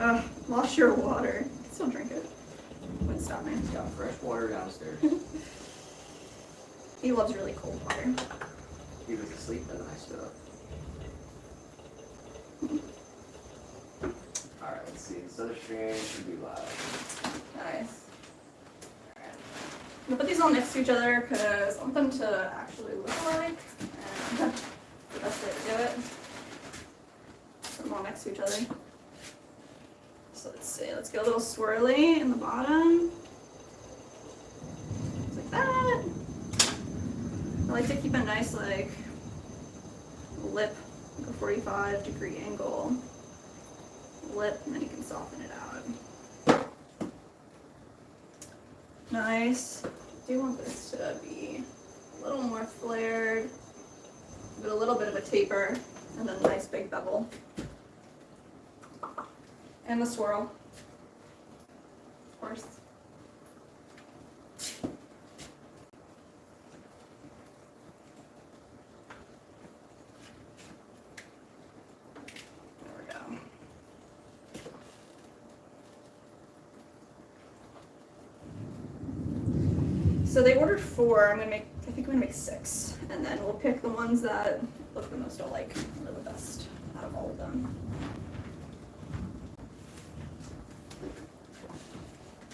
Ugh, lost your water. You can still drink it. Wouldn't stop me. It's got fresh water downstairs. He loves really cold water. He was asleep and I stood up. Alright, let's see. This other stream should be live. Nice. Alright. I'm gonna put these all next to each other because I want them to actually look alike. And that's the best way to do it. Put them all next to each other. So let's see. Let's get a little swirly in the bottom. Just like that. I like to keep a nice like lip, like a 45-degree angle lip, and then you can soften it out. Nice. I do want this to be a little more flared, with a little bit of a taper, and then a nice big bevel. And the swirl, of course. So they ordered 4. I think I'm gonna make 6, and then we'll pick the ones that look the most alike, or the best out of all of them.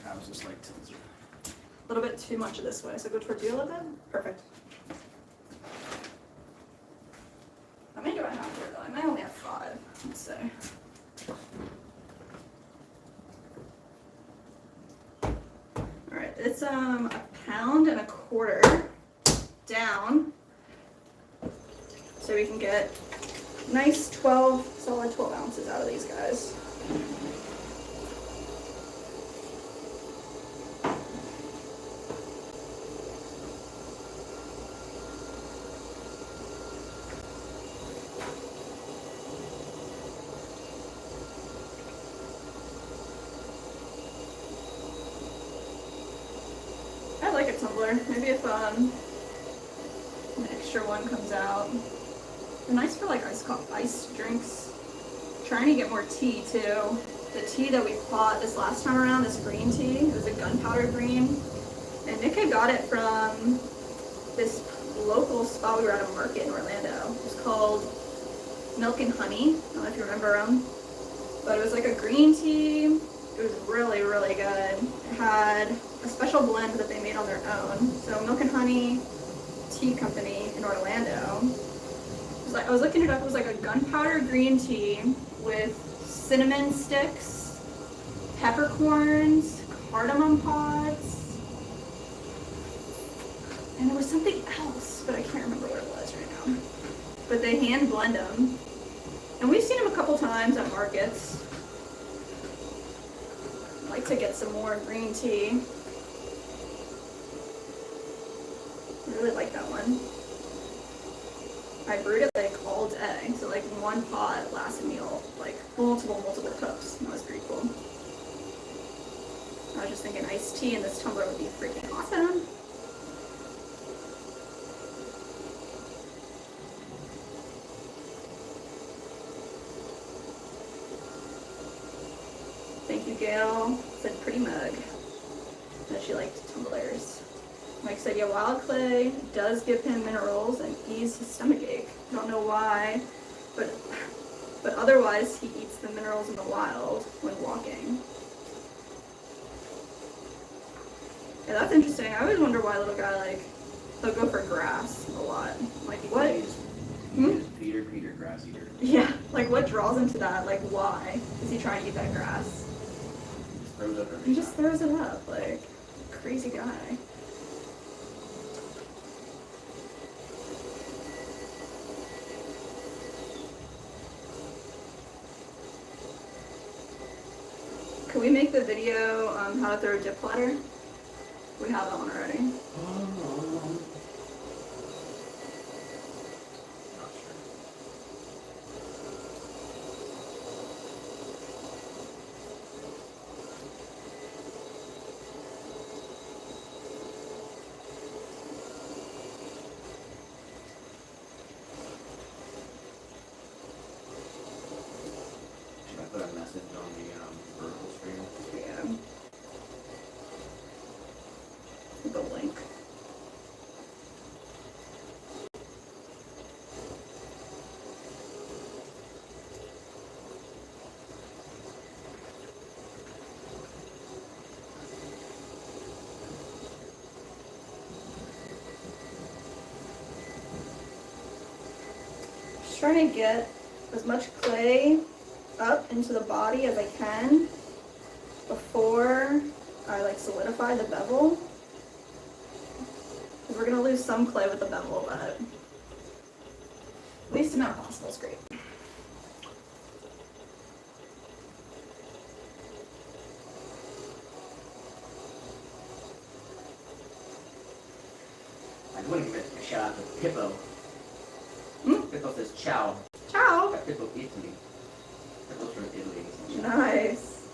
I was just like tilts. A little bit too much of this way, so go towards you a little bit. Perfect. How many do I have here though? I might only have 5. Let's see. All right, it's a pound and a quarter down, so we can get nice solid 12 ounces out of these guys. I like a tumbler. Maybe if an extra one comes out. They're nice for like ice drinks. Trying to get more tea too. The tea that we bought this last time around, this green tea, it was a gunpowder green. And Nick had got it from this local spot we were at a market in Orlando. It was called Milk and Honey. I don't know if you remember them. But it was like a green tea. It was really, really good. It had a special blend that they made on their own. So Milk and Honey Tea Company in Orlando. It was like, I was looking it up, it was like a gunpowder green tea with cinnamon sticks, peppercorns, cardamom pods, and there was something else, but I can't remember what it was right now. But they hand blend them. And we've seen them a couple times at markets. I'd like to get some more green tea. I really like that one. I brewed it like all day, so like one pot lasted me like multiple cups. That was pretty cool. I was just thinking iced tea in this tumbler would be freaking awesome. Thank you, Gail. Said pretty mug. That she liked tumblers. Mike said, yeah, wild clay does give him minerals and ease his stomach ache. I don't know why, but otherwise he eats the minerals in the wild when walking. Yeah, that's interesting. I always wonder why a little guy, like, he'll go for grass a lot. Like, what? He's Peter, grass eater. Yeah, like, what draws him to that? Like, why is he trying to eat that grass? He just throws it up, like, crazy guy. Can we make the video how to throw a dip platter? We have that one already. Should I put a mess message on the vertical stream. Yeah. The link. Just trying to get as much clay up into the body as I can before I like solidify the bevel. Because we're going to lose some clay with the bevel, but least amount possible is great. I want to give a shout out to Pippo. Pippo says ciao. Ciao! Pippo Italy. Pippo's from Italy. Nice.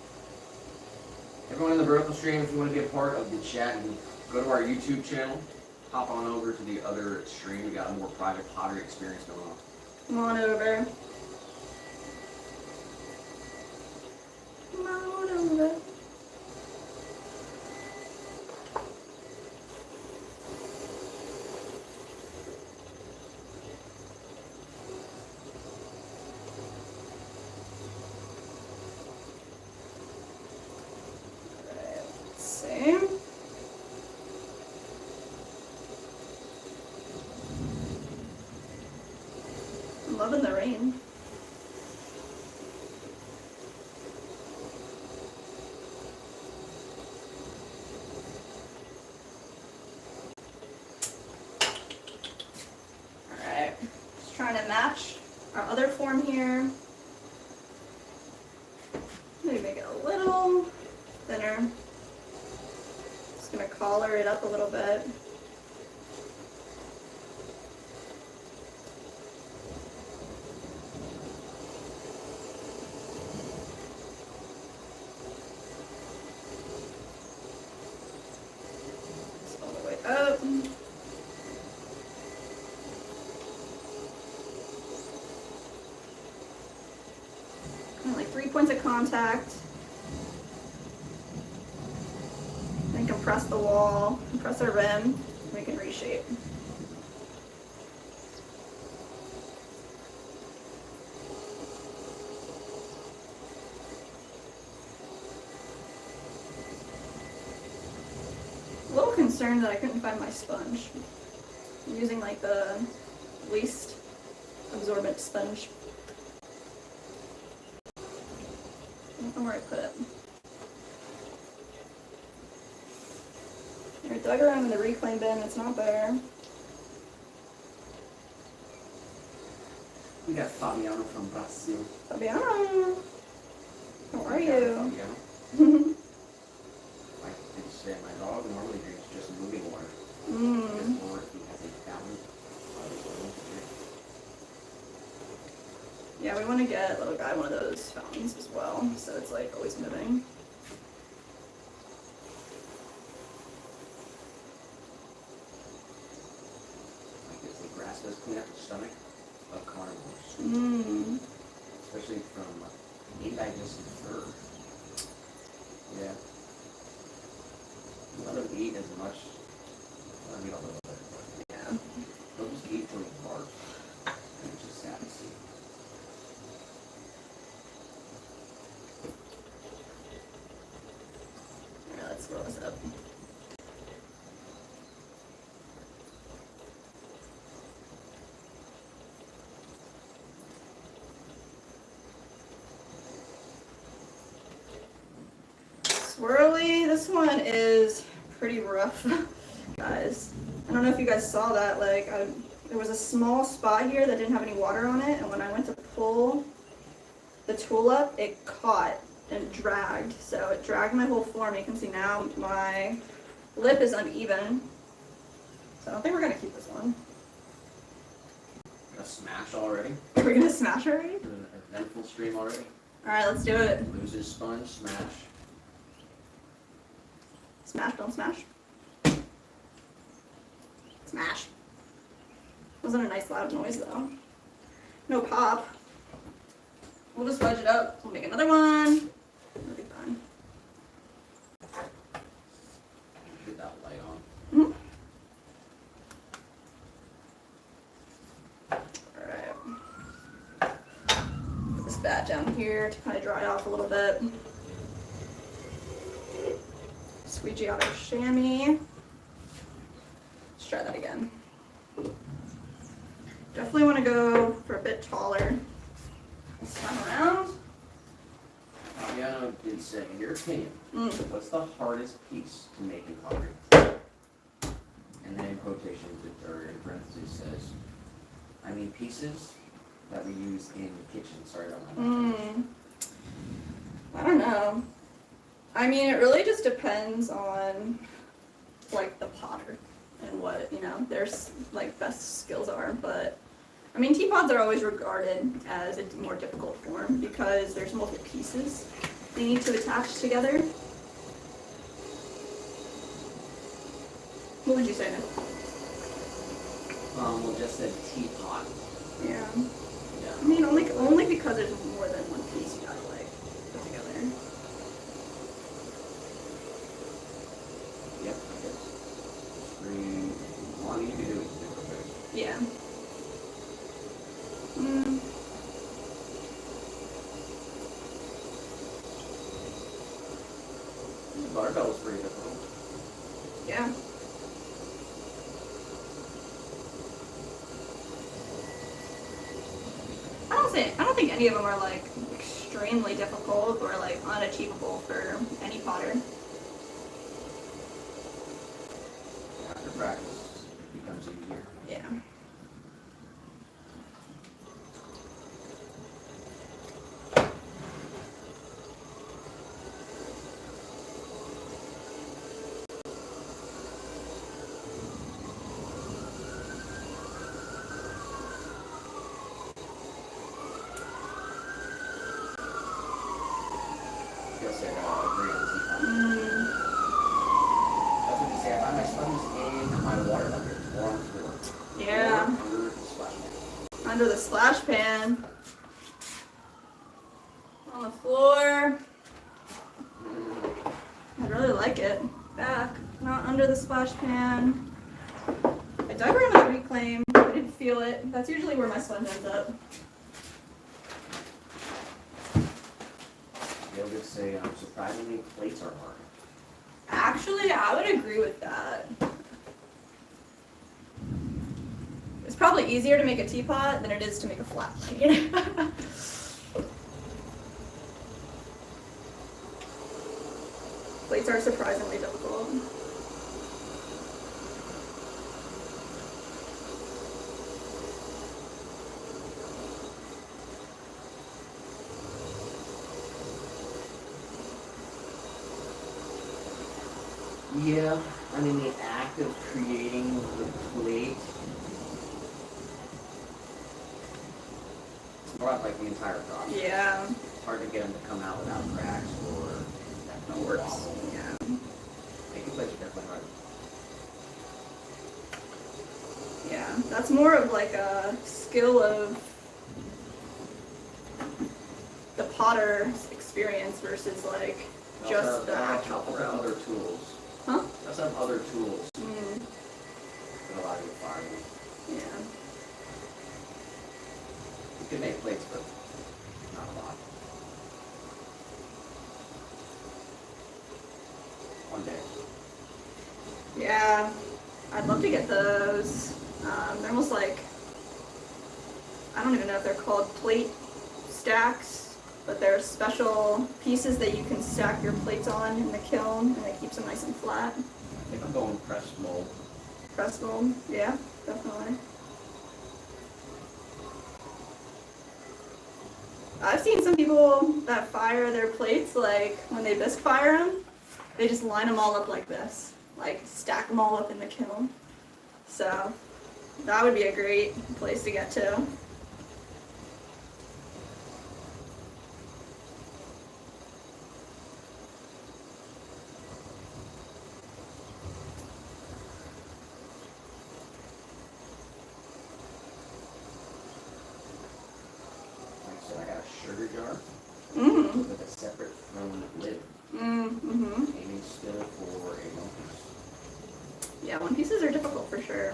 Everyone in the vertical stream, if you want to be a part of the chat, you can go to our YouTube channel, hop on over to the other stream. We got a more private pottery experience going on. Come on over. Come on over. Same. I'm loving the rain. Alright, just trying to match our other form here. Maybe make it a little thinner. Just gonna collar it up a little bit. Just all the way up. Kind of like 3 points of contact. Then compress the wall, compress our rim, and we can reshape. A little concerned that I couldn't find my sponge. I'm using like the least absorbent sponge. I don't know where I put it. I dug around in the reclaim bin, it's not there. We got Fabiano from Brazil. Fabiano, how are you? Fabiano. Like did you say, my dog normally drinks just moving water. Or if he has a fountain. Yeah, we want to get little guy one of those fountains as well, so it's like always moving. Grass does clean up the stomach of carnivores. Especially from indigested fur. Yeah. Let them eat as much. Let them eat a little bit. Yeah. They'll just eat till they barf. And it's just sad to see. Alright, let's roll this up. Swirly, this one is pretty rough, guys. I don't know if you guys saw that, like, there was a small spot here that didn't have any water on it, and when I went to pull the tool up, it caught and dragged. So it dragged my whole form. You can see now my lip is uneven. So I don't think we're gonna keep this one. Gonna smash already? Are we gonna smash already? An eventful stream already? Alright, let's do it. Loses sponge, smash. Smash, don't smash. Smash. Wasn't a nice loud noise though. No pop. We'll just wedge it up. We'll make another one. It'll be fun. Get that light on. Mm-hmm. Alright. Put this bat down here to kind of dry off a little bit. Squeegee out our chamois. Let's try that again. Definitely want to go for a bit taller this time around. Fabiano did say, in your opinion, what's the hardest piece to make in pottery? And then in quotations, or in parentheses, says, I mean pieces that we use in the kitchen. Sorry about that. I don't know. I mean, it really just depends on, like, the potter and what, you know, their, like, best skills are. But, I mean, teapots are always regarded as a more difficult form because there's multiple pieces they need to attach together. What would you say, Nick? Well, just said teapot. Yeah. Yeah. I mean, only because there's more than one piece you gotta, like, put together. Yep, I guess. All you need to do is stick with it. Yeah. The barbell is pretty difficult. Yeah. I don't think any of them are like extremely difficult or like unachievable for any potter. After practice, it becomes easier. Yeah. You'll say, agree on the teapot. That's what you say. I find my sponges in my water bucket or on the floor. Yeah. Or under the splash pan. Under the splash pan. On the floor. I really like it. Back, not under the splash pan. I dug around the reclaim. I didn't feel it. That's usually where my sponge ends up. They'll just say, surprisingly, plates are hard. Actually, I would agree with that. It's probably easier to make a teapot than it is to make a flat plate. Plates are surprisingly difficult. Yeah, I mean the act of creating the plate. It's more like the entire process. Yeah, It's hard to get them to come out without cracks or that that works. wobble. Yeah. Making plates are definitely hard. Yeah, that's more of like a skill of the potter's experience versus like just the actual Or other tools. Huh? That's some other tools Mm, that allow you to fire them. yeah. You can make plates, but not a lot. One day. Yeah, I'd love to get those. They're almost like, I don't even know if they're called plate stacks, but they're special pieces that you can stack your plates on in the kiln, and it keeps them nice and flat. I think I'm going pressed mold. Press mold, yeah, definitely. I've seen some people that fire their plates, like when they bisque fire them, they just line them all up like this, like stack them all up in the kiln. So that would be a great place to get to. Like I said, I got a sugar jar Mm. with a separate thrown lid. Mm-hmm. Aiming still for a 1 piece. Yeah, 1 pieces are difficult for sure.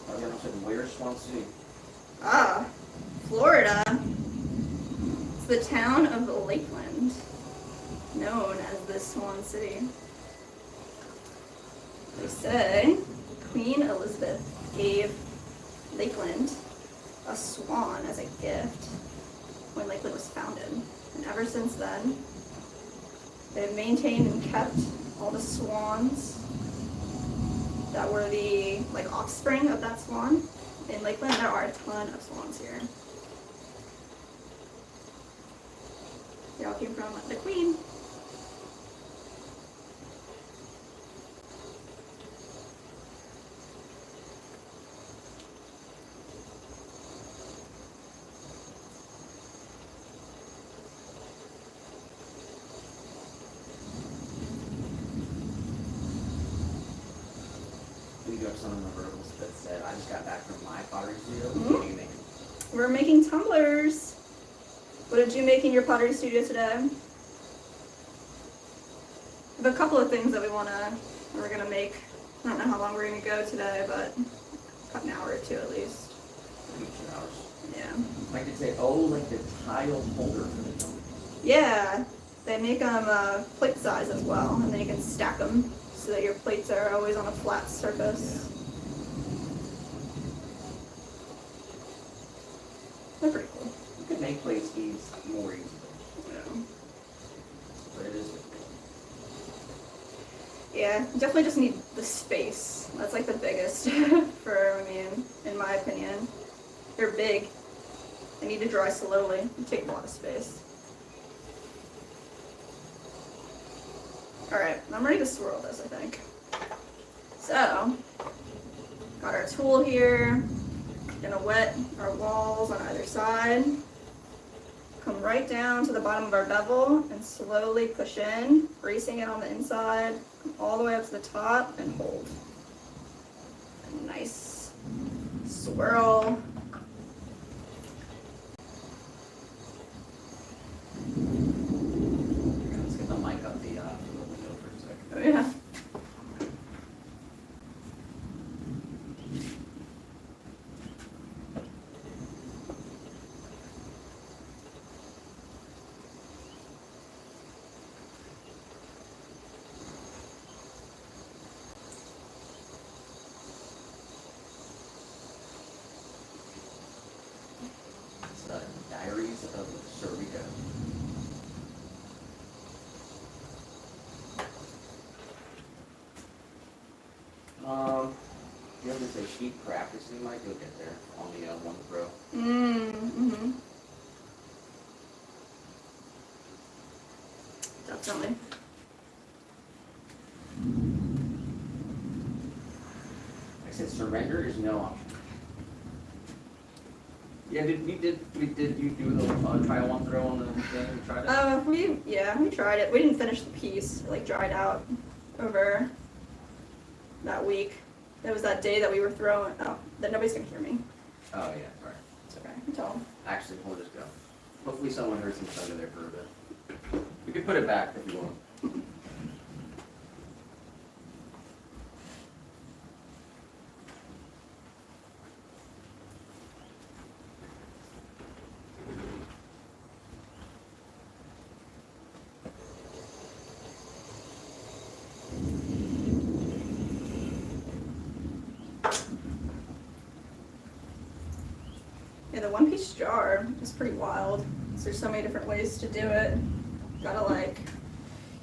Fabiano said, where's Swan City? Ah, Florida. It's the town of Lakeland, known as the Swan City. They say Queen Elizabeth gave Lakeland a swan as a gift when Lakeland was founded. And ever since then, they've maintained and kept all the swans that were the offspring of that swan. In Lakeland, there are a ton of swans here. They all came from the Queen. We do have some of the Wordles that said, I just got back from my pottery studio. Mm-hmm. What are you making? We're making tumblers. What did you make in your pottery studio today? We have a couple of things that we're gonna make. I don't know how long we're gonna go today, but about an hour or two at least. Maybe 2 hours. Yeah. I could say, oh, like the tile holder for the tumblers. Yeah. They make them plate size as well, and then you can stack them so that your plates are always on a flat surface. They're pretty cool. You could make plates more easily, Yeah. but it is difficult. Yeah, you definitely just need the space. That's like the biggest in my opinion. They're big. They need to dry slowly. They take a lot of space. Alright, I'm ready to swirl this, I think. So, got our tool here. Gonna wet our walls on either side. Come right down to the bottom of our bevel and slowly push in, bracing it on the inside, come all the way up to the top and hold. A nice swirl. Let's get the mic up the window for a second. Oh yeah. It's the Diaries of Sarika. You have to say keep practicing, Mike. You'll get there on the one throw. Mm-hmm. Definitely. Like I said, surrender is no option. Yeah, did you do the try one throw on the thing? You tried it? We tried it. We didn't finish the piece. It dried out over that week. It was that day that we were throwing. Oh, that nobody's gonna hear me. Oh yeah, sorry. It's okay. I can tell them. Actually, we'll just go. Hopefully someone heard some thunder there for a bit. We could put it back if you want. Yeah, the one-piece jar is pretty wild. So there's so many different ways to do it. Gotta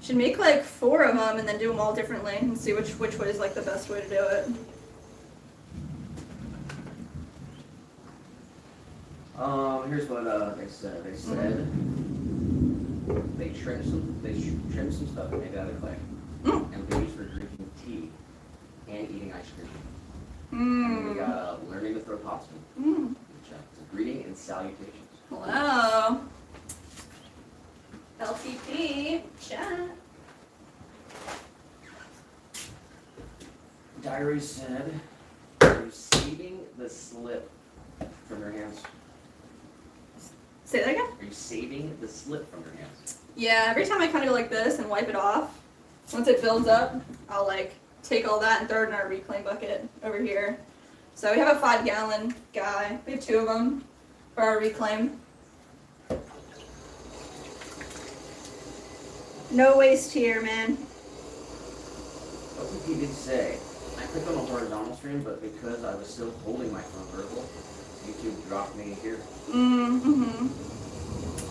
should make 4 of them and then do them all differently and see which way is the best way to do it. Here's what they said. They said they trimmed some stuff and made it out of clay, and they used for drinking tea and eating ice cream. And then we got learning to throw pots. Which is a greeting and salutations. Hello. LTP chat. Diary said receiving the slip from your hands. Say that again? Are you saving the slip from your hands? Yeah, every time I kind of go like this and wipe it off, once it builds up, I'll like take all that and throw it in our reclaim bucket over here. So we have a 5-gallon guy. We have 2 of them for our reclaim. No waste here, man. What did he did say? I clicked on the horizontal stream, but because I was still holding my phone vertical, YouTube dropped me here. Mm-hmm.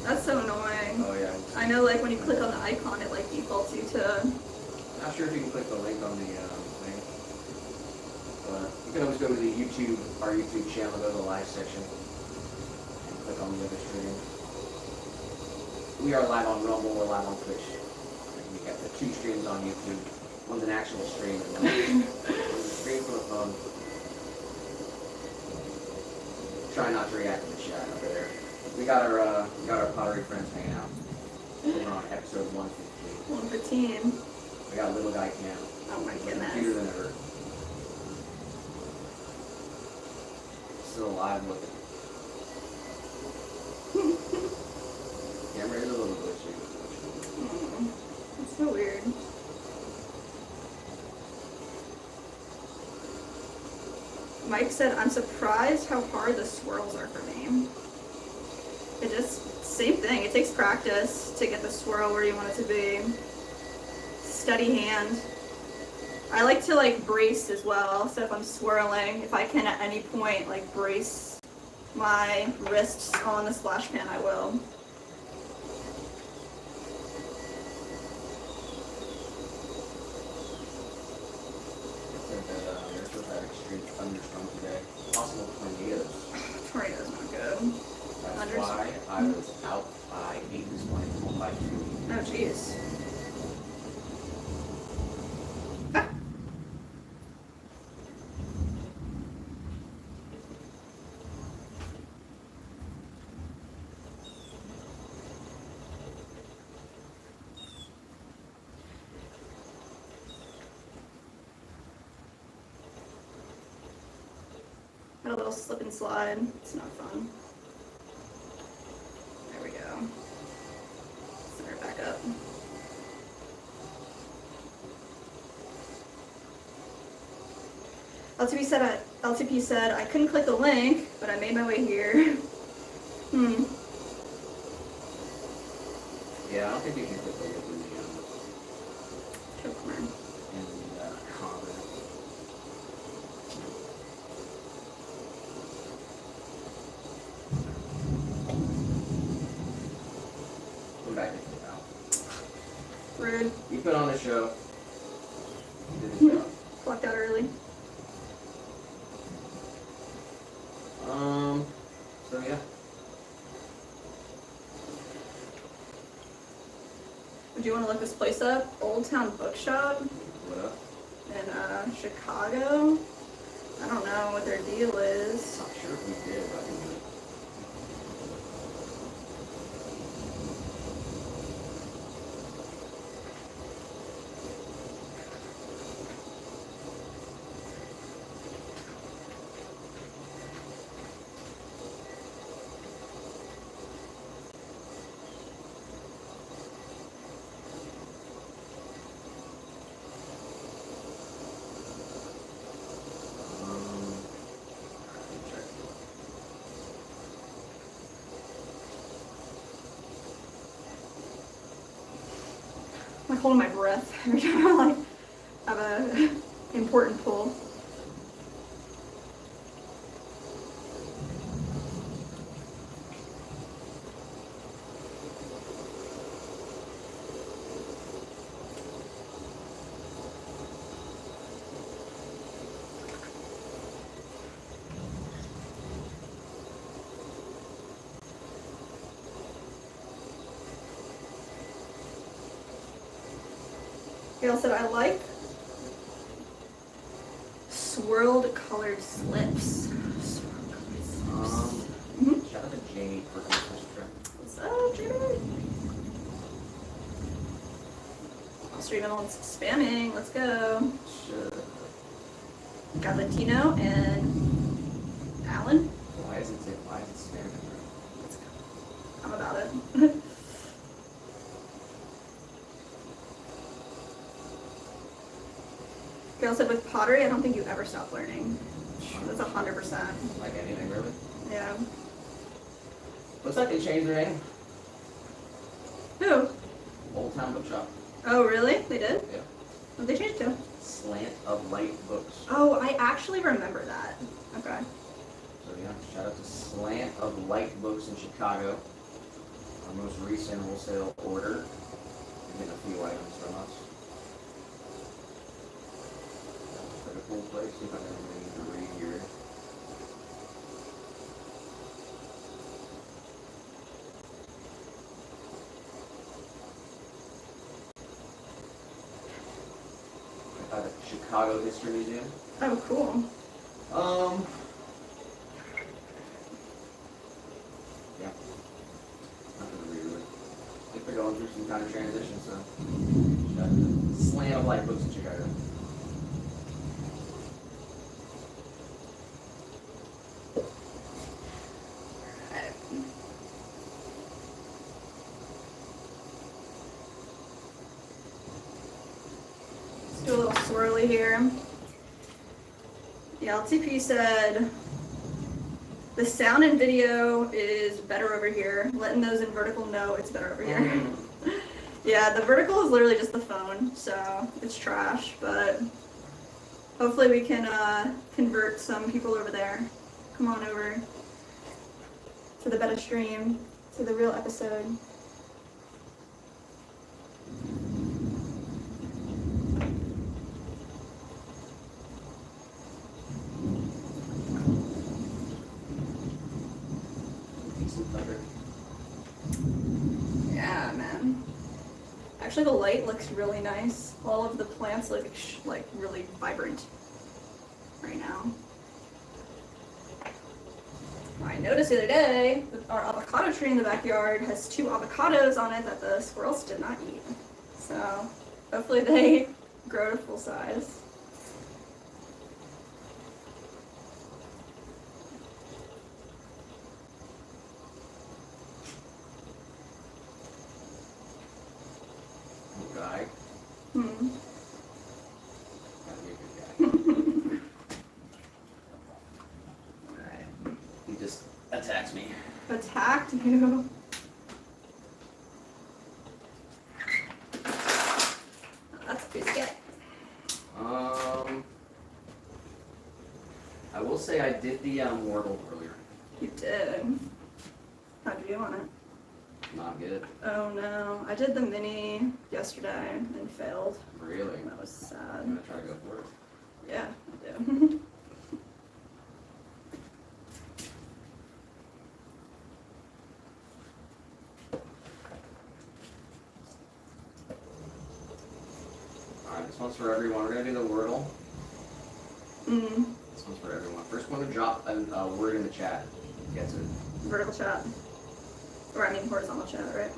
That's so annoying. Oh yeah. I know, like when you click on the icon, it like defaults you to. Not sure if you can click the link on the thing, but you can always go to the YouTube, our YouTube channel, go to the live section, and click on the other stream. We are live on Rumble, we're live on Twitch. We got the 2 streams on YouTube. One's an actual stream, and one's a stream from the phone. Try not to react to the chat over there. We got our pottery friends hanging out. We're on episode 115. 115. We got little guy Cam. Oh my Cuter goodness. than ever. Still alive looking. Camera is a little glitchy. That's so weird. Mike said, I'm surprised how hard the swirls are for me. It just, same thing. It takes practice to get the swirl where you want it to be. Steady hand. I like to like brace as well. So if I'm swirling, if I can at any point like brace my wrists on the splash pan, I will. There's supposed to have extreme thunderstorm today. Possible tornadoes. Tornado's not good. That's why I was out by 8 this morning, by 2. Oh jeez. Got a little slip and slide. It's not fun. There we go. Center it back up. LTP said I couldn't click the link, but I made my way here. Yeah, I don't think you can click the link in Choke mark. the comment. Come back and click out. Rude. You put on the show. You did the job. Clocked out early. So yeah. Would you want to look this place up? Old Town Bookshop What up? in Chicago. I don't know what their deal is. Not sure if we did, but I can do it. I'm like holding my breath every time I like have a important pull. Gail said, I like swirled colored slips. Swirled colored slips. Shout out to Jamie for her first trip. What's up, Jimmy? Streaming on spamming. Let's go. Sure. Got Latino and Alan. Why is it spamming? Let's go. Gail said with pottery, I don't think you ever stop learning. That's 100%. Like anything, really. Yeah. Looks like they changed their name. Who? Old Town Bookshop. Oh, really? They did? Yeah. What did they change to? Slant of Light Books. Oh, I actually remember that. Okay. So yeah, shout out to Slant of Light Books in Chicago. Our most recent wholesale order. Getting a few items from us. It's like a cool place. See if I can need to read here. By the Chicago History Museum. Oh, cool. Yeah. Nothing to read really. I think they're going through some kind of transition, so. Slant of Light Books in Chicago. Let's do a little swirly here. The LTP said, the sound and video is better over here. Letting those in vertical know it's better over here. Yeah, the vertical is literally just the phone, so it's trash, but hopefully we can convert some people over there. Come on over to the better stream, to the real episode. Yeah, man. Actually, the light looks really nice. All of the plants look like really vibrant right now. I noticed the other day that our avocado tree in the backyard has 2 avocados on it that the squirrels did not eat. So hopefully they grow to full size. Guy. Hmm. Gotta be a good guy. Alright. He just attacks me. Attacked you. That's a piece of cake. I will say I did the Wordle earlier. You did. How'd you do on it? Not good. Oh no, I did the mini yesterday and failed. Really? That was sad. I'm gonna try to go for it. Yeah, I do. Alright, this one's for everyone. We're gonna do the Wordle. Mm. This one's for everyone. First one to drop a word in the chat gets it. Vertical chat. Or I mean horizontal chat, right?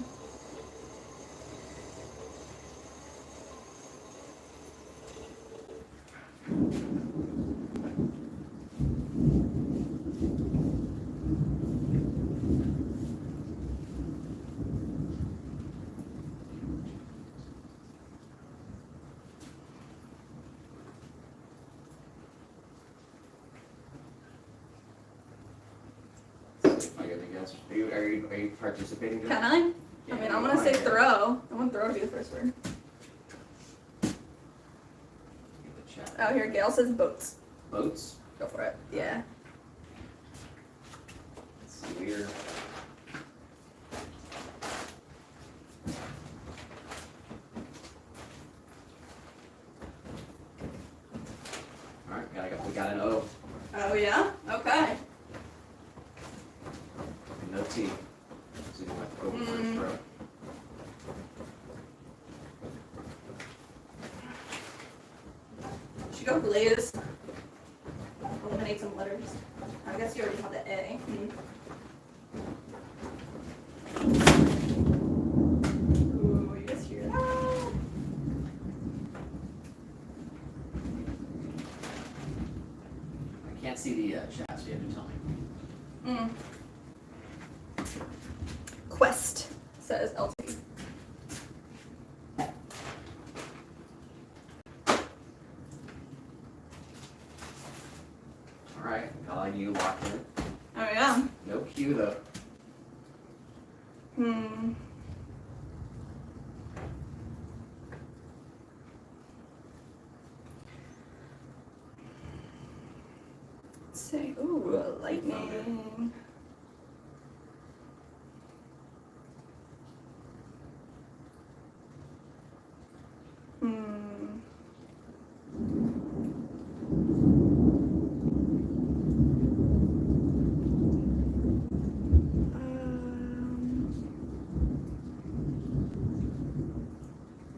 Are you participating? Can I? Yeah, I mean, I'm gonna say yeah. throw. I want throw to be the first word. Get the chat. Oh, here, Gail says boats. Boats? Go for it. Yeah. It's weird. Alright, we got an O. Oh, yeah? Okay. No T. So you have to go for first throw. Should go blaze. Eliminate some letters. I guess you already have the A. Ooh, you guys hear that? I can't see the chat, so you have to tell me. Quest, says LT. Hmm. Let's say, ooh, lightning. Hmm.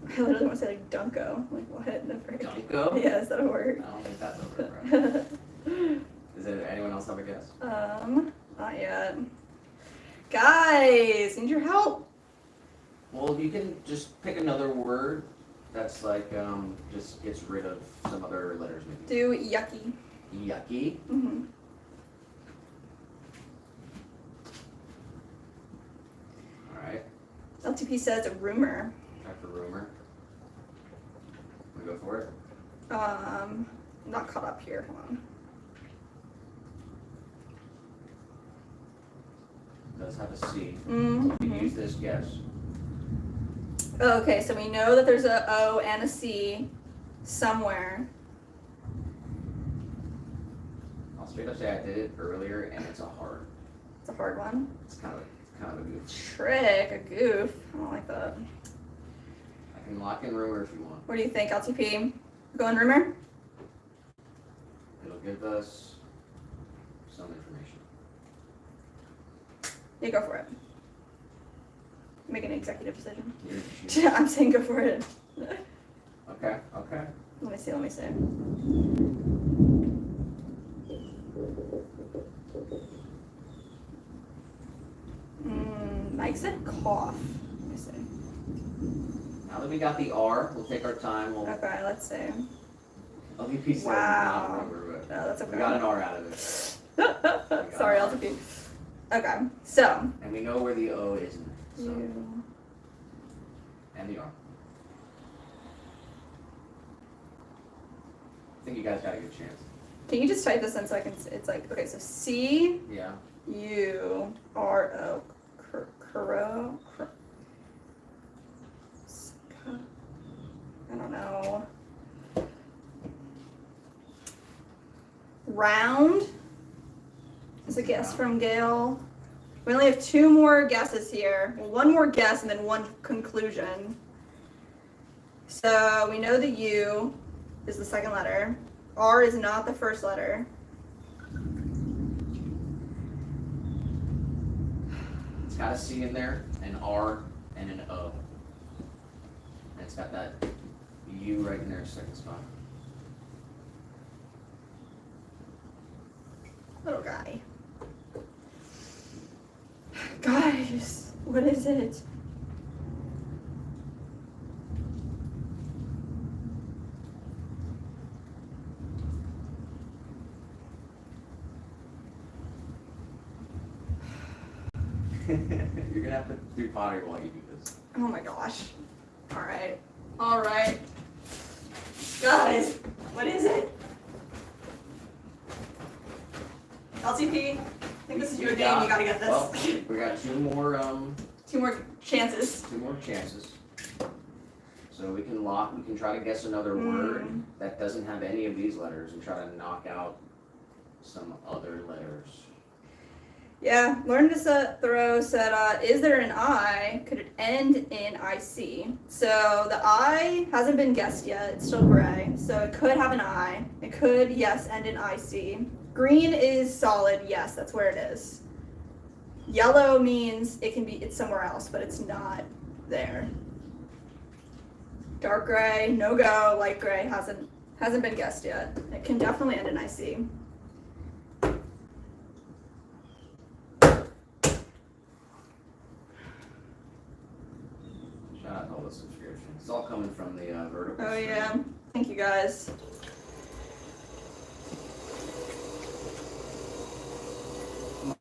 I literally want to say like Dunko. Like what? Never. Dunko? Yeah, is that a word? I don't think that's a word, bro. Does anyone else have a guess? Not yet. Guys, need your help. Well, you can just pick another word that's like, just gets rid of some other letters maybe. Do yucky. Yucky. Mm-hmm. Alright. LTP says a rumor. Try for rumor. Wanna go for it? I'm not caught up here. Hold on. It does have a C. Mm-hmm. You can use this guess. Okay, so we know that there's a O and a C somewhere. I'll straight up say I did it earlier, and it's a hard. It's a hard one. It's kind of a goof. Trick, a goof. I don't like that. I can lock in rumor if you want. What do you think, LTP? Going rumor? It'll give us some information. Yeah, go for it. Make an executive decision. You're- I'm saying go for it. Okay. Let me see. Mike said cough. Let me see. Now that we got the R, we'll take our time. We'll Okay, let's see. LVP said Wow. not rumor, but No, that's okay. we got an R out of it. Sorry, LTP. Okay, so. And we know where the O is in it. So. You. And the R. I think you guys got a good chance. Can you just type this in so I can? It's like okay, so C Yeah. U R O. Curo. I don't know. Round is a guess from Gail. We only have 2 more guesses here. Well, 1 more guess and then 1 conclusion. So we know the U is the second letter. R is not the first letter. It's got a C in there, an R, and an O. And it's got that U right in there, second spot. Little guy. Guys, what is it? You're gonna have to do pottery while you do this. Oh my gosh. All right. Guys, what is it? LTP, I think this is your game. You gotta get this. Well, we got 2 more 2 more chances. 2 more chances. So we can try to guess another word that doesn't have any of these letters and try to knock out some other letters. Yeah, Learn to Throw said, is there an I? Could it end in IC? So the I hasn't been guessed yet. It's still gray. So it could have an I. It could, yes, end in IC. Green is solid. Yes, that's where it is. Yellow means it's somewhere else, but it's not there. Dark gray, no go. Light gray hasn't been guessed yet. It can definitely end in IC. Shout out to all the subscriptions. It's all coming from the vertical. Oh stream. yeah, thank you guys.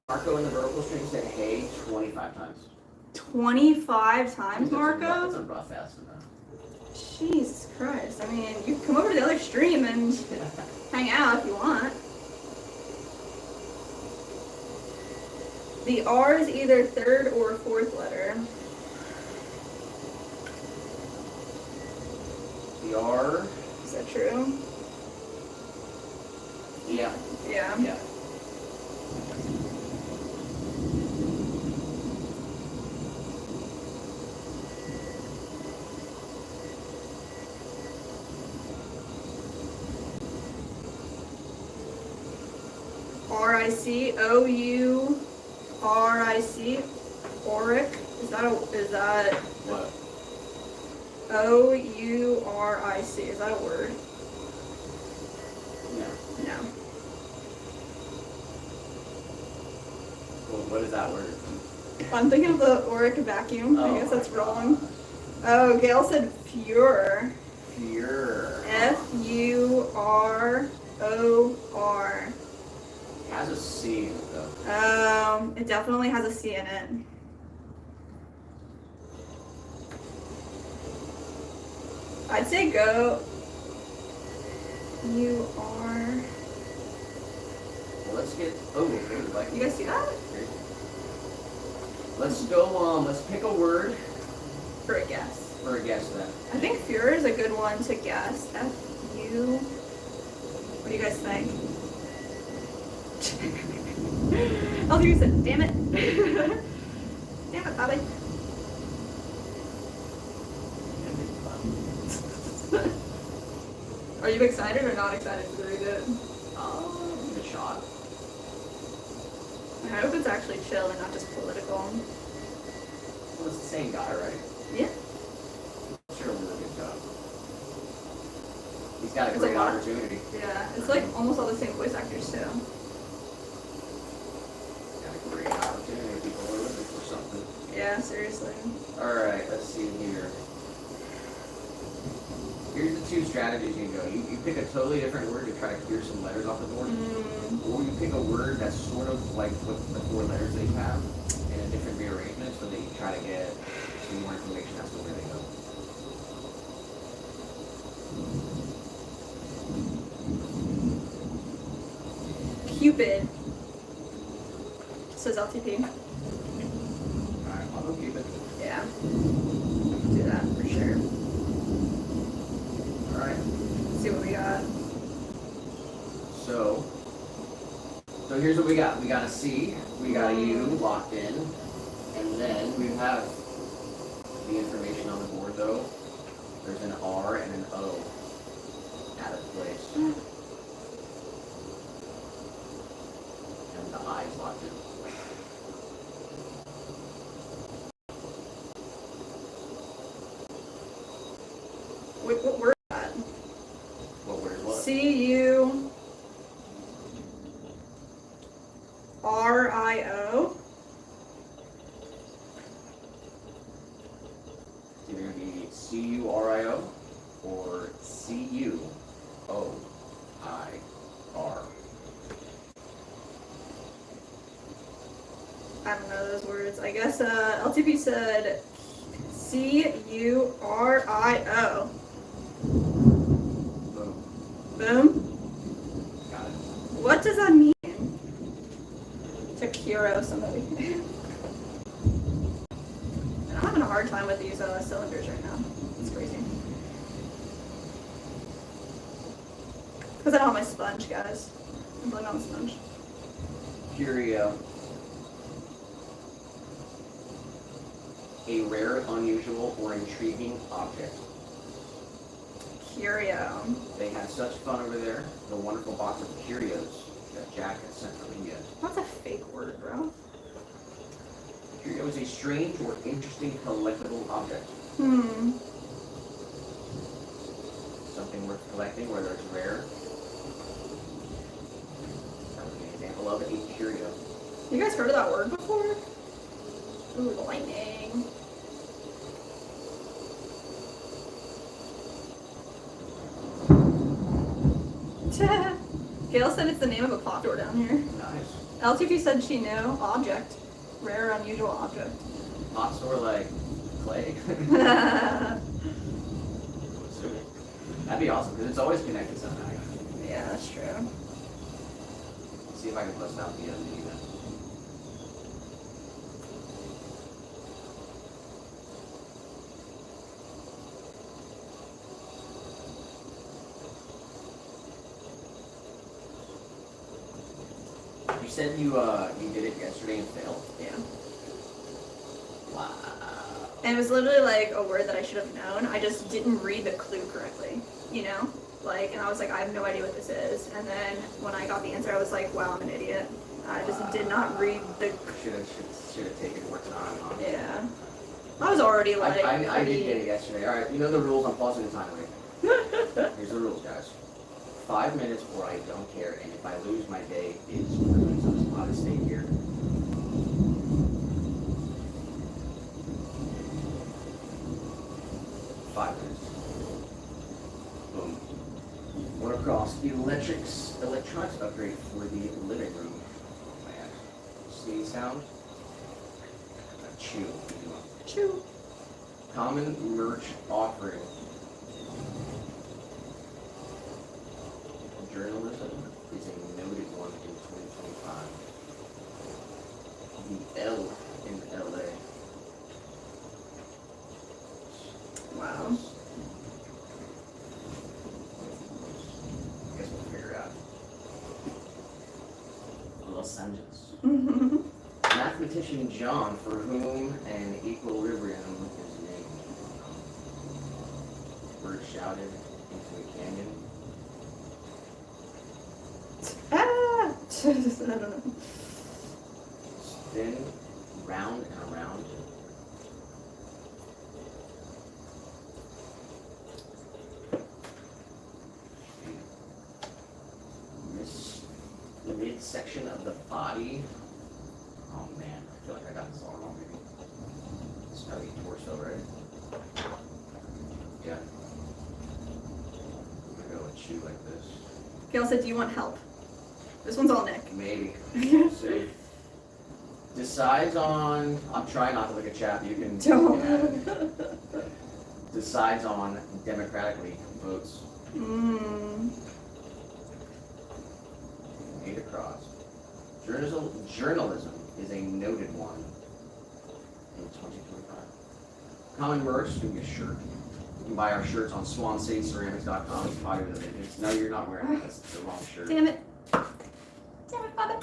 Marco in the vertical stream said hey 25 times. 25 times, Marco? That's a rough estimate. Jesus Christ. I mean, you can come over to the other stream and hang out if you want. The R is either third or fourth letter. The R. Is that true? Yeah. Yeah. Yeah. R-I-C, O-U-R-I-C, Auric. Is that What? O-U-R-I-C? Is that a word? No. No. Well, what is that word? I'm thinking of the Auric vacuum. I guess that's wrong. Oh, Gail said furor. Furor. F-U-R-O-R. It has a C in it though. It definitely has a C in it. I'd say go. You are. Well, let's get. Oh, okay. Like, You guys see that? let's go. Let's pick a word For a guess. for a guess then. I think furor is a good one to guess. F-U. What do you guys think? I'll use it. Damn it. Damn it, Bobby. Are you excited or not excited to read it? Give it a shot. I hope it's actually chill and not just political. Well, it's the same guy, right? Yeah. Sure, we'll do a good job. He's got a It's great a lot. opportunity. Yeah. It's like almost all the same voice actors too. Got a great opportunity. People are looking for something. Yeah, seriously. Alright, let's see here. Here's the two strategies you can go. You pick a totally different word to try to clear some letters off the board. Or you pick a word that's sort of like what the four letters they have in a different rearrangement so that you try to get some more information as to where they go. Cupid. Says LTP. Alright, I'll go keep it. Yeah. Do that for sure. Alright. Let's see what we got. So here's what we got. We got a C, we got a U locked in, and then we have the information on the board though. There's an R and an O out of place. And the I is locked in. Wait, what word is that? What word is what? C-U-R-I-O. It's either going to be C-U-R-I-O or C-U-O-I-R. I don't know those words. I guess LTP said C-U-R-I-O. Boom. Boom. Got it. What does that mean? To Kiro somebody. And I'm having a hard time with these cylinders right now. It's crazy. Because I don't have my sponge, guys. I'm blaming on the sponge. Curio. A rare, unusual, or intriguing object. Curio. They had such fun over there. The wonderful box of curios that Jack had sent from India. That's a fake word, bro. Curio is a strange or interesting collectible object. Something worth collecting, whether it's rare. That would be an example of a curio. You guys heard of that word before? Ooh, lightning. Gail said it's the name of a pot door down here. Nice. LTP said she knew. Object. Rare, unusual object. Pot store like clay. That'd be awesome because it's always connected somehow. Yeah, that's true. See if I can bust out the even. said you did it yesterday and failed? Yeah. Wow. And it was literally like a word that I should have known. I just didn't read the clue correctly, you know? Like, and I was like, I have no idea what this is. And then when I got the answer, I was like, wow, I'm an idiot. I just did not read the... Should have taken more time on it. Yeah. I was already like... I did get it yesterday. Alright, you know the rules. I'm pausing the time right. Here's the rules, guys. 5 minutes or I don't care, and if I lose, my day is ruined. So there's a lot of stake here. One across. Electronics upgrade for the living room. Oh man. Sneeze sound. Chew. Chew. Common merch offering. Journalism is a noted one in 2025. The L in LA. Wow. Guess we'll figure it out. Los Angeles. Mathematician John, for whom an equilibrium is named. Bird shouted into a canyon. Ah! I don't know. Spin round and around. Midsection of the body. Oh man, I feel like I got this all wrong maybe. It's gotta be torso, right? Yeah. I'm gonna go with chew like this. Gail said, do you want help? This one's all Nick. Maybe. See. Decides on, I'm trying not to look at chat, you can. Don't. Decides on democratically votes. Eight across. Journalism is a noted one in 2025. Common merch, you can get a shirt. You can buy our shirts on swansaceramics.com. It's Pottery the Vintage. No, you're not wearing it. That's the wrong shirt. Damn it. Damn it, Father.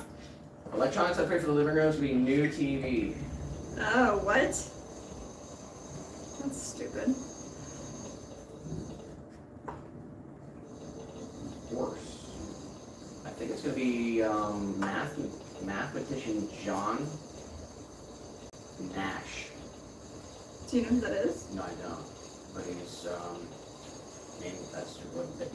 Electronics upgrade for the living room is going to be new TV. Oh, what? That's stupid. Horse. I think it's going to be mathematician John Nash. Do you know who that is? No, I don't. But he's named, that's what the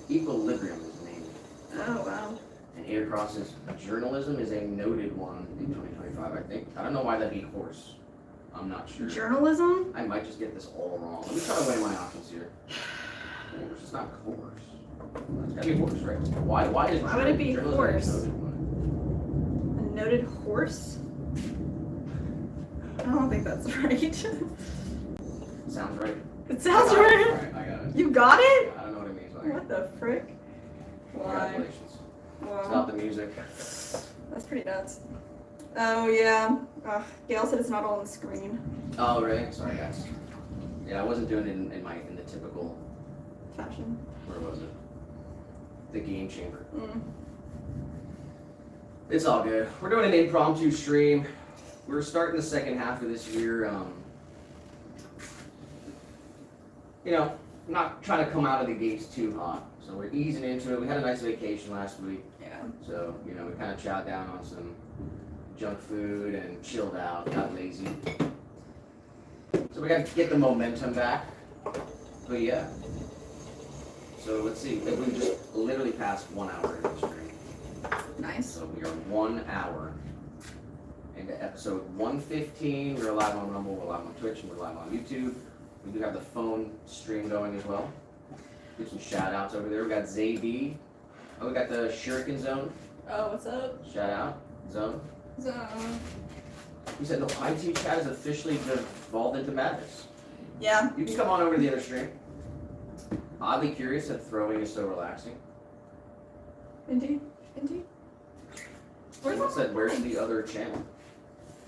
equilibrium is named. Oh, wow. And 8 across is journalism is a noted one in 2025, I think. I don't know why that'd be horse. I'm not sure. Journalism? I might just get this all wrong. Let me try to weigh my options here. Horse, it's not horse. It's gotta be horse, right? Why would it be journalism horse? a noted one? A noted horse? I don't think that's right. Sounds right. It sounds I got right. it. All right, I got it. You got it? I don't know what it means, but I got What the frick? it. Why? Congratulations. Wow. Stop the music. That's pretty nuts. Oh, yeah. Gail said it's not all on the screen. Oh, really? Sorry, guys. Yeah, I wasn't doing it in the typical, Fashion. where was it? The game chamber. Mm. It's all good. We're doing an impromptu stream. We're starting the second half of this year. You know, not trying to come out of the gates too hot. So we're easing into it. We had a nice vacation last week. Yeah. So, you know, we kind of chowed down on some junk food and chilled out, got lazy. So we got to get the momentum back. But yeah. So let's see. We just literally passed 1 hour in the stream. Nice. So we are 1 hour into episode 115. We're live on Rumble, we're live on Twitch, and we're live on YouTube. We do have the phone stream going as well. Give some shout outs over there. We got ZayB. Oh, we got the Shuriken Zone. Oh, what's up? Shout out. Zone. Zone. He said the IT chat is officially devolved into madness. Yeah. You can come on over to the other stream. Oddly curious that throwing is so relaxing. Indeed. Indeed. Someone said, where's the other channel?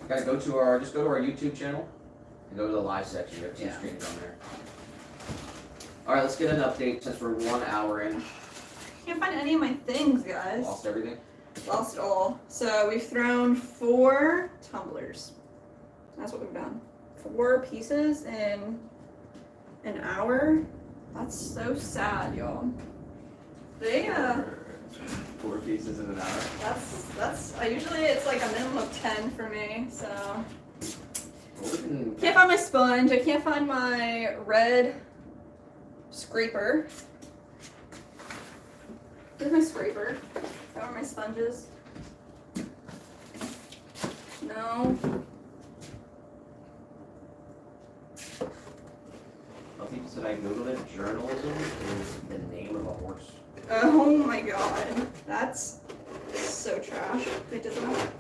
Guys, just go to our YouTube channel and go to the live section. We have 2 streams on there. Alright, let's get an update since we're 1 hour in. Can't find any of my things, guys. Lost everything? Lost it all. So we've thrown 4 tumblers. That's what we've done. 4 pieces in an hour. That's so sad, y'all. They 4 pieces in an hour. that's usually it's like a minimum of 10 for me, so Well, can't find my sponge, I can't find my red scraper. Where's my scraper? Where are my sponges? No. Well, people said I googled it. Journalism is the name of a horse. Oh my god. That's so trash. They did that.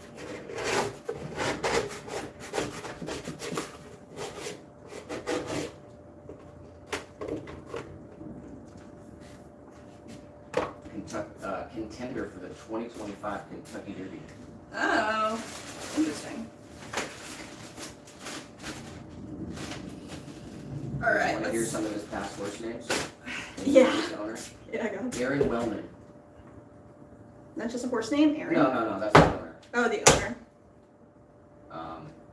Contender for the 2025 Kentucky Derby. Oh, interesting. All right. Want to hear some of his past horse names? Yeah. His owner. Yeah, go ahead. Aaron Wellman. That's just a horse name, Aaron? No, that's the owner. Oh, the owner.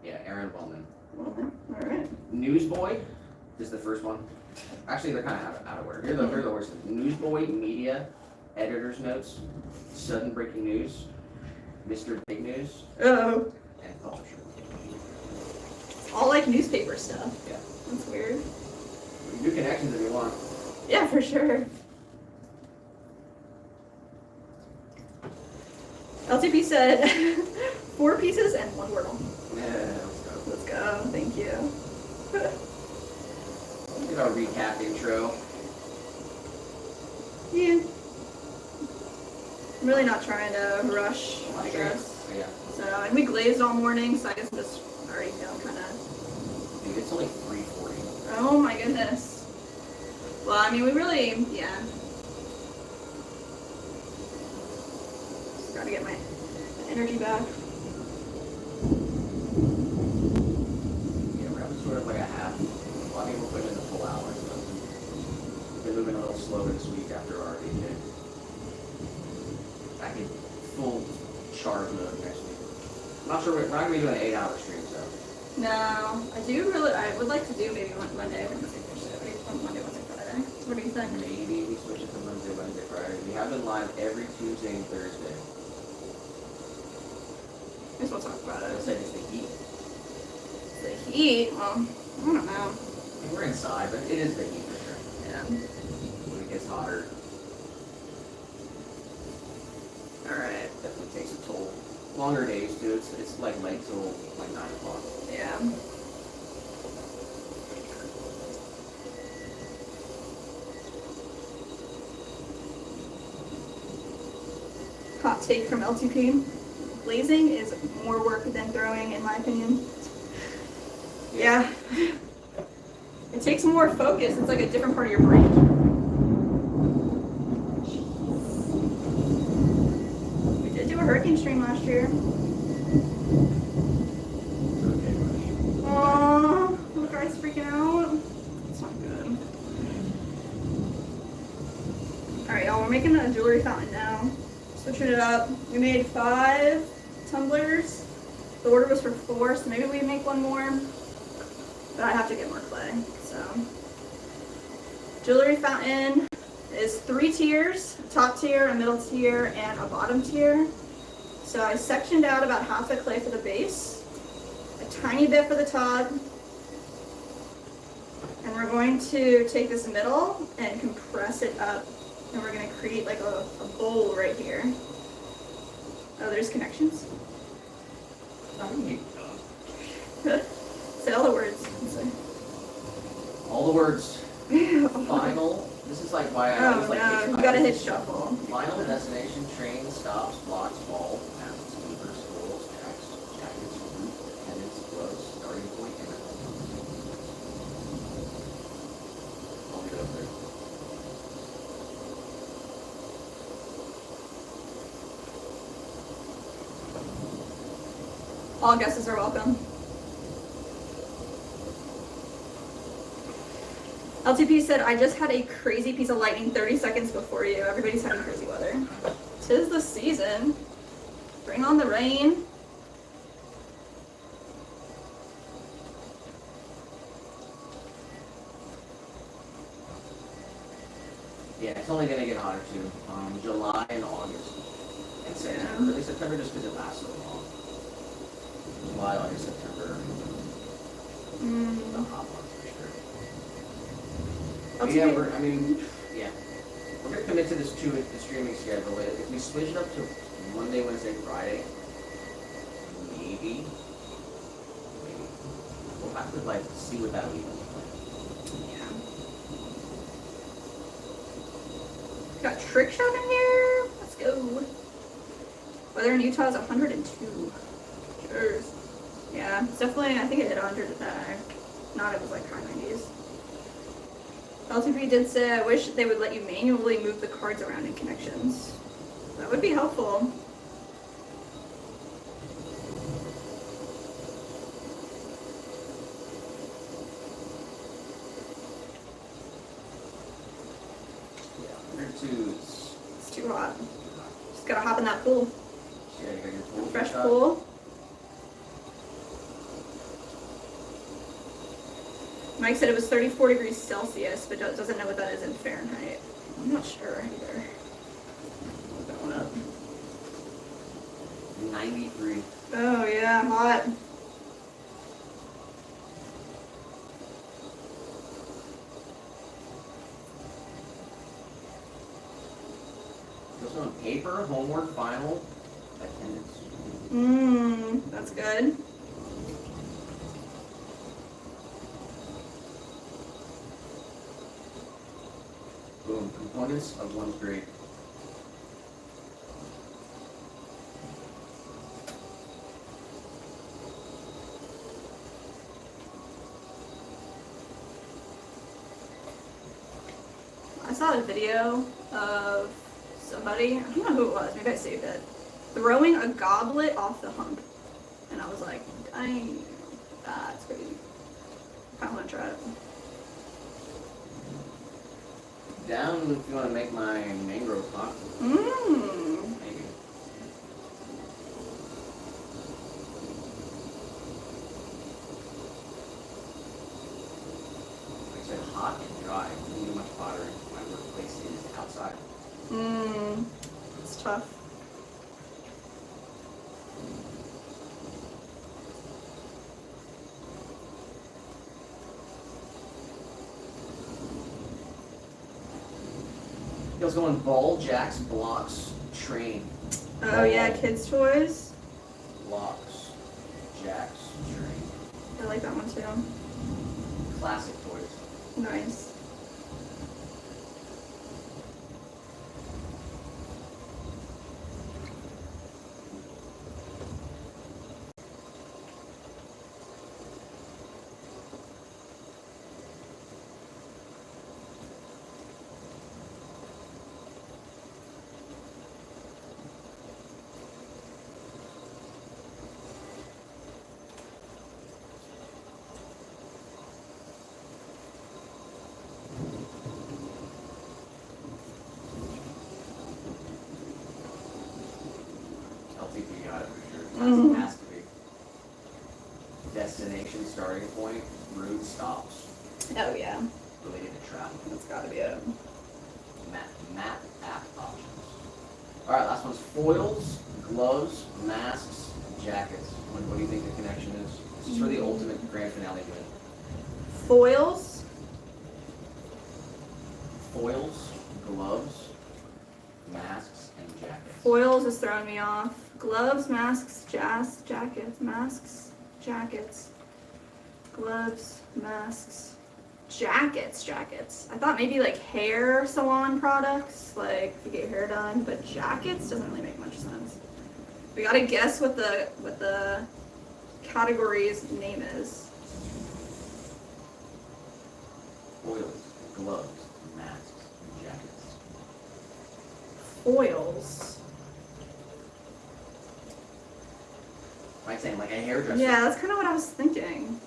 Yeah, Aaron Wellman. Well, all right. Newsboy is the first one. Actually, they're kind of out of order. Here are the horses. Newsboy, Media, Editor's Notes, Sudden Breaking News, Mr. Big News, Oh, and Publisher. all like newspaper stuff. Yeah. That's weird. You can do connections if you want. Yeah, for sure. LTP said 4 pieces and 1 Wordle. Yeah, let's go. Let's go. Thank you. Get our recap intro. Yeah. I'm really not trying to rush, I Sure. guess. Yeah. So, and we glazed all morning, so I guess I'm just already feeling kind of. Dude, it's only 3:40. Oh my goodness. Well, I mean, we really, yeah. Just gotta get my energy back. Yeah, we're having sort of like a half. A lot of people put in the full hour, so we're moving a little slower this week after our weekend. Back in full charge mode next week. I'm not sure we're not gonna be doing an 8-hour stream, so. No, I would like to do maybe Monday, Wednesday, Thursday. Monday, Wednesday, Friday. What do you think? Maybe we switch it to Wednesday, Friday. We have been live every Tuesday and Thursday. I guess we'll talk about I it. said it's the heat. The heat, well, I don't know. I mean, we're inside, but it is the heat for sure. Yeah. When it gets hotter, Alright. definitely takes a toll. Longer days too. It's like late till like 9 o'clock. Yeah. Hot take from LTP. Glazing is more work than throwing, in my opinion. Yeah. It takes more focus. It's like a different part of your brain. We did do a hurricane stream last year. It's okay, buddy. Aww, the guy's freaking out. It's not good. Alright, y'all, we're making a jewelry fountain now. Switching it up. We made 5 tumblers. The order was for 4, so maybe we make 1 more. But I have to get more clay, so. Jewelry fountain is 3 tiers, a top tier, a middle tier, and a bottom tier. So I sectioned out about half the clay for the base, a tiny bit for the top, and we're going to take this middle and compress it up, and we're going to create like a bowl right here. Oh, there's connections. Say all the words. All the words. Final. This is like why I always like. No, you gotta hit shuffle. Final destination: train, stops, blocks, ball, paths, movers, scrolls, jacks, jackets, route, pendants, gloves, starting point, and I'll leave it up there. All guesses are welcome. LTP said, I just had a crazy piece of lightning 30 seconds before you. Everybody's having crazy weather. 'Tis the season. Bring on the rain. Yeah, it's only gonna get hotter too. July and August. And September. Really September just because it lasts so long. July, August, September. The hot months for sure. Yeah, we're gonna commit to this the streaming schedule. If we switch it up to Monday, Wednesday, Friday, maybe we'll have to like see what that leaves us like. Yeah. Got trick shot in here. Let's go. Weather in Utah is 102. Cheers. Yeah, it's definitely. I think it hit 100 today. Not, it was like high 90s. LTP did say, I wish they would let you manually move the cards around in connections. That would be helpful. Yeah, 102's. It's too hot. Just gotta hop in that pool. Yeah, you got your pool. Fresh pool. Mike said it was 34 degrees Celsius, but doesn't know what that is in Fahrenheit. I'm not sure either. Look that one up. 93. Oh yeah, hot. This one, paper, homework, final, attendance. That's good. Boom, components of one's grade. I saw a video of somebody, I don't know who it was, maybe I saved it, throwing a goblet off the hump. And I was like, dang, that's crazy. I want to try it. Down if you want to make my mangrove cocktail. Maybe. Like I said, hot and dry. I don't do much pottery. My workplace is outside. It's tough. He was going ball, jacks, blocks, train. Oh Ball, yeah, kids' toys. blocks, jacks, train. I like that one too. Classic toys. Nice. LTP got it for sure. Has to be. Destination, starting point, route, stops. Oh yeah, Related to travel. that's gotta be it. Map app options. Alright, last one's foils, gloves, masks, jackets. What do you think the connection is? This is for the ultimate grand finale win. Foils. Foils, gloves, masks, and jackets. Foils is throwing me off. Gloves, masks, jackets, masks, jackets, gloves, masks, jackets. I thought maybe like hair salon products, like if you get your hair done, but jackets doesn't really make much sense. We gotta guess what the category's name is. Foils, gloves, masks, and jackets. Foils. Like saying like a hairdresser. Yeah, that's kind of what I was thinking.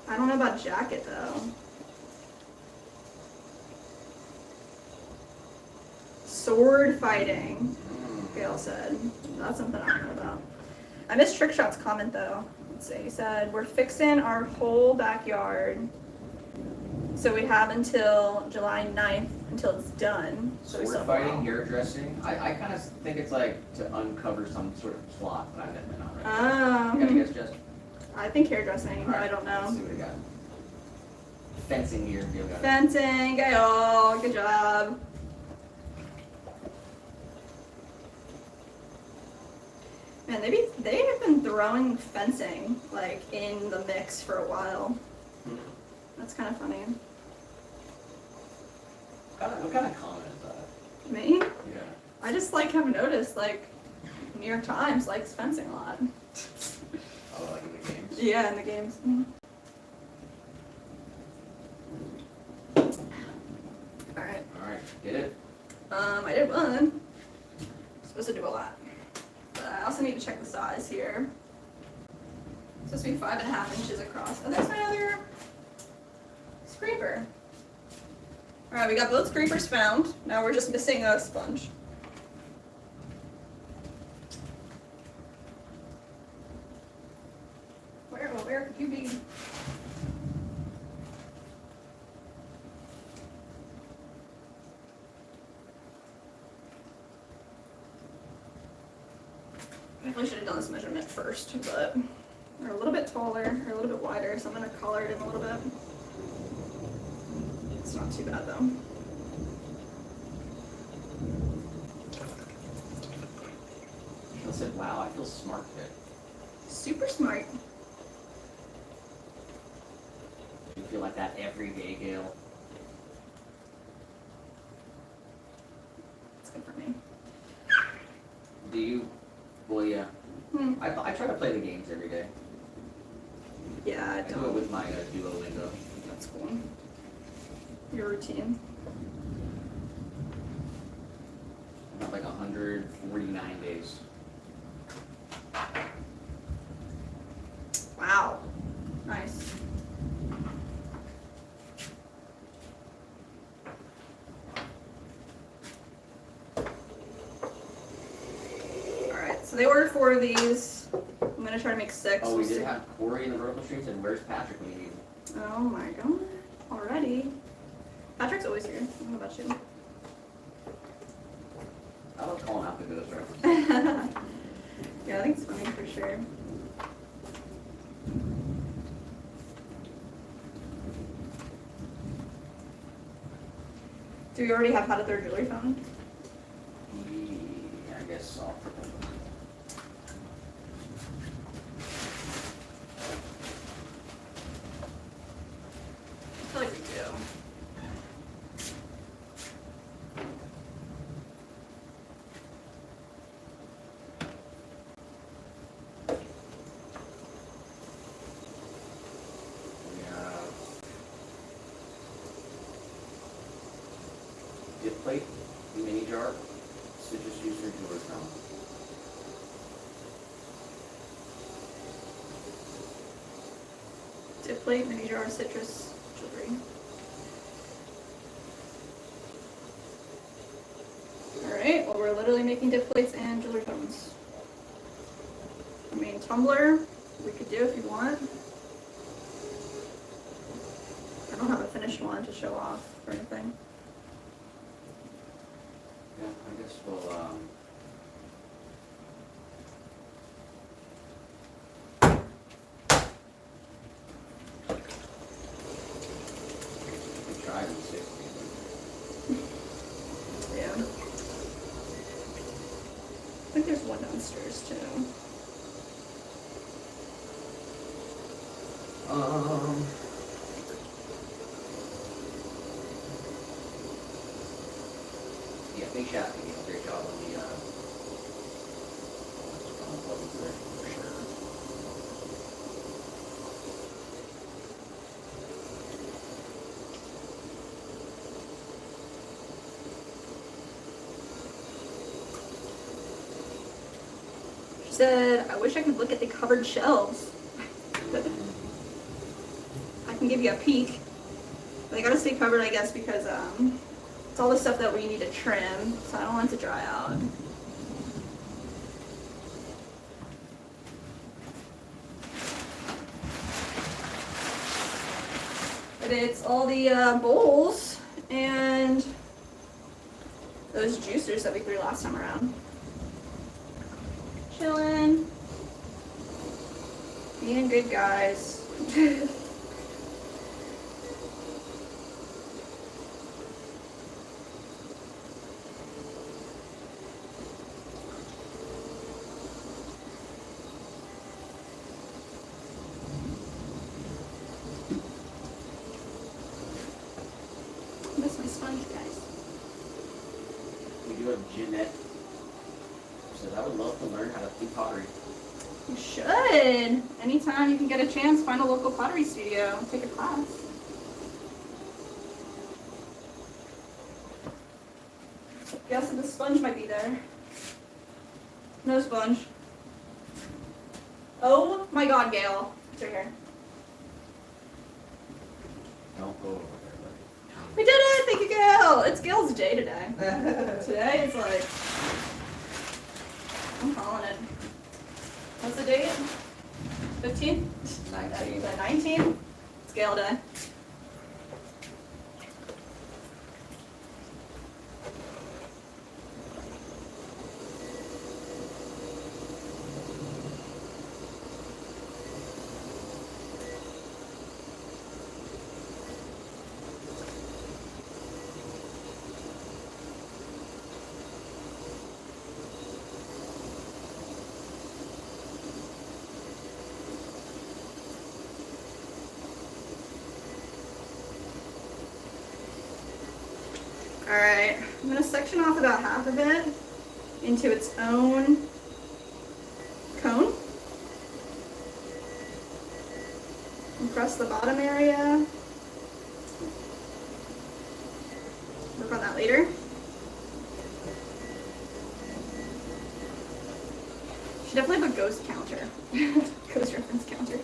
I don't know about jacket though. Sword fighting. Gail said. That's something I don't know about. I missed Trickshot's comment though. Let's see. He said, we're fixing our whole backyard. So we have until July 9th until it's done. So we we're still fighting have a hairdressing. I kind of think it's like to uncover some sort of plot, but I'm definitely not right. while. You got a guess, Jess? I think hairdressing. All right, I don't Let's know. see what we got. Fencing here. Gail got it. Fencing. Gail. Good job. Man, they have been throwing fencing like in the mix for a while. Mhm. That's kind of funny. What kind of comment is that? Me? Yeah. I just like have noticed like New York Times likes fencing a lot. Oh, like in the games? Yeah, in the games. All right. Alright, get it? I did one. Supposed to do a lot. But I also need to check the size here. It's supposed to be 5.5 inches across. Oh, there's my other scraper. Alright, we got both scrapers found. Now we're just missing a sponge. Where could you be? Definitely should have done this measurement first, but they're a little bit taller, or a little bit wider, so I'm gonna color it in a little bit. It's not too bad though. She said, wow, I feel smart today. Super smart. You feel like that every day, Gail? It's good for me. Do you? Well, yeah. Hmm. I try to play the games every day. Yeah, I I do it don't. with my Duolingo. That's cool. Your routine. I have like 149 days. Wow. Nice. Alright, so they ordered 4 of these. I'm gonna try to make 6. Oh, we We'll did see. have Corey in the vertical streams, and where's Patrick when you need him? Oh my god. Already. Patrick's always here. I don't know about you. I love calling out the ghost reference. Yeah, I think it's funny for sure. Do we already have how to throw jewelry found? Yeah, I guess so. I feel like we do. We have dip plate, mini jar, citrus juice, or jewelry fountain. Dip plate, mini jar, citrus, jewelry. Alright, well we're literally making dip plates and jewelry fountains. I mean, tumbler, we could do if you want. I don't have a finished one to show off or anything. Yeah, I guess we'll, we tried in 60. Yeah. I think there's one downstairs too. Yeah, big shout out to you. Great job on the, plugging through it, for sure. She said, I wish I could look at the covered shelves. I can give you a peek. They gotta stay covered, I guess, because it's all the stuff that we need to trim, so I don't want it to dry out. but it's all the bowls and those juicers that we threw last time around. Chillin'. Being good guys. Miss my sponge, guys. We do have Jeanette. Says, I would love to learn how to do pottery. You should. Anytime you can get a chance, find a local pottery studio and take a class. Guess the sponge might be there. No sponge. Oh my god, Gail. It's right here. Don't go over there, buddy. We did it! Thank you, Gail! It's Gail's day today. Today is like... I'm calling it. What's the date? 15th? 19th. 19th? It's Gail day. Alright, I'm going to section off about half of it into its own cone. And press the bottom area. Work on that later. Should definitely have a ghost counter. Ghost reference counter.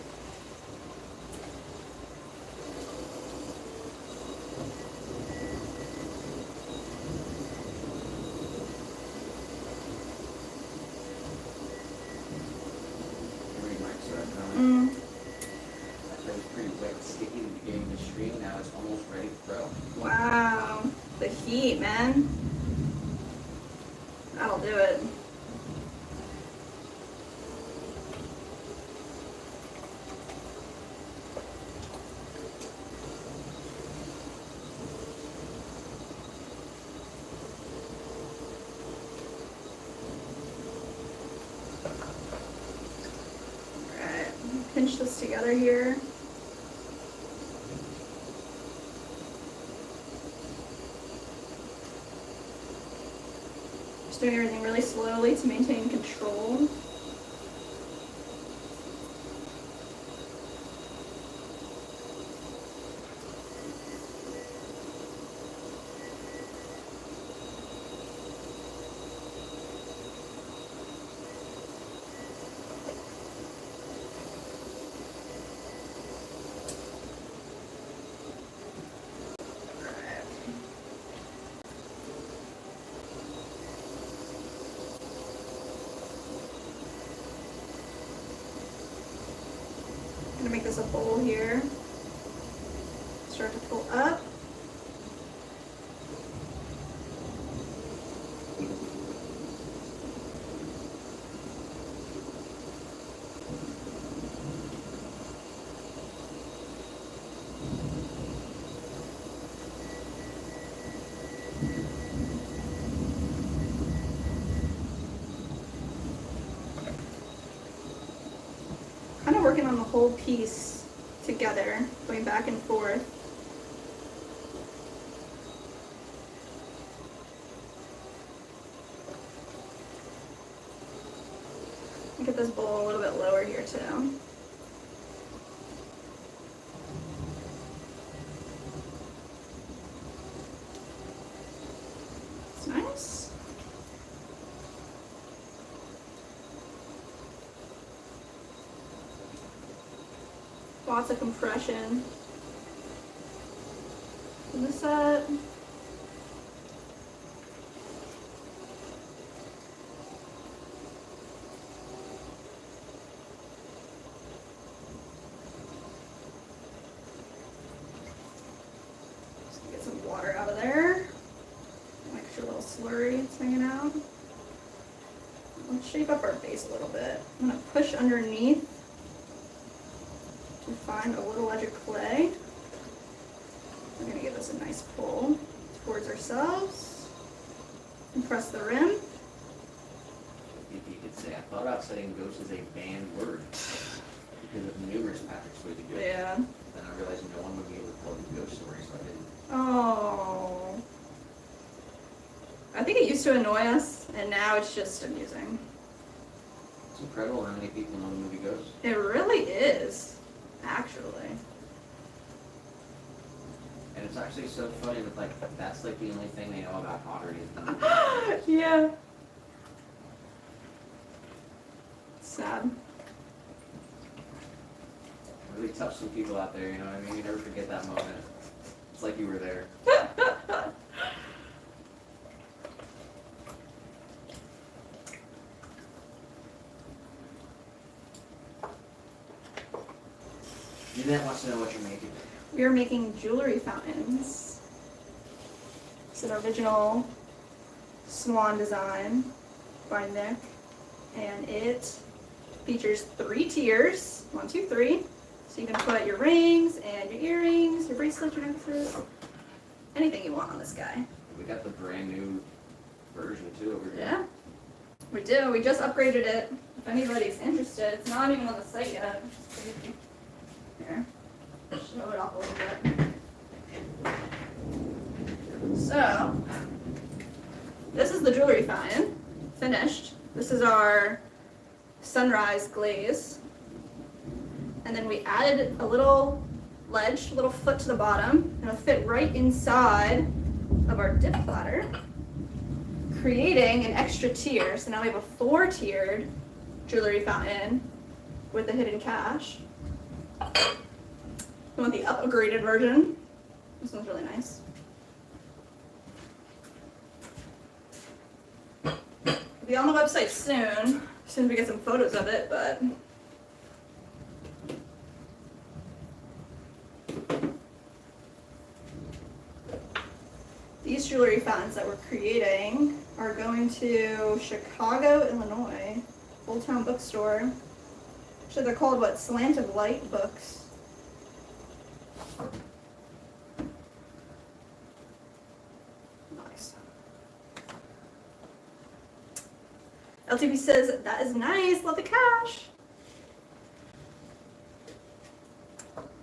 Wow, the heat, man. That'll do it. Alright, pinch this together here. Doing everything really slowly to maintain control. I'm gonna make this a bowl here. Start to pull up. Kind of working on the whole piece together, going back and forth. Get this bowl a little bit lower here too. It's nice. Lots of compression in the set. shape up our base a little bit. I'm gonna push underneath to find a little edge of clay. We're gonna give this a nice pull towards ourselves and press the rim. If you could say, I thought about setting ghost as a banned word because of numerous Patrick's way to go. Yeah. Then I realized no one would be able to tell the ghost story, so I didn't. Oh. I think it used to annoy us, and now it's just amusing. It's incredible how many people know the movie Ghost. It really is, actually. And it's actually so funny that like that's like the only thing they know about pottery is the movie. Yeah. Sad. Really touched some people out there, you know what I mean? You never forget that moment. It's like you were there. Jeanette wants to know what you're making. We are making jewelry fountains. It's an original swan design by Nick, and it features 3 tiers. 1, 2, 3. So you can put your rings and your earrings, your bracelets, your necklaces, anything you want on this guy. We got the brand new version too over here. Yeah, we do. We just upgraded it. If anybody's interested, it's not even on the site yet. Here, show it off a little bit. So, this is the jewelry fountain, finished. This is our sunrise glaze. And then we added a little ledge, a little foot to the bottom, and it'll fit right inside of our dip platter, creating an extra tier. So now we have a 4-tiered jewelry fountain with the hidden cache. You want the upgraded version? This one's really nice. It'll be on the website soon, as soon as we get some photos of it, but these jewelry fountains that we're creating are going to Chicago, Illinois, Old Town Bookstore. Actually, they're called what? Slant of Light books. Nice. LTP says, that is nice, love the cash.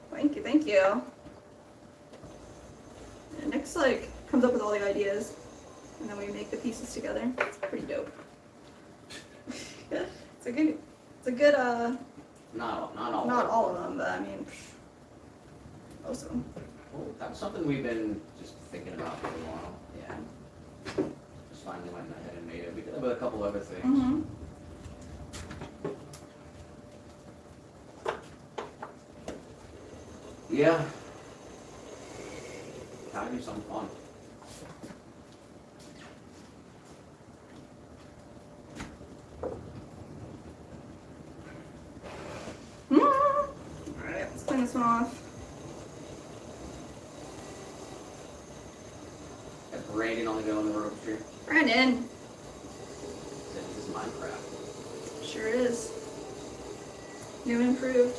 Thank you, thank you. And Nick's like, comes up with all the ideas, and then we make the pieces together. It's pretty dope. It's a good, Not not all of them, but I mean, most of them. Well, that's something we've been just thinking about for a while. Yeah. Just finally went ahead and made it. We did it with a couple other things. Mm-hmm. Yeah. Gotta do something fun. Alright, let's clean this one off. Got Brandon on the go in the rope tree. Brandon. This is Minecraft. Sure is. New and improved.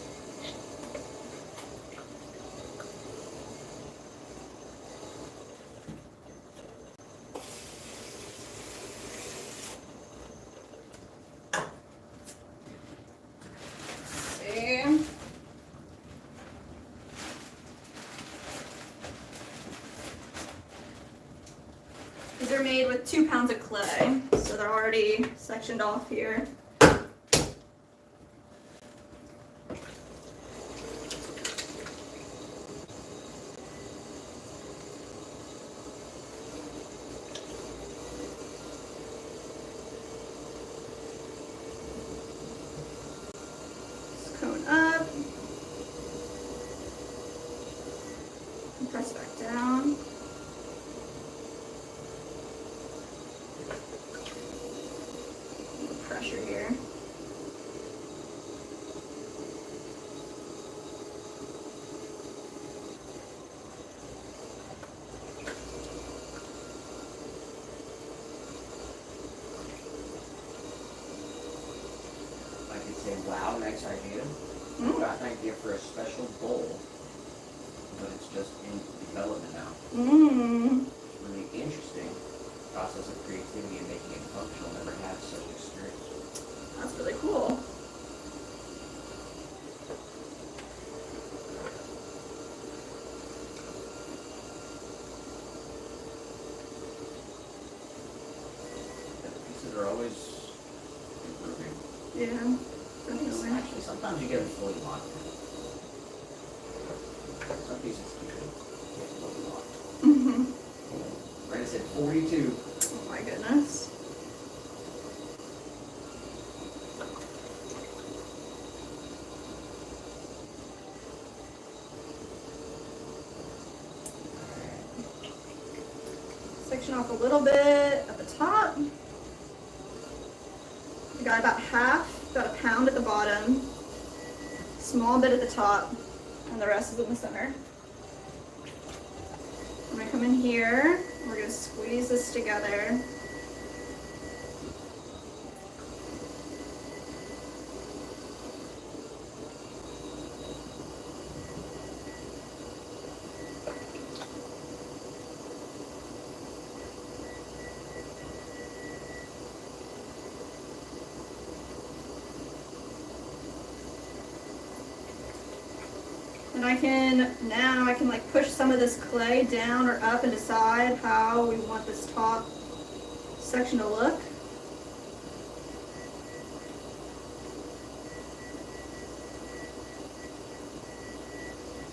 These are made with 2 pounds of clay, so they're already sectioned off here. Just cone up. And press back down. Pressure here. idea. Mm. Got an idea for a special bowl, but it's just in development now. Mmm. Really interesting process of creativity and making it functional. Never had such experience. That's really cool. The pieces are always improving. Yeah, definitely. Actually, sometimes you get them fully locked. Some pieces you can get fully locked. Mm-hmm. Right, I said 42. Oh my goodness. Section off a little bit at the top. We got about half, about a pound at the bottom, small bit at the top, and the rest is in the center. I'm gonna come in here, we're gonna squeeze this together. And I can like push some of this clay down or up and decide how we want this top section to look.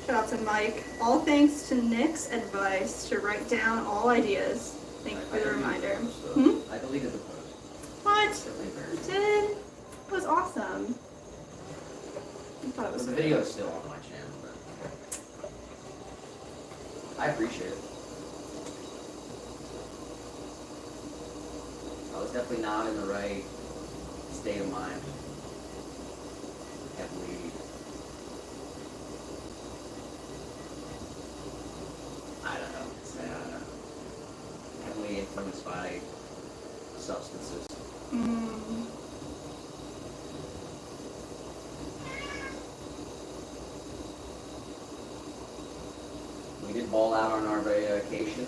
Shout out to Mike. All thanks to Nick's advice to write down all ideas. Thank you for the reminder. I deleted the post. What? Definitely You embarrassing. did? It was awesome. I thought it was The good. video is still on my channel, but I appreciate it. I was definitely not in the right state of mind. Heavily, I don't know, heavily influenced by substances. Mm. We did ball out on our vacation.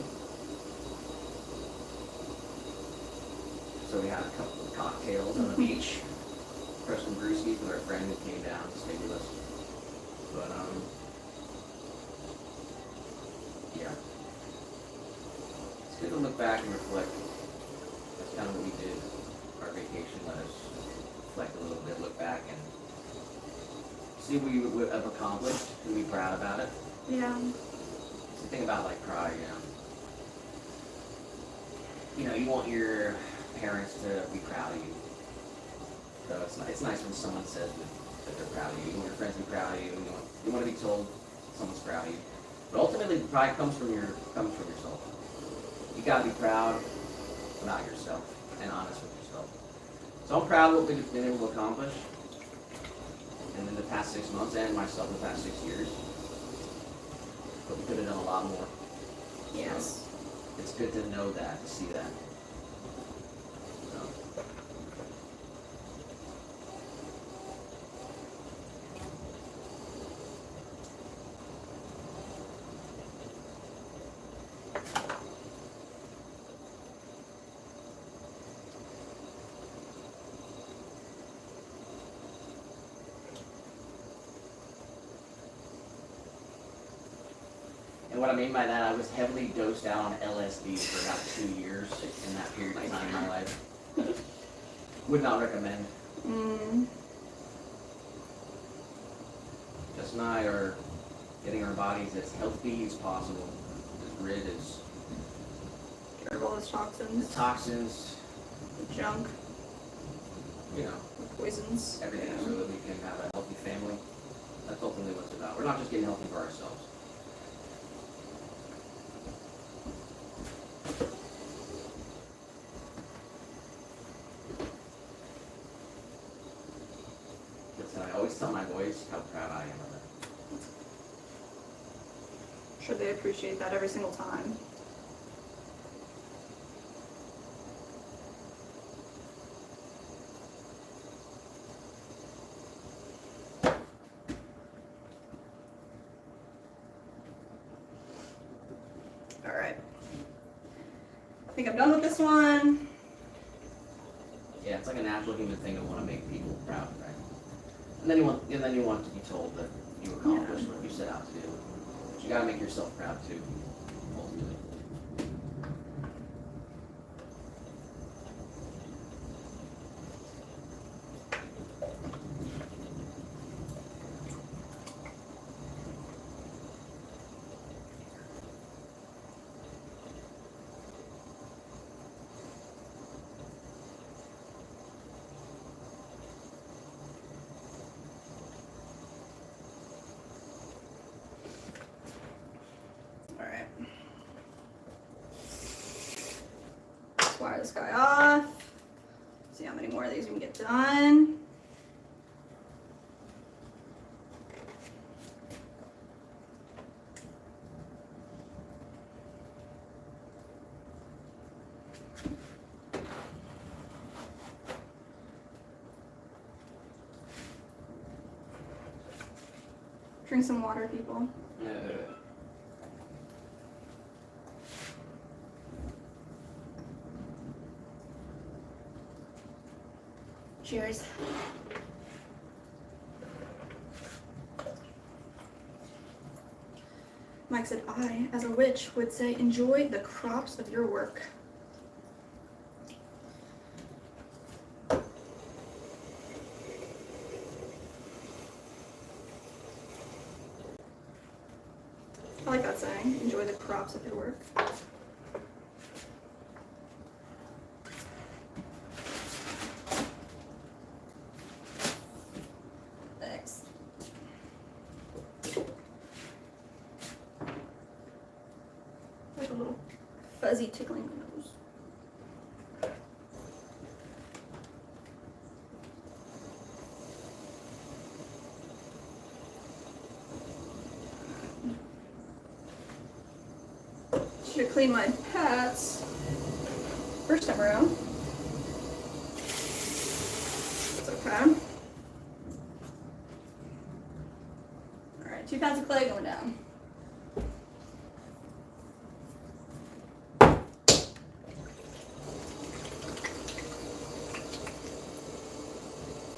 So we had a couple of cocktails on the beach. For some brewskis with our friend who came down to stay with us. But yeah. It's good to look back and reflect. That's kind of what we did. Our vacation let us reflect a little bit, look back and see what we would have accomplished and be proud about it. Yeah. It's the thing about like pride, you know, you want your parents to be proud of you. So it's nice when someone says that they're proud of you. You want your friends to be proud of you. You want to be told someone's proud of you. But ultimately, the pride comes from yourself. You gotta be proud about yourself and honest with yourself. So I'm proud of what we've been able to accomplish. And in the past 6 months, and myself in the past 6 years. But we could have done a lot more. Yes. So it's good to know that, to see that. So. And what I mean by that, I was heavily dosed out on LSD for about 2 years in that period of time in my life. Would not recommend. Mm. Jess and I are getting our bodies as healthy as possible, as rid as Get rid of all those the toxins, toxins, the junk, you know, the poisons. everything, Yeah. so that we can have a healthy family. That's ultimately what it's about. We're not just getting healthy for ourselves. Listen, I always tell my boys how proud I am of them. I'm sure they appreciate that every single time. think I'm done with this one. Yeah, it's like a natural human thing to want to make people proud, right? And then you want to be told that you accomplished what you set out to do. But you gotta make yourself proud too, ultimately. Alright. Let's wire this guy off. See how many more of these we can get done. Drink some water, people. Cheers. Mike said, I, as a witch, would say, enjoy the crops of your work. I like that saying, enjoy the crops of your work. Thanks. Like a little fuzzy tickling in the nose. Should have cleaned my pets first time around. It's okay. Alright, 2 pounds of clay going down.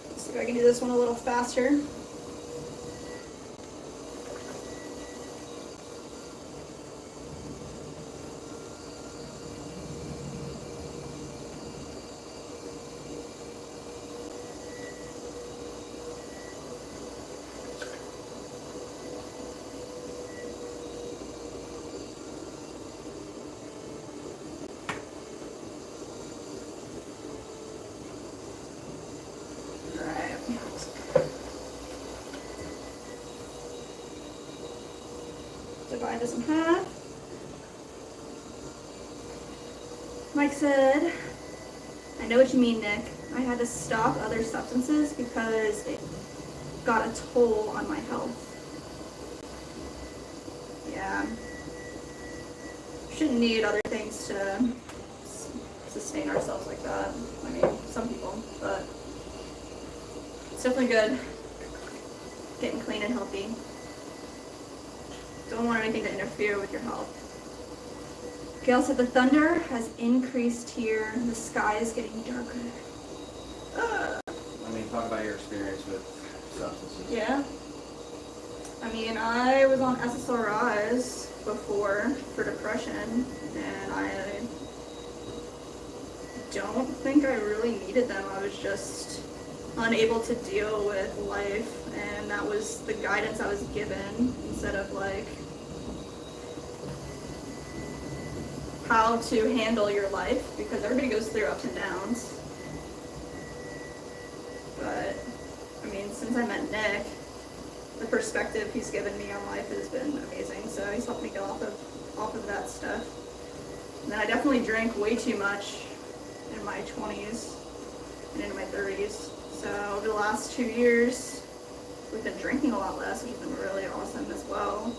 Let's see if I can do this one a little faster. Divide this in half. Mike said, I know what you mean, Nick. I had to stop other substances because it got a toll on my health. Yeah. Shouldn't need other things to sustain ourselves like that. I mean, some people, but it's definitely good getting clean and healthy. Don't want anything to interfere with your health. Gail said the thunder has increased here. The sky is getting darker. I mean, talk about your experience with substances. Yeah. I mean, I was on SSRIs before for depression, and I don't think I really needed them. I was just unable to deal with life, and that was the guidance I was given instead of like how to handle your life, because everybody goes through ups and downs. But I mean, since I met Nick, the perspective he's given me on life has been amazing. So he's helped me get off of that stuff. And then I definitely drank way too much in my 20s and into my 30s. So over the last 2 years, we've been drinking a lot less, which has been really awesome as well.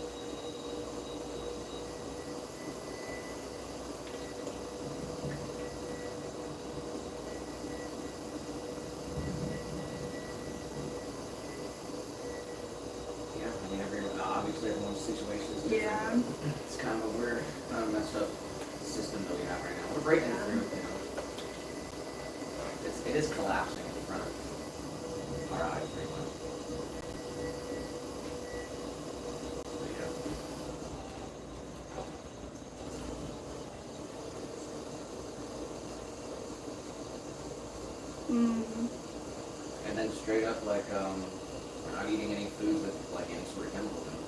Yeah, I mean, obviously everyone's situation is different. Yeah. It's kind of a weird, messed up system that we have right now. We're breaking through, you know. It is collapsing in front of our eyes pretty much. There you go. And then straight up, like, we're not eating any food with like any sort of chemicals in it.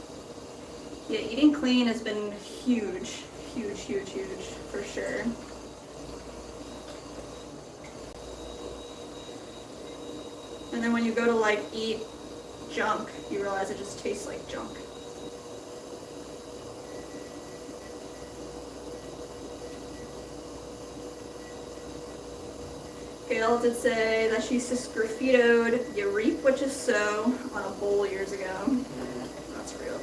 Yeah, eating clean has been huge, for sure. And then when you go to like eat junk, you realize it just tastes like junk. Gail did say that she sgraffitoed "You reap what you sow" on a bowl years ago. That's real.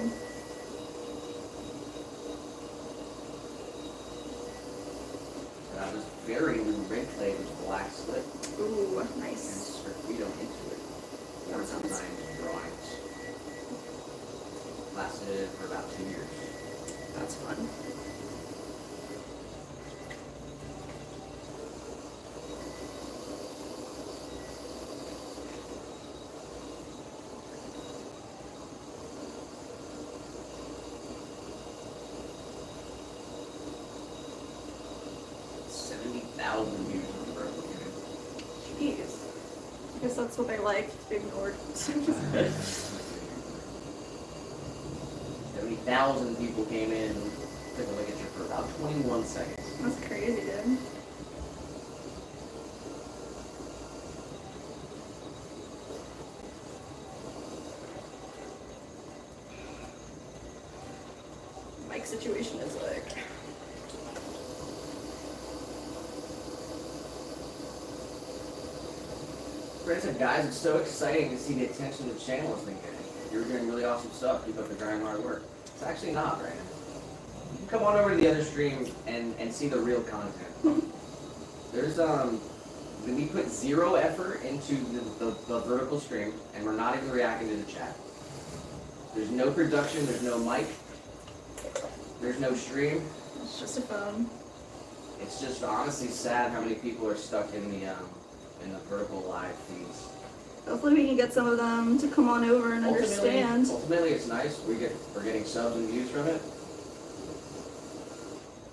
That was very new red clay with black slip Ooh, and nice. sgraffito into it. That Or sounds- sometimes drawings. Lasted for about 2 years. That's fun. Views on the Wordle video. Jeez. I guess that's what they like, to be ignored. 70,000 people came in, took a look at you for about 21 seconds. That's crazy, dude. Mike's situation is like... Listen, guys, it's so exciting to see the attention the channel has been getting. You're doing really awesome stuff. Keep up the grind, hard work. It's actually not, right? You can come on over to the other stream and see the real content. There's we put zero effort into the vertical stream, and we're not even reacting to the chat. There's no production. There's no mic. There's no stream. It's just a phone. It's just honestly sad how many people are stuck in the vertical live feeds. Hopefully we can get some of them to come on over and understand. Ultimately, it's nice. We're getting subs and views from it.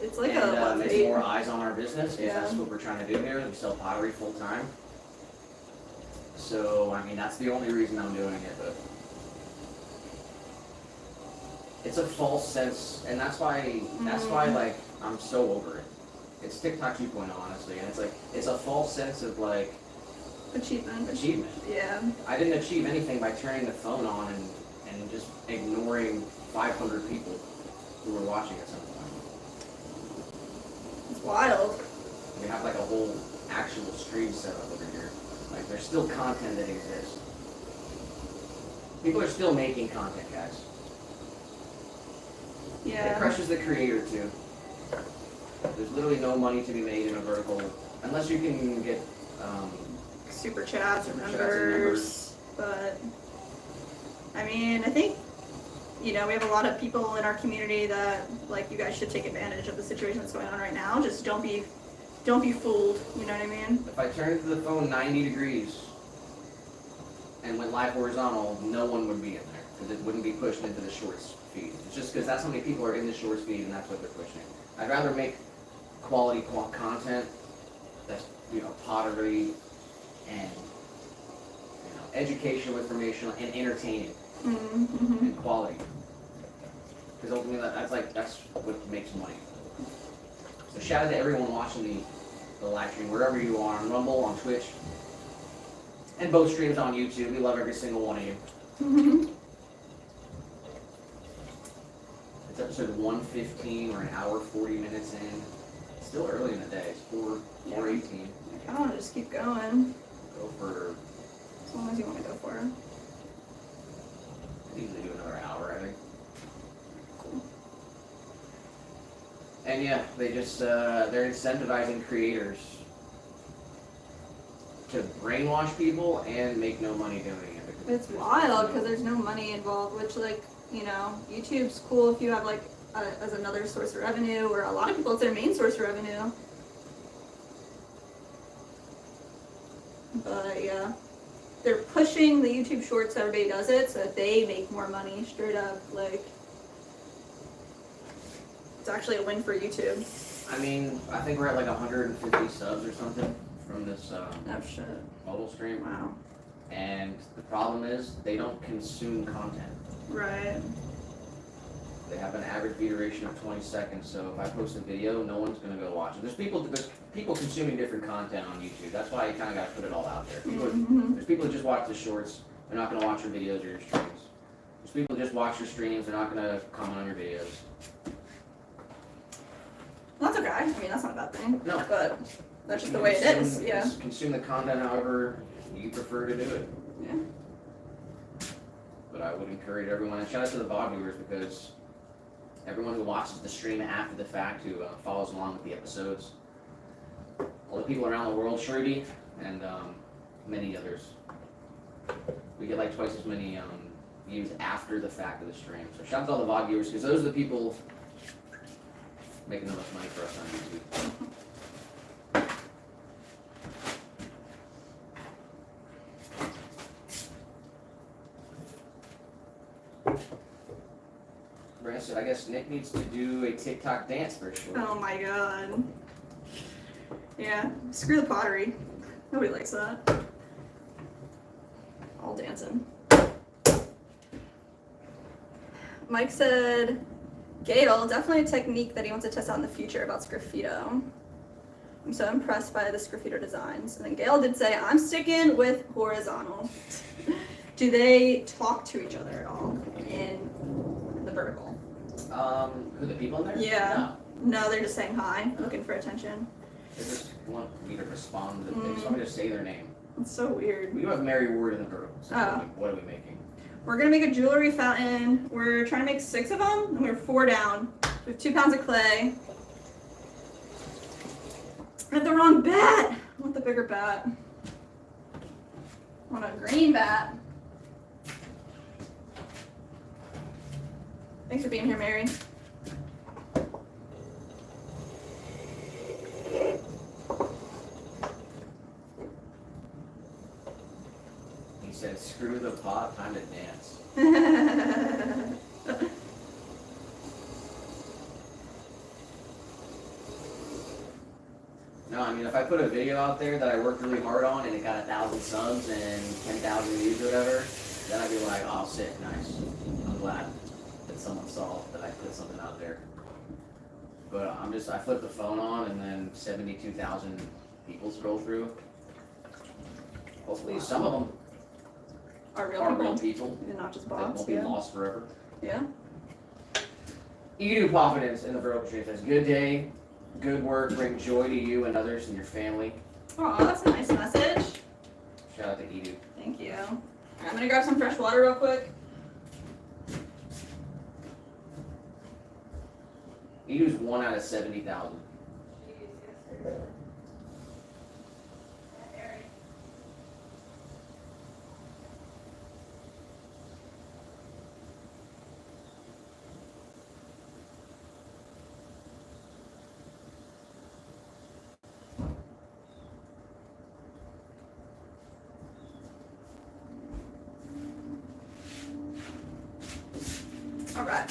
It's like and, a it's more eyes on our business. Yeah. That's what we're trying to do here. We sell pottery full time. So I mean, that's the only reason I'm doing it. But it's a false sense, and that's why like I'm so over it. It's TikTok 2.0, honestly, and it's a false sense of like achievement. Yeah. I didn't achieve anything by turning the phone on and just ignoring 500 people who were watching at some point. It's wild. We have like a whole actual stream set up over here. Like there's still content that exists. People are still making content, guys. Yeah. It crushes the creator too. There's literally no money to be made in a vertical unless you can get super chats or and members. But I mean, I think we have a lot of people in our community that like you guys should take advantage of the situation that's going on right now. Just don't be fooled. You know what I mean? If I turned the phone 90 degrees and went live horizontal, no one would be in there because it wouldn't be pushed into the shorts feed. It's just because that's how many people are in the shorts feed and that's what they're pushing. I'd rather make quality content that's pottery and educational, informational, and entertaining and quality. Because ultimately that's what makes money. So shout out to everyone watching the live stream wherever you are, on Rumble, on Twitch, and both streams on YouTube. We love every single one of you. It's episode 115. We're an hour 40 minutes in. It's still early in the day. It's 4:18. I don't want to just keep going. Go for As long as you want to go for it. I'd easily do another hour, I think. And yeah, they just they're incentivizing creators to brainwash people and make no money doing it. It's wild because there's no money involved, which YouTube's cool if you have like as another source of revenue, or a lot of people, it's their main source of revenue. But yeah, they're pushing the YouTube Shorts so everybody does it so that they make more money straight up. Like, it's actually a win for YouTube. I mean, I think we're at like 150 subs or something from this Oh shit. mobile stream. Wow. And the problem is they don't consume content. Right. They have an average view duration of 20 seconds, so if I post a video, no one's gonna go watch it. There's people consuming different content on YouTube. That's why you kind of gotta put it all out there. There's people who just watch the shorts. They're not gonna watch your videos or your streams. There's people who just watch your streams. They're not gonna comment on your videos. Well, that's okay. I mean, that's not a bad thing. No. But that's just the way it is. Yeah. Consume the content however you prefer to do it. Yeah. But I would encourage everyone, and shout out to the VOD viewers, because everyone who watches the stream after the fact, who follows along with the episodes, all the people around the world, Shruti, and many others. We get like twice as many views after the fact of the stream. So shout out to all the VOD viewers, because those are the people making the most money for us on YouTube. I guess Nick needs to do a TikTok dance for sure. Oh my god. Yeah. Screw the pottery. Nobody likes that. All dancing. Mike said, Gail, definitely a technique that he wants to test out in the future about sgraffito. I'm so impressed by the sgraffito designs. And then Gail did say, I'm sticking with horizontal. Do they talk to each other at all in the vertical? Who, the people in there? Yeah. No, they're just saying hi, looking for attention. They just want me to respond to the thing. So I'm just say their name. It's so weird. We do have Mary Ward in the vertical. So Oh. what are we making? We're gonna make a jewelry fountain. We're trying to make 6 of them, and we're 4 down. We have 2 pounds of clay. I have the wrong bat. I want the bigger bat. I want a green bat. Thanks for being here, Mary. He said, screw the pot, time to dance. No, I mean, if I put a video out there that I worked really hard on and it got 1,000 subs and 10,000 views or whatever, then I'd be like, oh, sick, nice. I'm glad that someone saw that I put something out there. But I flip the phone on and then 72,000 people scroll through. Hopefully some of them Are are real real people. people And not just that bots. won't be Yeah. lost forever. Yeah. Edu Confidence in the vertical stream says, good day, good work, bring joy to you and others and your family. Oh, that's a nice message. Shout out to Edu. Thank you. I'm gonna grab some fresh water real quick. Edu's 1 out of 70,000. All right.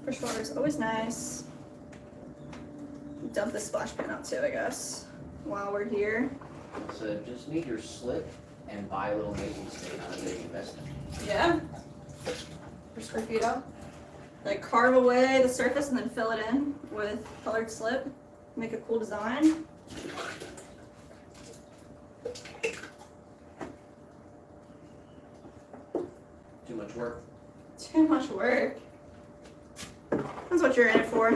Fresh water is always nice. Dump the splash pan out too, I guess, while we're here. So just need your slip and buy a little making state, not a big investment. Yeah. For sgraffito. Like carve away the surface and then fill it in with colored slip. Make a cool design. Too much work. Too much work. That's what you're in it for.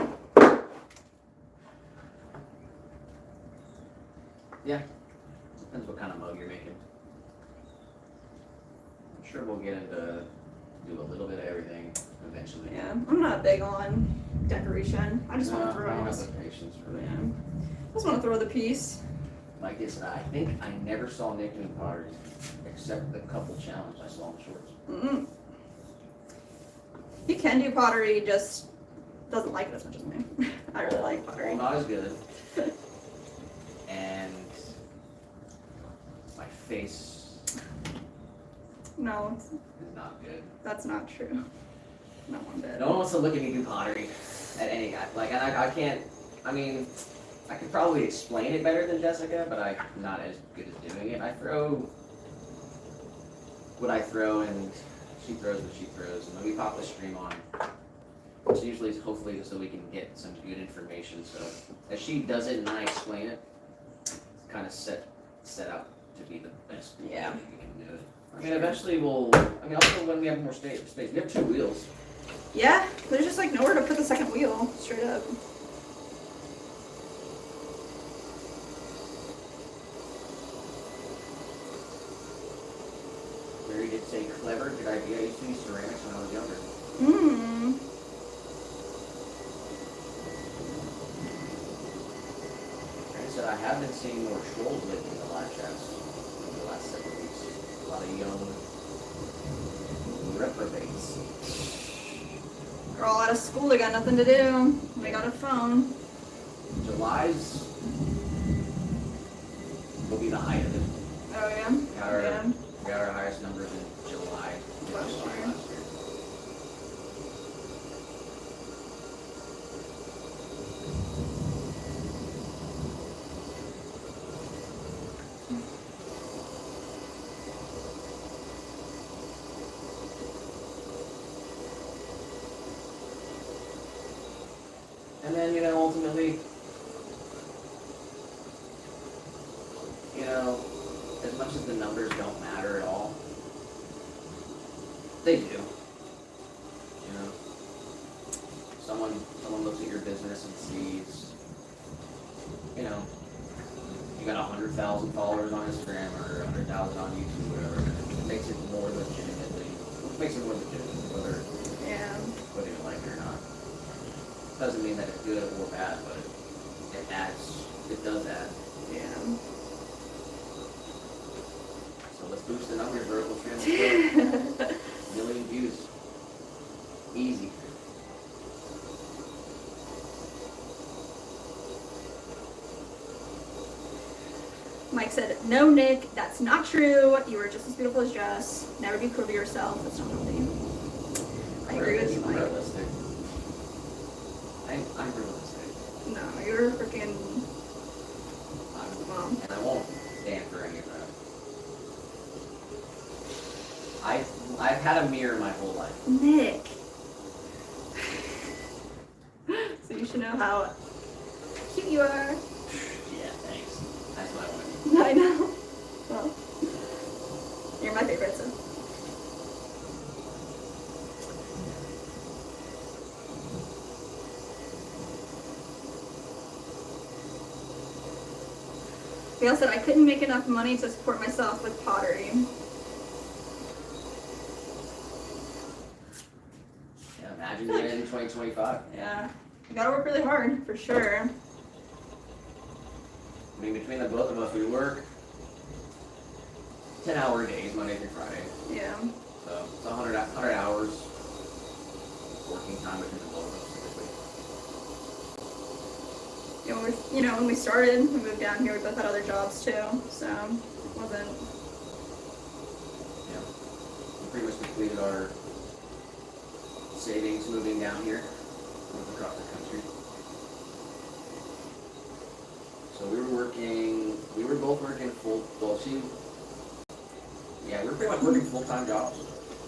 Yeah. Depends what kind of mug you're making. I'm sure we'll get into do a little bit of everything eventually. Yeah, I'm not big on decoration. I just want to I throw. don't have the patience for Yeah. that. I just want to throw the piece. Like I said, I think I never saw Nick doing pottery except the couple challenge I saw in the shorts. Mm-mm. He can do pottery, just doesn't like it as much as me. I really like pottery. Well, not as good. And my face No, is not good. that's not true. Not one bit. No one wants to look at me do pottery at any guy. Like, and I can't. I mean, I could probably explain it better than Jessica, but I'm not as good at doing it. I throw what I throw, and she throws what she throws, and then we pop the stream on. Which usually is hopefully so we can get some good information. So as she does it and I explain it, it's kind of set out to be the best way Yeah. that we can do it. I mean, eventually we'll. I mean, also when we have more space, we have 2 wheels. Yeah, there's just like nowhere to put the second wheel, straight up. Mary did say clever, good idea. I used to use ceramics when I was younger. Mmm. Mary said I have been seeing more trolls lately in the live chats in the last several weeks. A lot of young reprobates. They're all out of school, they got nothing to do. They got a phone. July's will be the height of it. Oh yeah? We got our highest numbers in July. Last Just year. last year. And then, ultimately, as much as the numbers don't matter at all, they do. Someone looks at your business and sees, you got 100,000 followers on Instagram or 100,000 on YouTube, whatever. It makes it more legitimate, whether you like it or not. Doesn't mean that it's good or bad, but it adds. It does add. Yeah. So let's boost the numbers, vertical transport. Million views. Easy. Mike said, no, Nick, that's not true. You are just as beautiful as Jess. Never be cruel to yourself. That's not healthy. I agree with you, Mike. Realistic. I'm realistic. No, you're freaking mom. And I won't stand for any of that. I've had a mirror my whole life. Nick. So you should know how cute you are. Yeah, thanks. That's what I want to do. I know. Well, you're my favorite, so. Gail said I couldn't make enough money to support myself with pottery. Yeah, imagine doing it in 2025. Yeah, you gotta work really hard, for sure. I mean, between the both of us, we work 10-hour days, Monday through Friday. Yeah. So it's 100 hours working time between the both of us. When we started, we moved down here, we both had other jobs too, so it wasn't. Yeah. We pretty much completed our savings moving down here, moved across the country. So we were both working we were pretty much working full-time jobs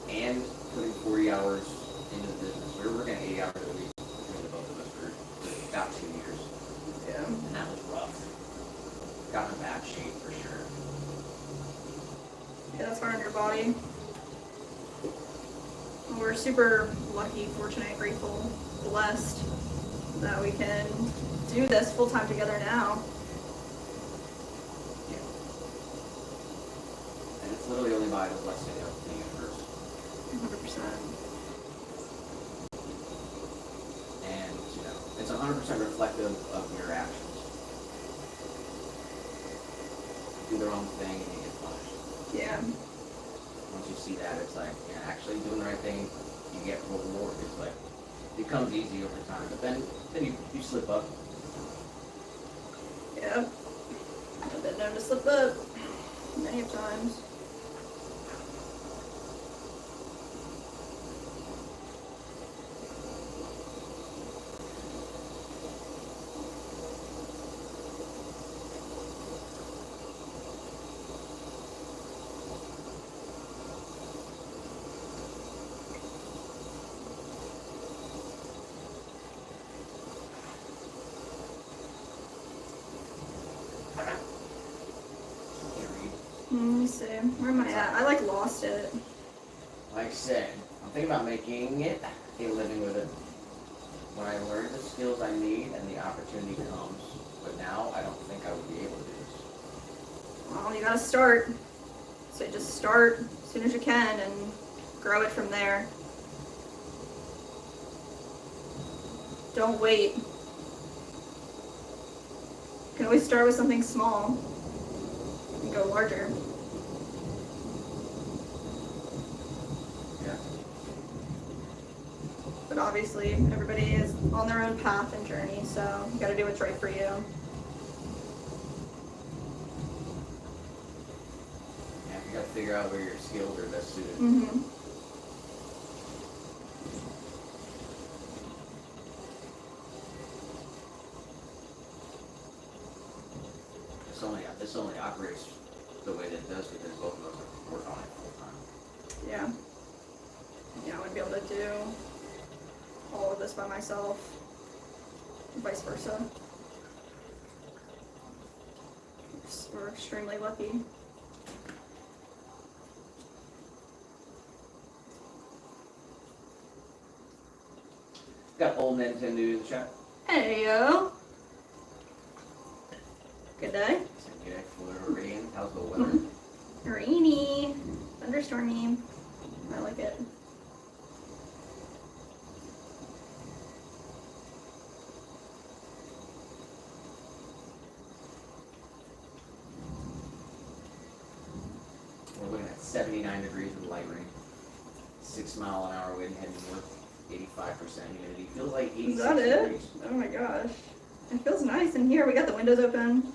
and putting 40 hours into the business. We were working 80 hours a week between the both of us for about 2 years. Yeah. And that was rough. Got in bad shape for sure. Yeah, that's hard on your body. We're super lucky, fortunate, grateful, blessed that we can do this full time together now. Yeah. And it's literally only by the blessing of the universe. 100%. And, it's 100% reflective of your actions. Do the wrong thing and you get punished. Yeah. Once you see that, it's like, actually doing the right thing, you get rewarded, but it becomes easy over time. But then you slip up. Yep. I've been known to slip up many of times. Let me see. Where am I at? I like lost it. Like I said, I'm thinking about making it a living with it. When I learn the skills I need and the opportunity comes, but now I don't think I would be able to do this. Well, you gotta start. So just start as soon as you can and grow it from there. Don't wait. You can always start with something small and go larger. Yeah. But obviously, everybody is on their own path and journey, so you gotta do what's right for you. Yeah, you gotta figure out where your skills are best suited. Mm-hmm. This only operates the way that it does because both of us work on it full time. Yeah. Yeah, I wouldn't be able to do all of this by myself, and vice versa. We're extremely lucky. Got old Nintendo in the chat. Hey yo. Good day. Okay, Florida rain. How's the weather? Rainy, thunderstormy. I like it. We're looking at 79 degrees with light rain. 6 mile an hour wind heading north. 85% humidity. Feels like 86 Is that it? degrees. Oh my gosh. It feels nice in here. We got the windows open.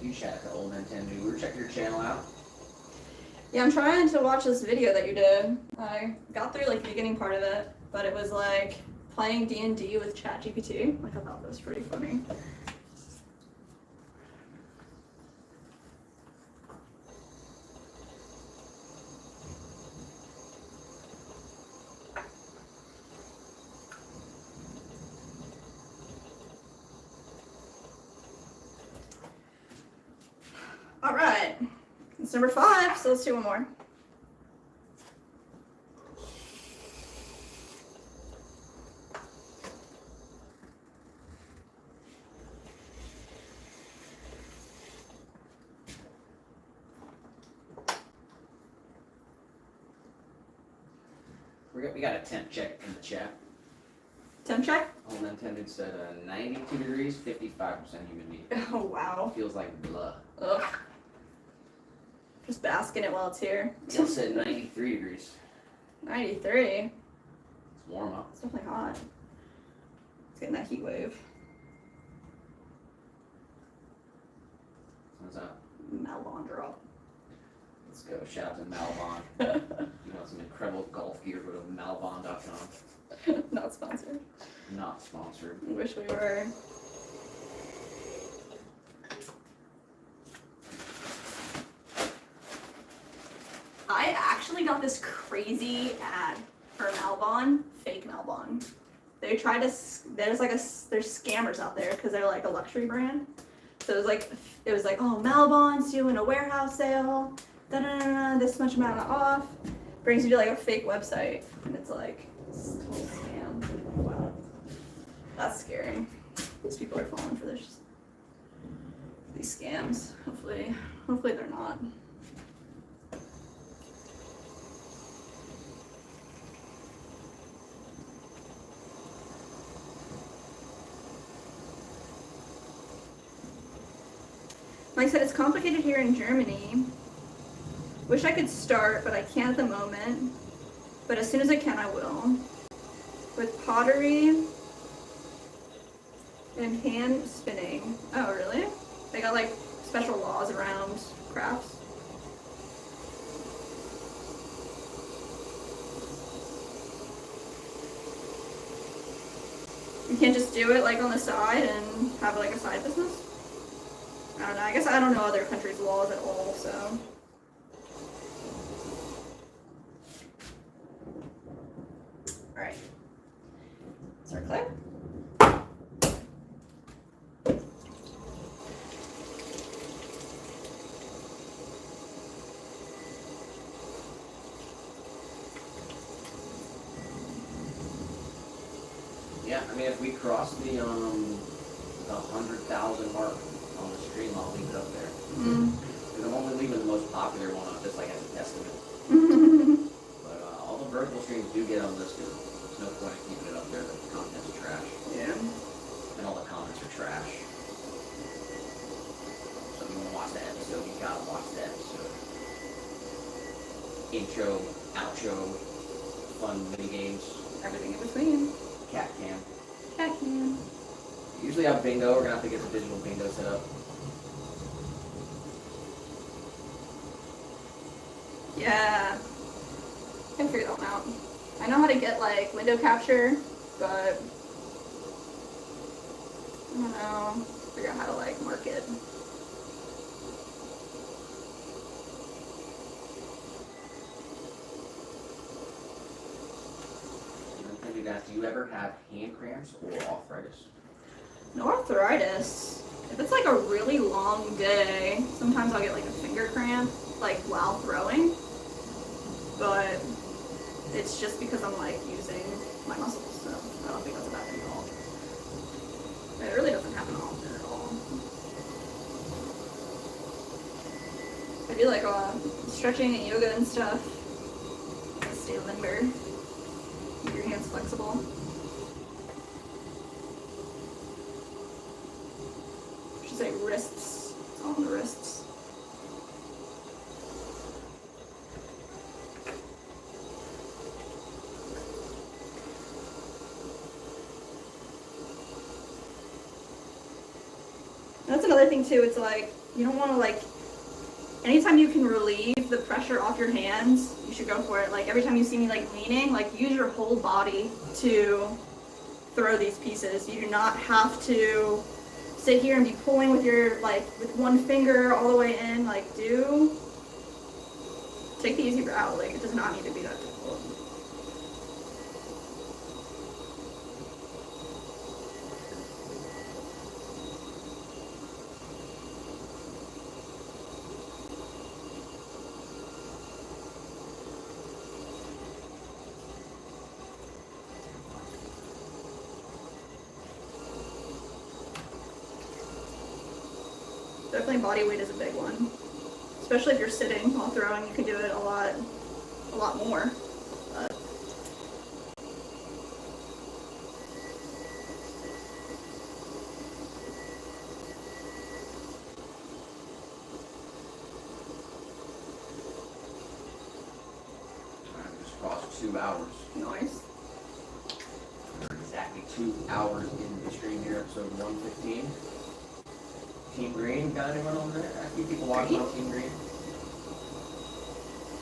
You chat to old Nintendo. We're check your channel out. Yeah, I'm trying to watch this video that you did. I got through like the beginning part of it, but it was like playing D&D with ChatGPT. Like I thought that was pretty funny. All right, it's number 5, so let's do one more. We got a temp check in the chat. Temp check? Old Nintendo said 92 degrees, 55% humidity. Oh wow. Feels like blah. Ugh. Just bask in it while it's here. Neil said 93 degrees. 93. It's warm up. It's definitely hot. It's getting that heat wave. What's up? Malbon drop. Let's go. Shout out to Malbon. You want some incredible golf gear, go to malbon.com. Not sponsored. Not sponsored. I wish we were. I actually got this crazy ad for Malbon, fake Malbon. They tried to, there's scammers out there because they're like a luxury brand. So it was like, oh, Malbon's doing a warehouse sale, this much amount off. Brings you to like a fake website, and it's like, it's a total scam. Wow. That's scary. These people are falling for these scams. Hopefully they're not. Like I said, it's complicated here in Germany. Wish I could start, but I can't at the moment. But as soon as I can, I will. With pottery and hand spinning. Oh, really? They got like special laws around crafts. You can't just do it like on the side and have like a side business? I don't know. I guess I don't know other countries' laws at all, so. Alright. Start clear. Yeah, I mean, if we cross the 100,000 mark on the stream, I'll leave it up there. Because I'm only leaving the most popular one up, just like as a testament. But all the vertical streams do get unlisted. There's no point in keeping it up there. The content's trash. Yeah. And all the comments are trash. So if you want to watch that episode, you gotta watch that episode. Intro, outro, fun mini games. Everything in between. Cat cam. Cat cam. Usually have bingo. We're gonna have to get the digital bingo set up. Yeah. I can figure that one out. I know how to get like window capture, but I don't know. Figure out how to like market. Do you ever have hand cramps or arthritis? No arthritis. If it's like a really long day, sometimes I'll get like a finger cramp, like while throwing. But it's just because I'm like using my muscles, so I don't think that's a bad thing at all. It really doesn't happen often at all. I do like stretching and yoga and stuff. Stay limber. Keep your hands flexible. I should say wrists. It's all on the wrists. That's another thing too. It's like you don't want to like. Anytime you can relieve the pressure off your hands, you should go for it. Like every time you see me like leaning, like use your whole body to throw these pieces. You do not have to sit here and be pulling with your with one finger all the way in. Like take the easy route. Like it does not need to be that difficult. Definitely body weight is a big one. Especially if you're sitting while throwing, you can do it a lot more. But Just crossed 2 hours. nice. We're exactly 2 hours into the stream here, episode 115. Team Green, got anyone on there? A few people watching on Team Green.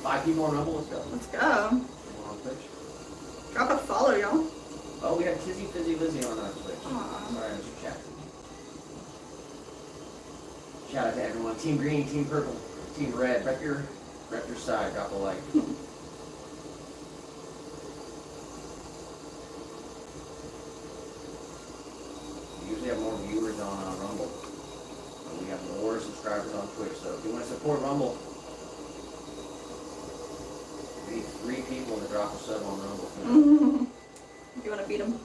5 people on Rumble, let's go. Let's go. Anyone on Twitch? Drop a follow, y'all. Oh, we got Tizzy Fizzy Lizzy on Twitch. Aw. Sorry, I missed your chat. Shout out to everyone. Team Green, Team Purple, Team Red. Rep your side, drop a like. We usually have more viewers on Rumble. We have more subscribers on Twitch, so if you want to support Rumble, we need 3 people to drop a sub on Rumble. If you want to beat them.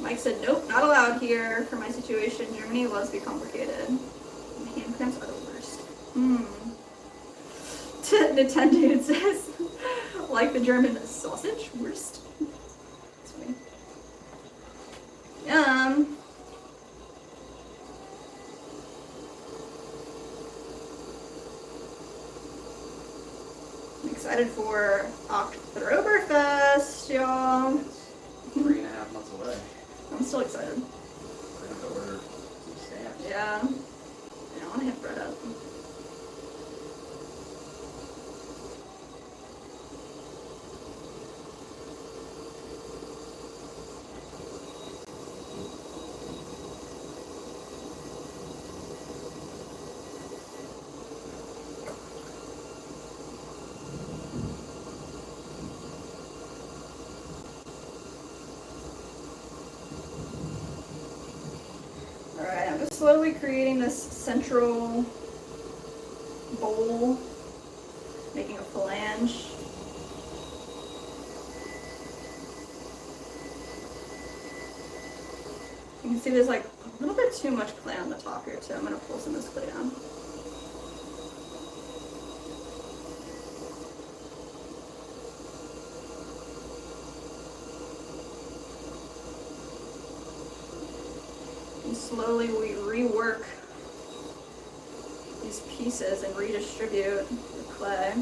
Mike said, nope, not allowed here. For my situation, Germany was be complicated. And hand cramps are the worst. Nintendo says, like the German sausage, worst. Yum. I'm excited for Oktoberfest, y'all. It's 3.5 months away. I'm still excited. We're gonna have to order some stamps. Yeah. I want to hit bread up. Alright, I'm just slowly creating this central bowl, making a flange. You can see there's like a little bit too much clay on the top here too. I'm going to pull some of this clay down. And slowly we rework these pieces and redistribute the clay.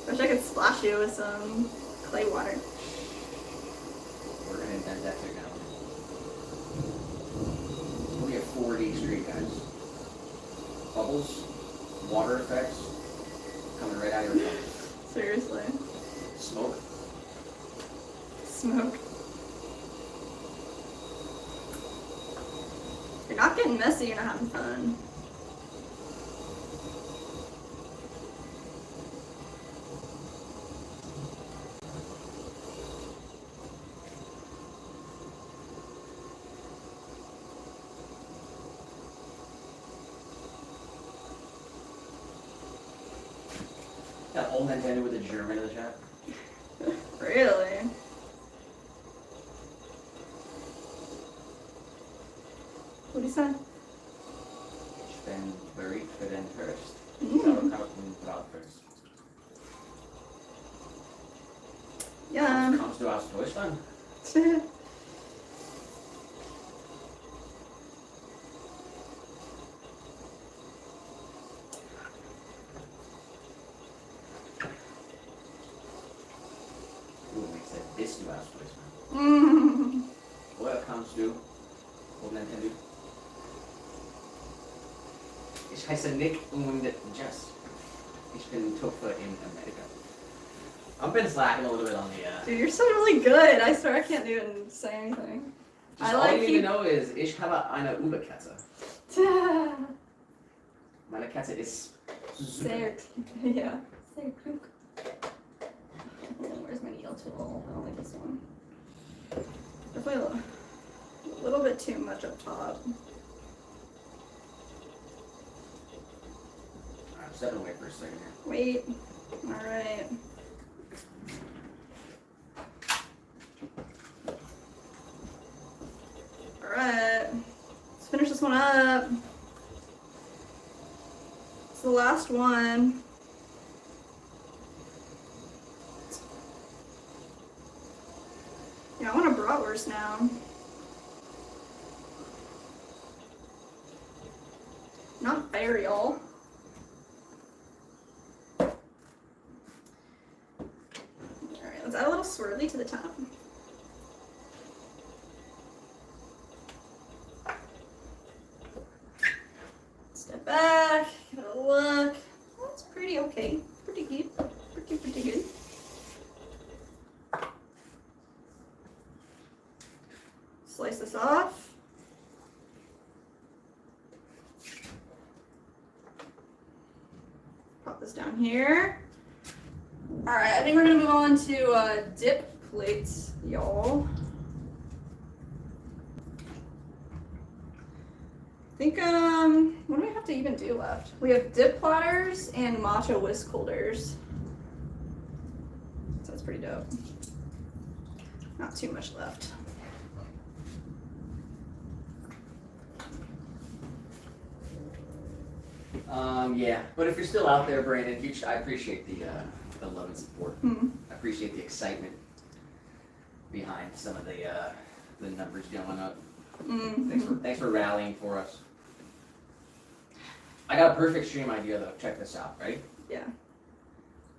Wish I could splash you with some clay water. We're gonna invent that technology. We have 4D street guys. Bubbles, water effects, coming right out of your mouth. Seriously. Smoke. Smoke. If you're not getting messy, you're not having fun. That old Nintendo with the German in the chat. Really? What do you say? Ich bin bereit für den First. First. Yeah. Kommst du aus Deutschland? Bist du aus Deutschland? Woher kommst du? Old Nintendo. Ich heiße Nick und Jess. Ich bin Topfer in America. I've been slacking a little bit on the Dude, you're still really good. I swear I can't even say anything. Just all you need to know is, ich habe eine Uberkatze. Meine Katze ist super. Sehr, yeah, sehr klug. Where's my needle tool? I don't like this one. Definitely a little bit too much up top. I'm stepping away for a second here. Wait. Alright. Alright. Let's finish this one up. It's the last one. Yeah, I want a bratwurst now. Not burial. Alright, let's add a little swirly to the top. Step back, give it a look. That's pretty okay. Pretty good. Pretty good. Slice this off. Pop this down here. All right, I think we're gonna move on to dip plates, y'all. I think, what do we have to even do left? We have dip platters and matcha whisk holders. pretty dope. Not too much left. Yeah, but if you're still out there, Brandon, I appreciate the love and support. I appreciate the excitement behind some of the numbers going up. Thanks for rallying for us. I got a perfect stream idea though. Check this out, right? Yeah.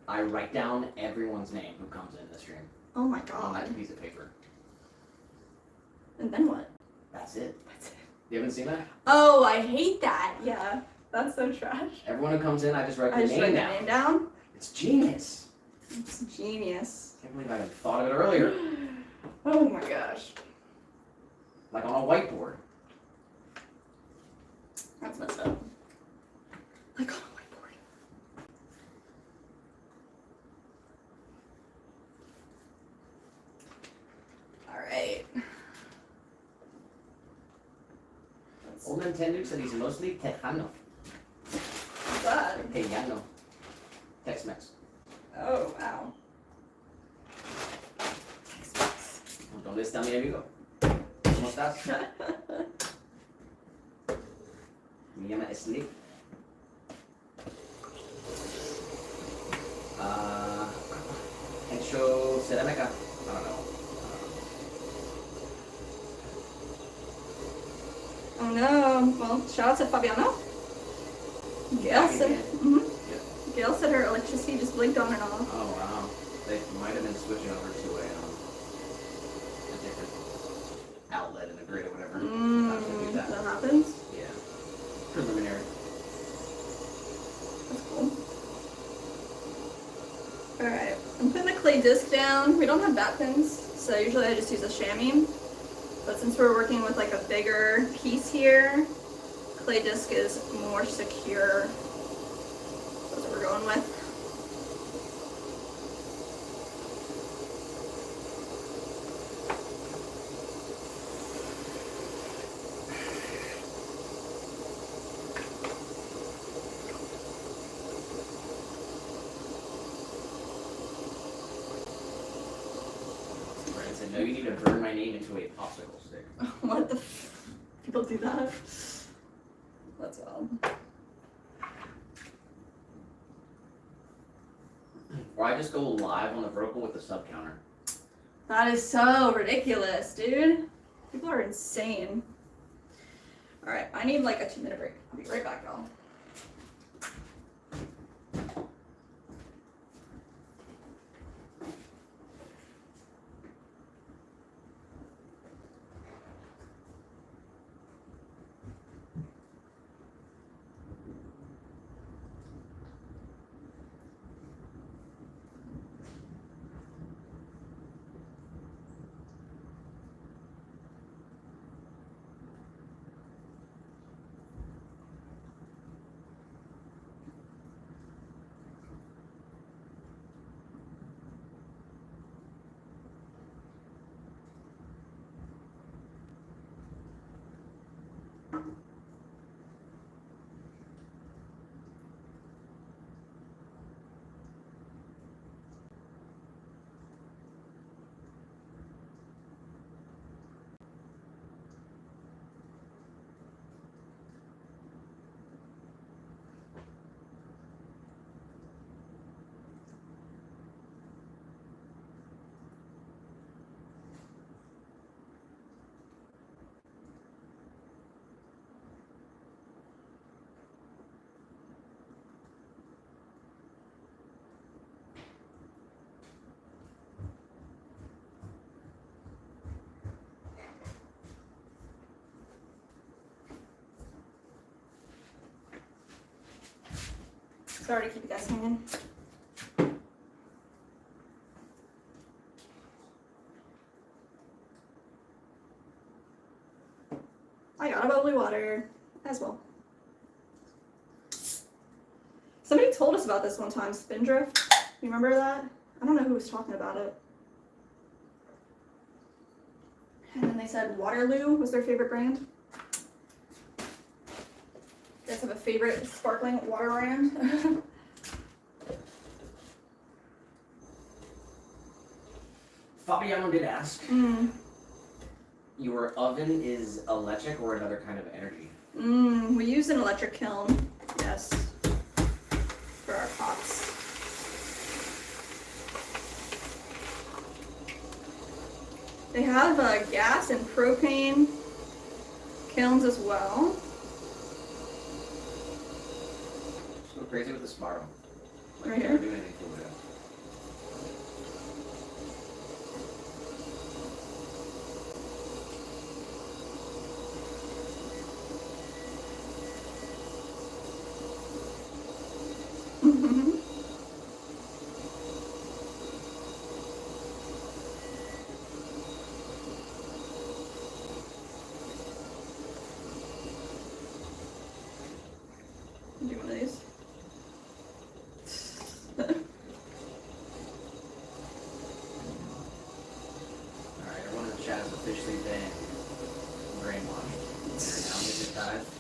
I write down everyone's name who comes in the stream Oh my on that god. piece of paper. And then what? That's it. You haven't seen that? Oh, I hate that. Yeah. That's so trash. Everyone who comes in, I just write I their just write name their down. name down. It's genius. It's genius. Can't believe I hadn't thought of it earlier. Oh my gosh. Like on a whiteboard. That's messed up. Like on a whiteboard. Alright. Old Nintendo said he's mostly Tejano. What's that? Tejano. Tex-Mex. Oh, wow. ¿Dónde está mi amigo? ¿Cómo estás? Me llama Slick. Hecho cerámica. I don't know. Oh no. Well, shout out to Fabiano. Gail said, Gail said her electricity just blinked on and off. Oh wow. They might have been switching over to a different outlet in the grid or whatever. Sometimes they do That happens? Yeah. Preliminary. That's cool. Alright, I'm putting the clay disc down. We don't have bat pins, so usually I just use a chamois. But since we're working with like a bigger piece here, clay disc is more secure. That's what we're going with. Brandon said, no, you need to burn my name into a popsicle stick. What the people do that? That's wild. Or I just go live on the vertical with the sub counter. That is so ridiculous, dude. People are insane. Alright, I need like a 2-minute break. I'll be right back, y'all. Sorry to keep you guys hanging. I got a bubbly water as well. Somebody told us about this one time, Spindrift. You remember that? I don't know who was talking about it. And then they said Waterloo was their favorite brand. You guys have a favorite sparkling water brand? Fabiano did ask, Mm. your oven is electric or another kind of energy? We use an electric kiln, yes, for our pots. They have gas and propane kilns as well. Just go crazy with the smart home. Like, Right never here? do anything cool with it. Do one of these. Alright, everyone in the chat has officially been brainwashed. You're now digitized.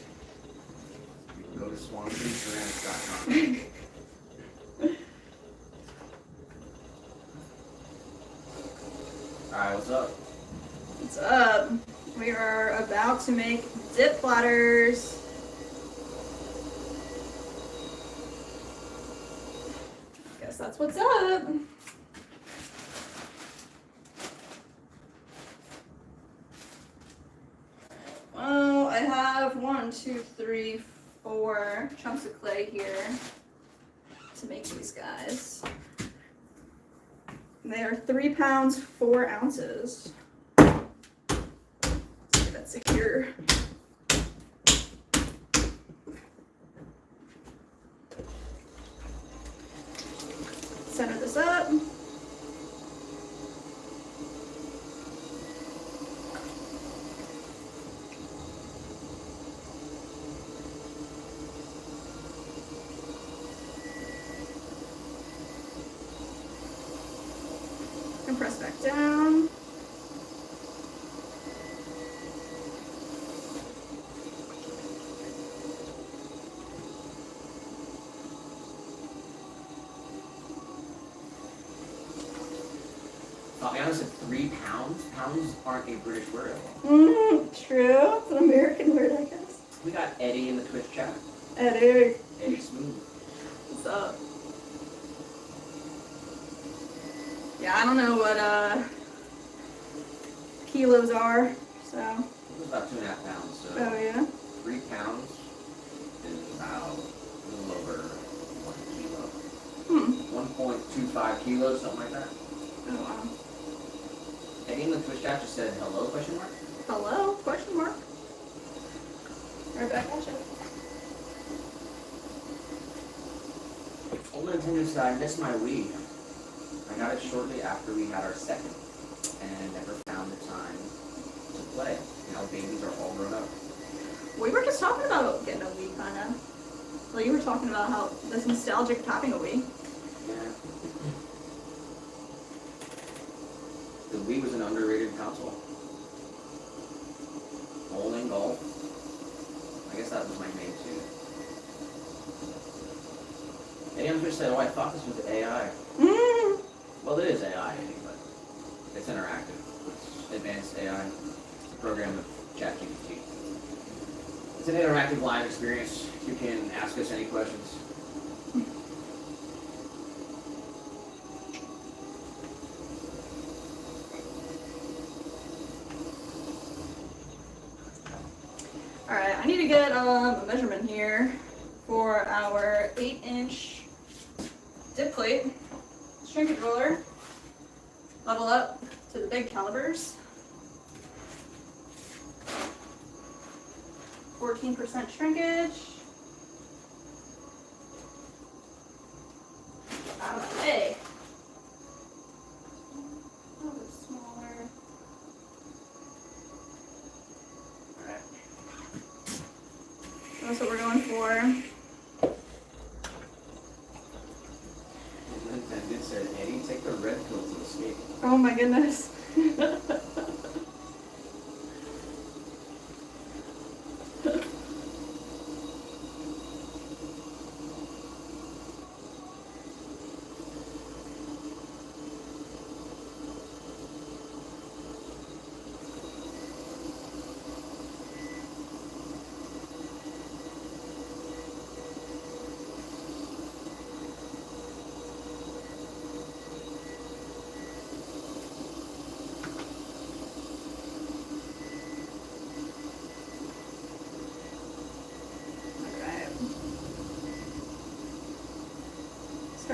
You can go to swansea.com. Alright, what's up? What's up? We are about to make dip platters. Guess that's what's up. Well, I have 1, 2, 3, 4 chunks of clay here to make these guys. They are 3 pounds, 4 ounces. Let's get that secure. Center this up. And press back down. Fabiano said 3 pounds? Pounds aren't a British word. True. It's an American word, I guess. We got Eddie in the Twitch chat. Eddie. Eddie Smooth. What's up? Yeah, I don't know what kilos are, so. It was about 2.5 pounds, so Oh yeah. 3 pounds is about a little over 1 kilo. 1.25 kilos, something like that. Oh wow. Eddie in the Twitch chat just said hello, question mark? Hello? Question mark. Right back at you. Old Nintendo said I missed my Wii. I got it shortly after we had our second, and never found the time to play. Now babies are all grown up. We were just talking about getting a Wii, kind of. Well, you were talking about how this nostalgic of having a Wii. Yeah. The Wii was an underrated console. Bowling, golf. I guess that was my main two. Eddie on Twitch said, oh, I thought this was AI. Well, it is AI, but it's interactive. It's advanced AI. It's a program with ChatGPT. It's an interactive live experience. You can ask us any questions. Alright, I need to get a measurement here for our 8-inch dip plate. Shrinkage roller. Level up to the big calibers. 14% shrinkage. Out of the way. A little bit smaller. Alright. That's what we're going for. It said, Eddie, take the red pill to escape. Oh my goodness.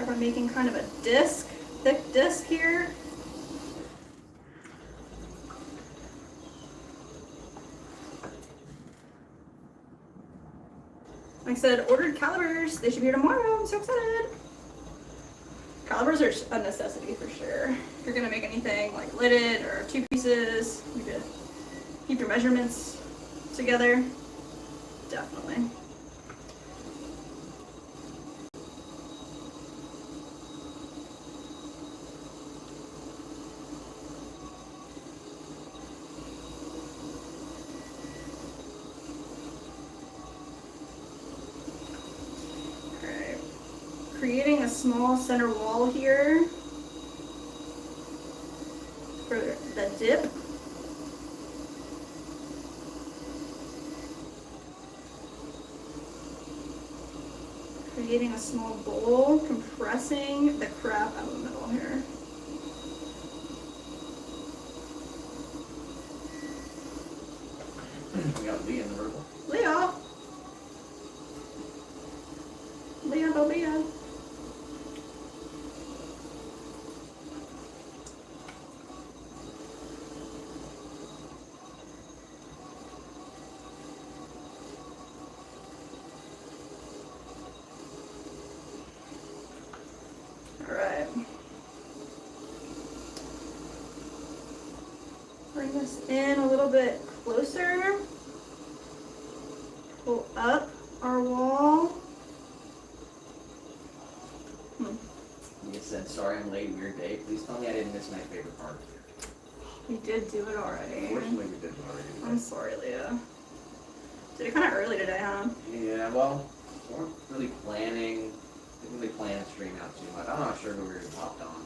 start by making kind of a disc, thick disc here. Like I said, ordered calibers. They should be here tomorrow. I'm so excited. Calibers are a necessity for sure. If you're gonna make anything like lidded or 2 pieces, you could keep your measurements together. Definitely. Creating a small center wall here for the dip. Creating a small bowl, compressing the crap out of the middle here. We got Leah in the Wordle. Leah! Leah, the Leah. Bring this in a little bit closer. Pull up our wall. You said, sorry I'm late, weird day. Please tell me I didn't miss my favorite part. We did do it already. Unfortunately, we did it already. I'm sorry, Leah. Did it kind of early today, huh? Yeah, well, we weren't really planning. Didn't really plan to stream out too much. I'm not sure who we were hopped on.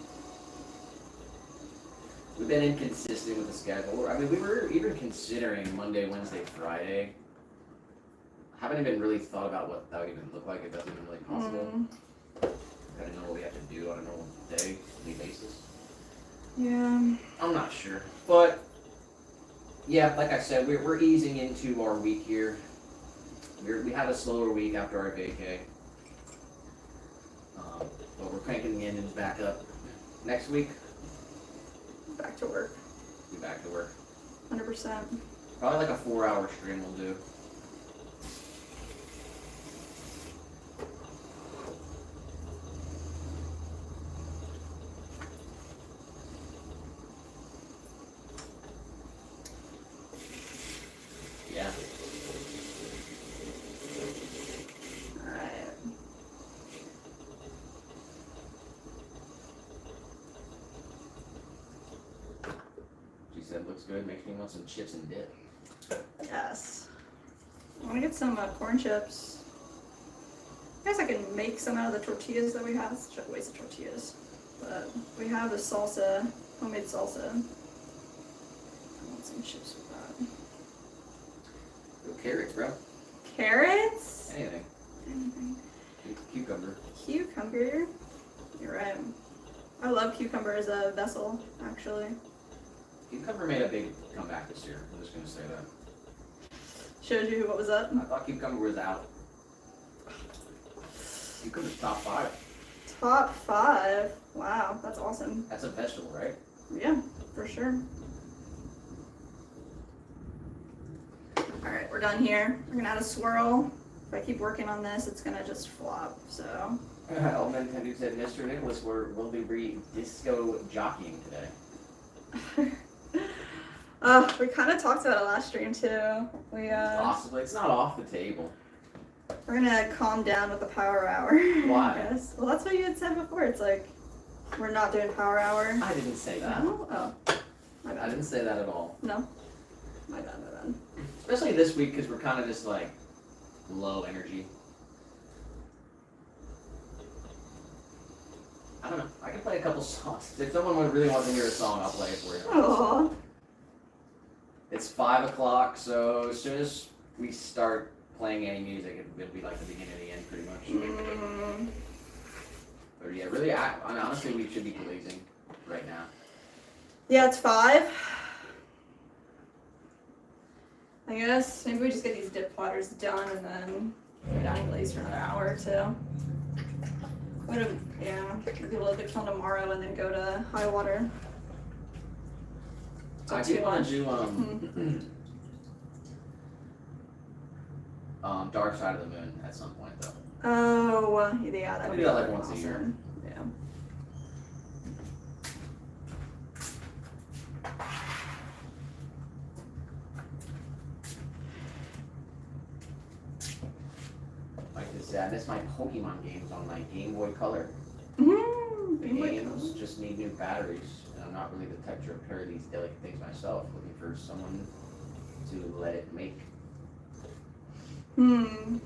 We've been inconsistent with the schedule. I mean, we were even considering Monday, Wednesday, Friday. Haven't even really thought about what that would even look like. It doesn't even really possible. Gotta know what we have to do on a normal day, daily basis. Yeah. I'm not sure, but yeah, like I said, we're easing into our week here. We had a slower week after our vacay, but we're cranking the engines back up. Next week, Back to work. be back to work. 100%. Probably like a 4-hour stream will do. Yeah. Alright. She said looks good, makes me want some chips and dip. Yes. I want to get some corn chips. I guess I can make some out of the tortillas that we have. It's such a waste of tortillas. But we have the salsa, homemade salsa. I want some chips with that. Go carrots, bro. Carrots? Anything. Anything. Cucumber. Cucumber. You're right. I love cucumber as a vessel, actually. Cucumber made a big comeback this year. I'm just gonna say that. Showed you what was up. I thought cucumber was out. Cucumber's top 5. Top 5. Wow, that's awesome. That's a vegetable, right? Yeah, for sure. Alright, we're done here. We're gonna add a swirl. If I keep working on this, it's gonna just flop, so. Elman Tendu said, Mr. Nicholas, will be disco jockeying today. We kind of talked about it last stream too. Possibly. It's not off the table. We're gonna calm down with the power hour. Why? I guess. Well, that's what you had said before. It's like, we're not doing power hour. I didn't say that. No? Oh. My bad. I didn't say that at all. No? My bad, my bad. Especially this week because we're kind of just like low energy. I don't know. I can play a couple songs. If someone really wants to hear a song, I'll play it for you. Aww. It's 5 o'clock, so as soon as we start playing any music, it'll be like the beginning of the end, pretty much. But yeah, really, honestly, we should be glazing right now. Yeah, it's 5. I guess maybe we just get these dip platters done and then go down and glaze for another hour or two. Yeah, maybe we'll look till tomorrow and then go to high water. I do want to do Dark Side of the Moon at some point though. Oh, yeah, that would be do that like fucking once a awesome. year. Yeah. Like this, I miss my Pokemon games on my Game Boy Color. Mm-hmm. The games just need new batteries, and I'm not really the type to repair these delicate things myself. Looking for someone to let it make. Hmm.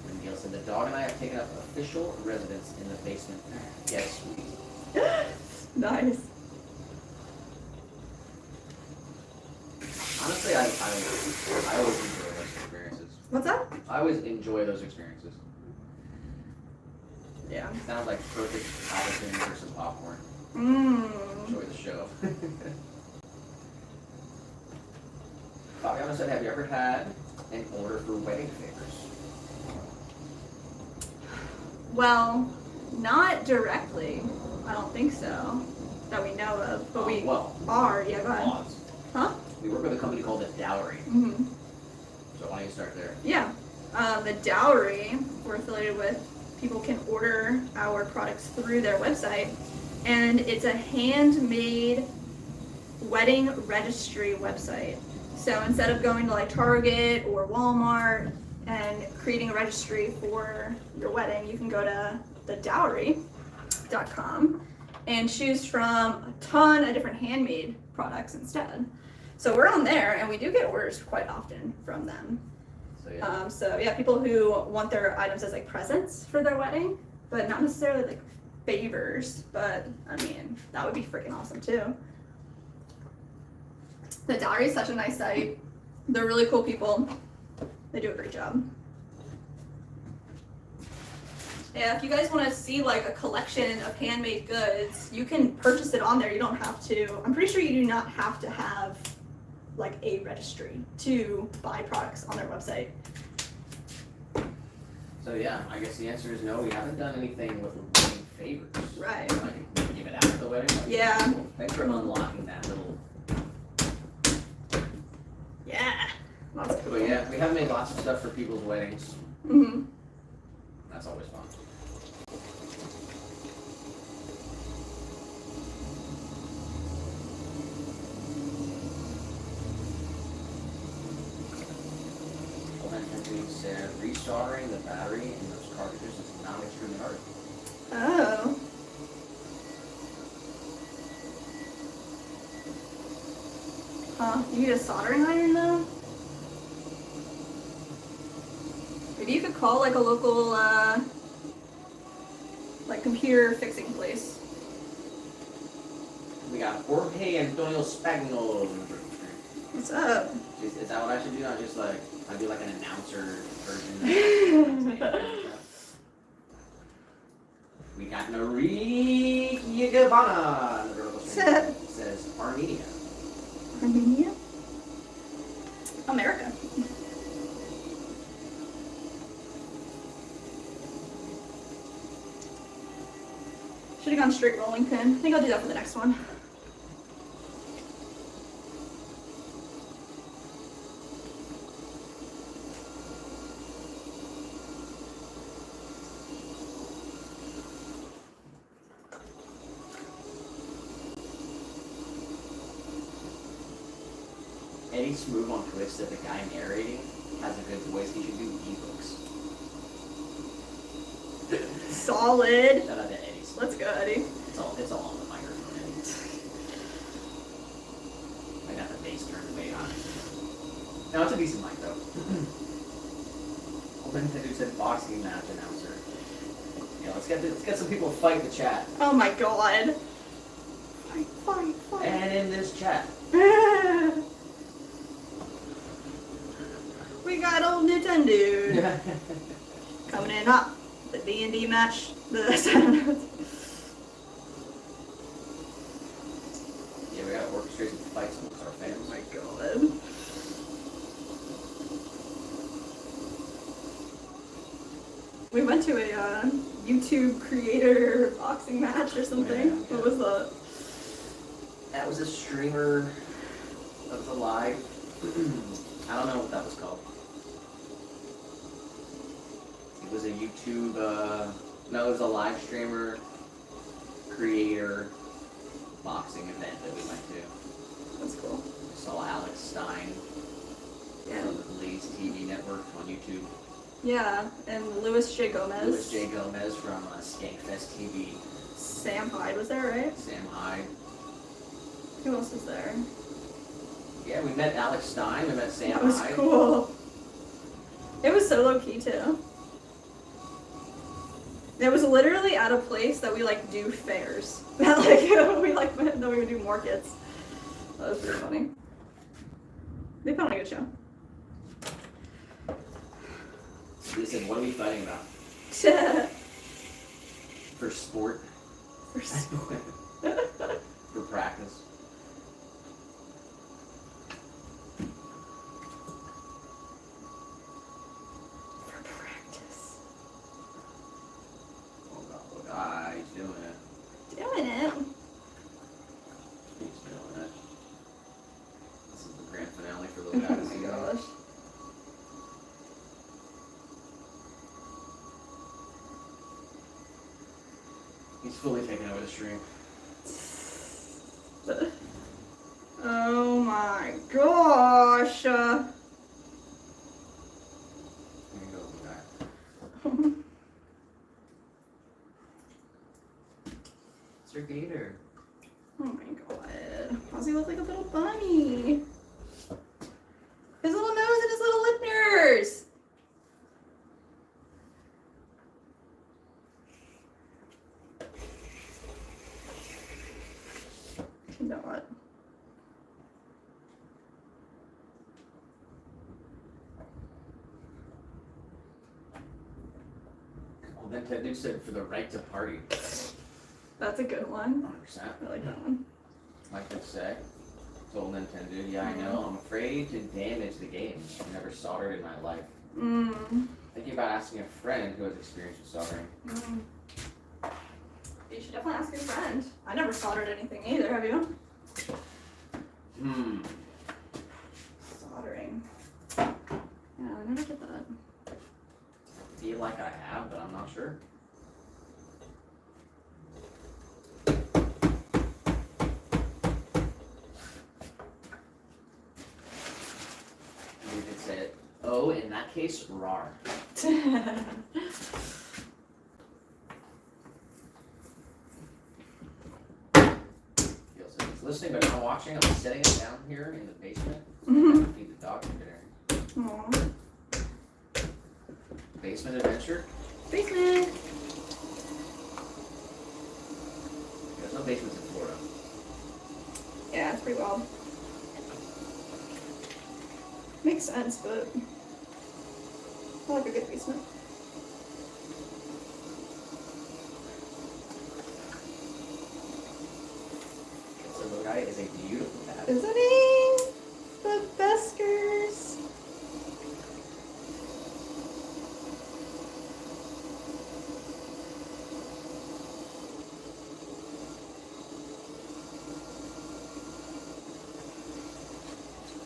And Gail said, the dog and I have taken up official residence in the basement. Yes, sweet. Nice. Honestly, I always enjoy those experiences. What's that? I always enjoy those experiences. Yeah. Sounds like perfect opportunity for some popcorn. Mmm. Enjoy the show. Fabiana said, have you ever had an order for wedding favors? Well, not directly. I don't think so. That we know of. But we are. Yeah, go ahead. Odds. Huh? We work with a company called The Dowry. Mm-hmm. So why don't you start there? Yeah. The Dowry, we're affiliated with, people can order our products through their website, and it's a handmade wedding registry website. So instead of going to like Target or Walmart and creating a registry for your wedding, you can go to thedowry.com and choose from a ton of different handmade products instead. So we're on there, and we do get orders quite often from them. So yeah, people who want their items as like presents for their wedding, but not necessarily like favors. But I mean, that would be freaking awesome too. The Dowry is such a nice site. They're really cool people. They do a great job. Yeah, if you guys want to see like a collection of handmade goods, you can purchase it on there. You don't have to. I'm pretty sure you do not have to have like a registry to buy products on their website. So yeah, I guess the answer is no. We haven't done anything with wedding favors. Right. Like give it out at the wedding. Like, Yeah. cool. Thanks for unlocking that little. Yeah. That's cool. But yeah, we have made lots of stuff for people's weddings. Mhm. That's always fun. Said resoldering the battery in those cartridges is not extremely hard. Oh. Huh? You need a soldering iron though? Maybe you could call like a local like computer fixing place. We got Jorge Antonio Spagnolo. What's up? Is that what I should do? I do like an announcer version. We got Nari Yagabana. Says Armenia. Armenia? America. Should have gone straight rolling pin. I think I'll do that for the next one. Eddie Smooth on Twitch said the guy narrating has a good voice. He should do ebooks. Solid. Shout out to Eddie Smooth. Let's go, Eddie. It's all on the microphone, Eddie. I got the bass turned way on. No, it's a decent mic though. Open Nintendo said boxing match announcer. Yeah, let's get some people to fight the chat. Oh my god. Fight. And in this chat. We got old Nintendo coming in hot. The D&D match. Yeah, we gotta orchestrate some fights amongst our fans. Oh my god. We went to a YouTube creator boxing match or something. Yeah. What was that? That was a streamer. That was a live. I don't know what that was called. It was a YouTube. No, it was a live streamer creator boxing event that we went to. That's cool. I saw Alex Stein from the Blaze TV network on YouTube. Yeah, and Louis J. Gomez. Louis J. Gomez from Skankfest TV. Sam Hyde was there, right? Sam Hyde. Who else was there? Yeah, we met Alex Stein. We met Sam That was Hyde. cool. It was so low key too. It was literally at a place that we like do fairs. That we would do markets. That was pretty funny. They put on a good show. Listen, what are we fighting about? For sport? For practice? For practice. Oh god, look, he's doing it. Doing it. He's doing it. This is the grand finale for those guys. Oh my gosh. He's fully taking over the stream. Oh my gosh. There you go, guy. It's your gator. Oh my god. Why does he look like a little bunny? His little nose and his little listeners. Not. Well, then Ted Duke said for the right to party. That's a good one. 100%. I like that one. Like they say. Told Nintendo, yeah, I know. I'm afraid to damage the game. I've never soldered in my life. Thinking about asking a friend who has experience with soldering. You should definitely ask your friend. I never soldered anything either, have you? Soldering. Yeah, I never did that. I feel like I have, but I'm not sure. You could say it. Oh, in that case, rar. He's listening but not watching. I'm setting it down here in the basement. To feed the dog for dinner. Aww. Basement adventure. Basement. There's no basements in Florida. Yeah, it's pretty wild. Makes sense, but I like a good basement. So the guy is a beautiful cat. Isn't he? The Beskers.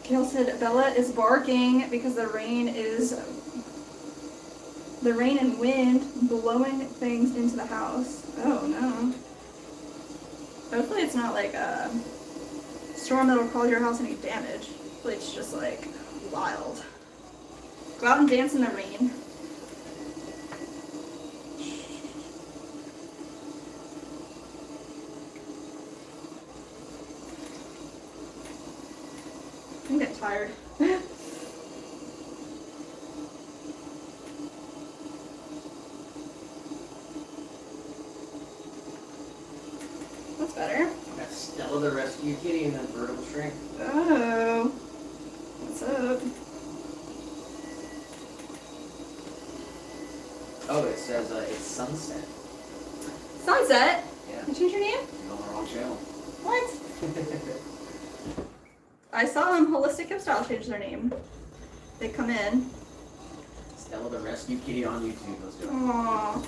Gail said Bella is barking because the rain and wind blowing things into the house. Oh no. Hopefully it's not like a storm that'll cause your house any damage. Hopefully it's just like wild. Go out and dance in the rain. I'm getting tired. That's better. Got Stella the Rescue Kitty and then Vertical Shrink. Oh. What's up? Oh, it says it's Sunset. Sunset? Yeah. You changed your name? You're on the wrong channel. What? I saw Holistic Hip Style change their name. They come in. Stella the Rescue Kitty on YouTube. Let's do it. Aww.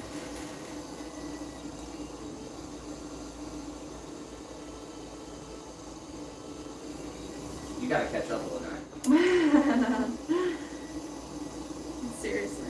You gotta catch up a little bit. Seriously.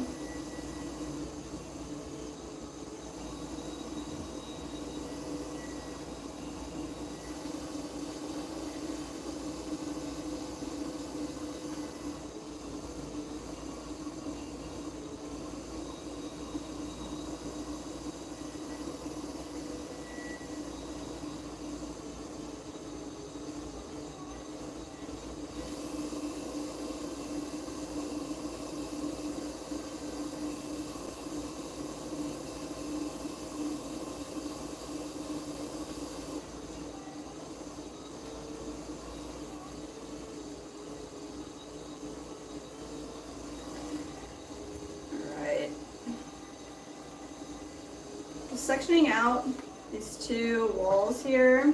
Sectioning out these two walls here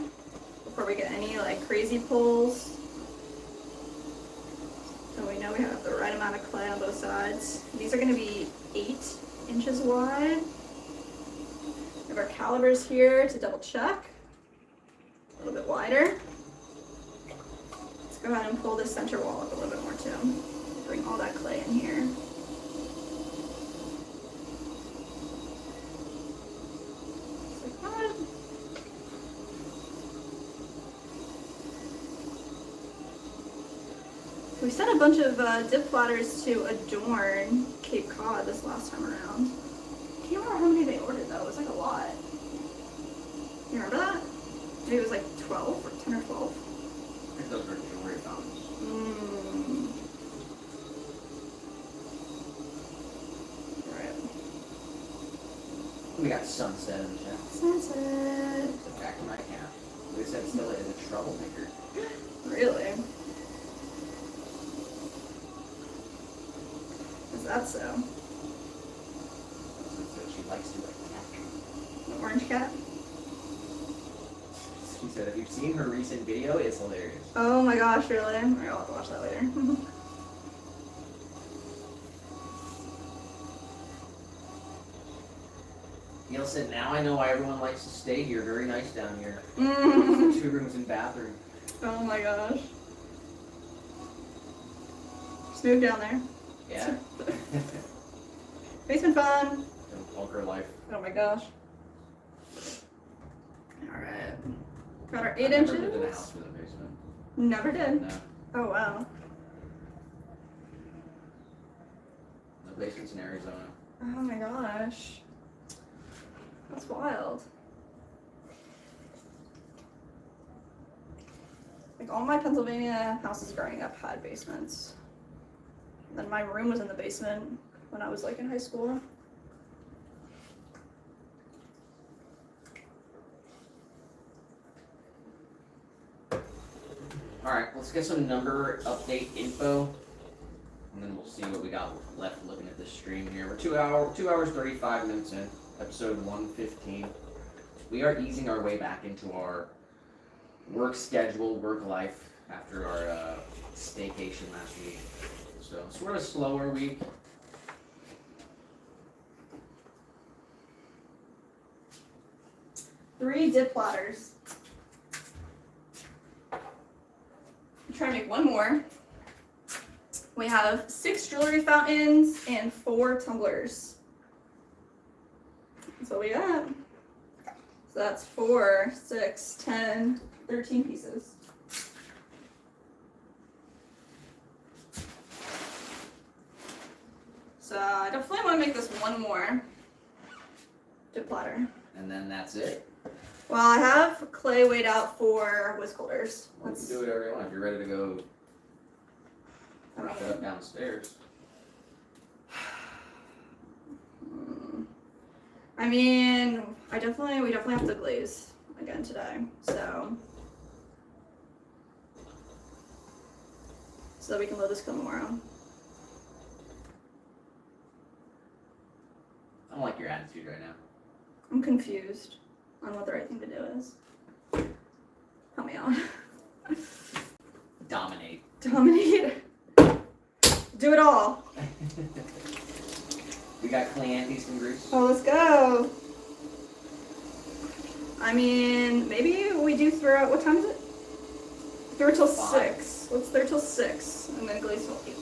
before we get any like crazy pulls. So we know we have the right amount of clay on both sides. These are going to be 8 inches wide. We have our calipers here to double check. A little bit wider. Let's go ahead and pull this center wall up a little bit more too. Bring all that clay in here. We sent a bunch of dip platters to adorn Cape Cod this last time around. I can't remember how many they ordered though. It was like a lot. You remember that? Maybe it was like 12 or 10 or 12. I think those were jewelry fountains. Alright. We got sunset in the chat. Sunset. Back to my camp. They said Stella is a troublemaker. Really? Is that so? So she likes to like cat. The orange cat? She said, if you've seen her recent video, it's hilarious. Oh my gosh, really? I'll have to watch that later. Neil said, now I know why everyone likes to stay here. Very nice down here. 2 rooms and bathroom. Oh my gosh. Just move down there. Yeah. Basement fun. Vulgar life. Oh my gosh. Alright. Got our 8 I've inches. never lived in a house with a basement. Never did. No. Oh wow. No basements in Arizona. Oh my gosh. That's wild. Like all my Pennsylvania houses growing up had basements. And then my room was in the basement when I was like in high school. Alright, let's get some number update info. And then we'll see what we got left looking at this stream here. We're 2 hours 35 minutes in, episode 115. We are easing our way back into our work schedule, work life after our staycation last week. So sort of a slower week. Three dip platters. Try to make one more. We have 6 jewelry fountains and 4 tumblers. That's what we got. So that's 4, 6, 10, 13 pieces. So I definitely want to make this one more dip platter. And then that's it. Well, I have clay weighed out for whisk holders. Well, you can do whatever you want. If you're ready to go wrap it up downstairs. I mean, we definitely have to glaze again today, so that we can load this tomorrow. I don't like your attitude right now. I'm confused on what the right thing to do is. Help me out. Dominate. Dominate. Do it all. We got cleananthus in Greece. Oh, let's go. I mean, maybe we do throw, what time is it? Throw till 6. Let's throw till 6, and then glaze till 8.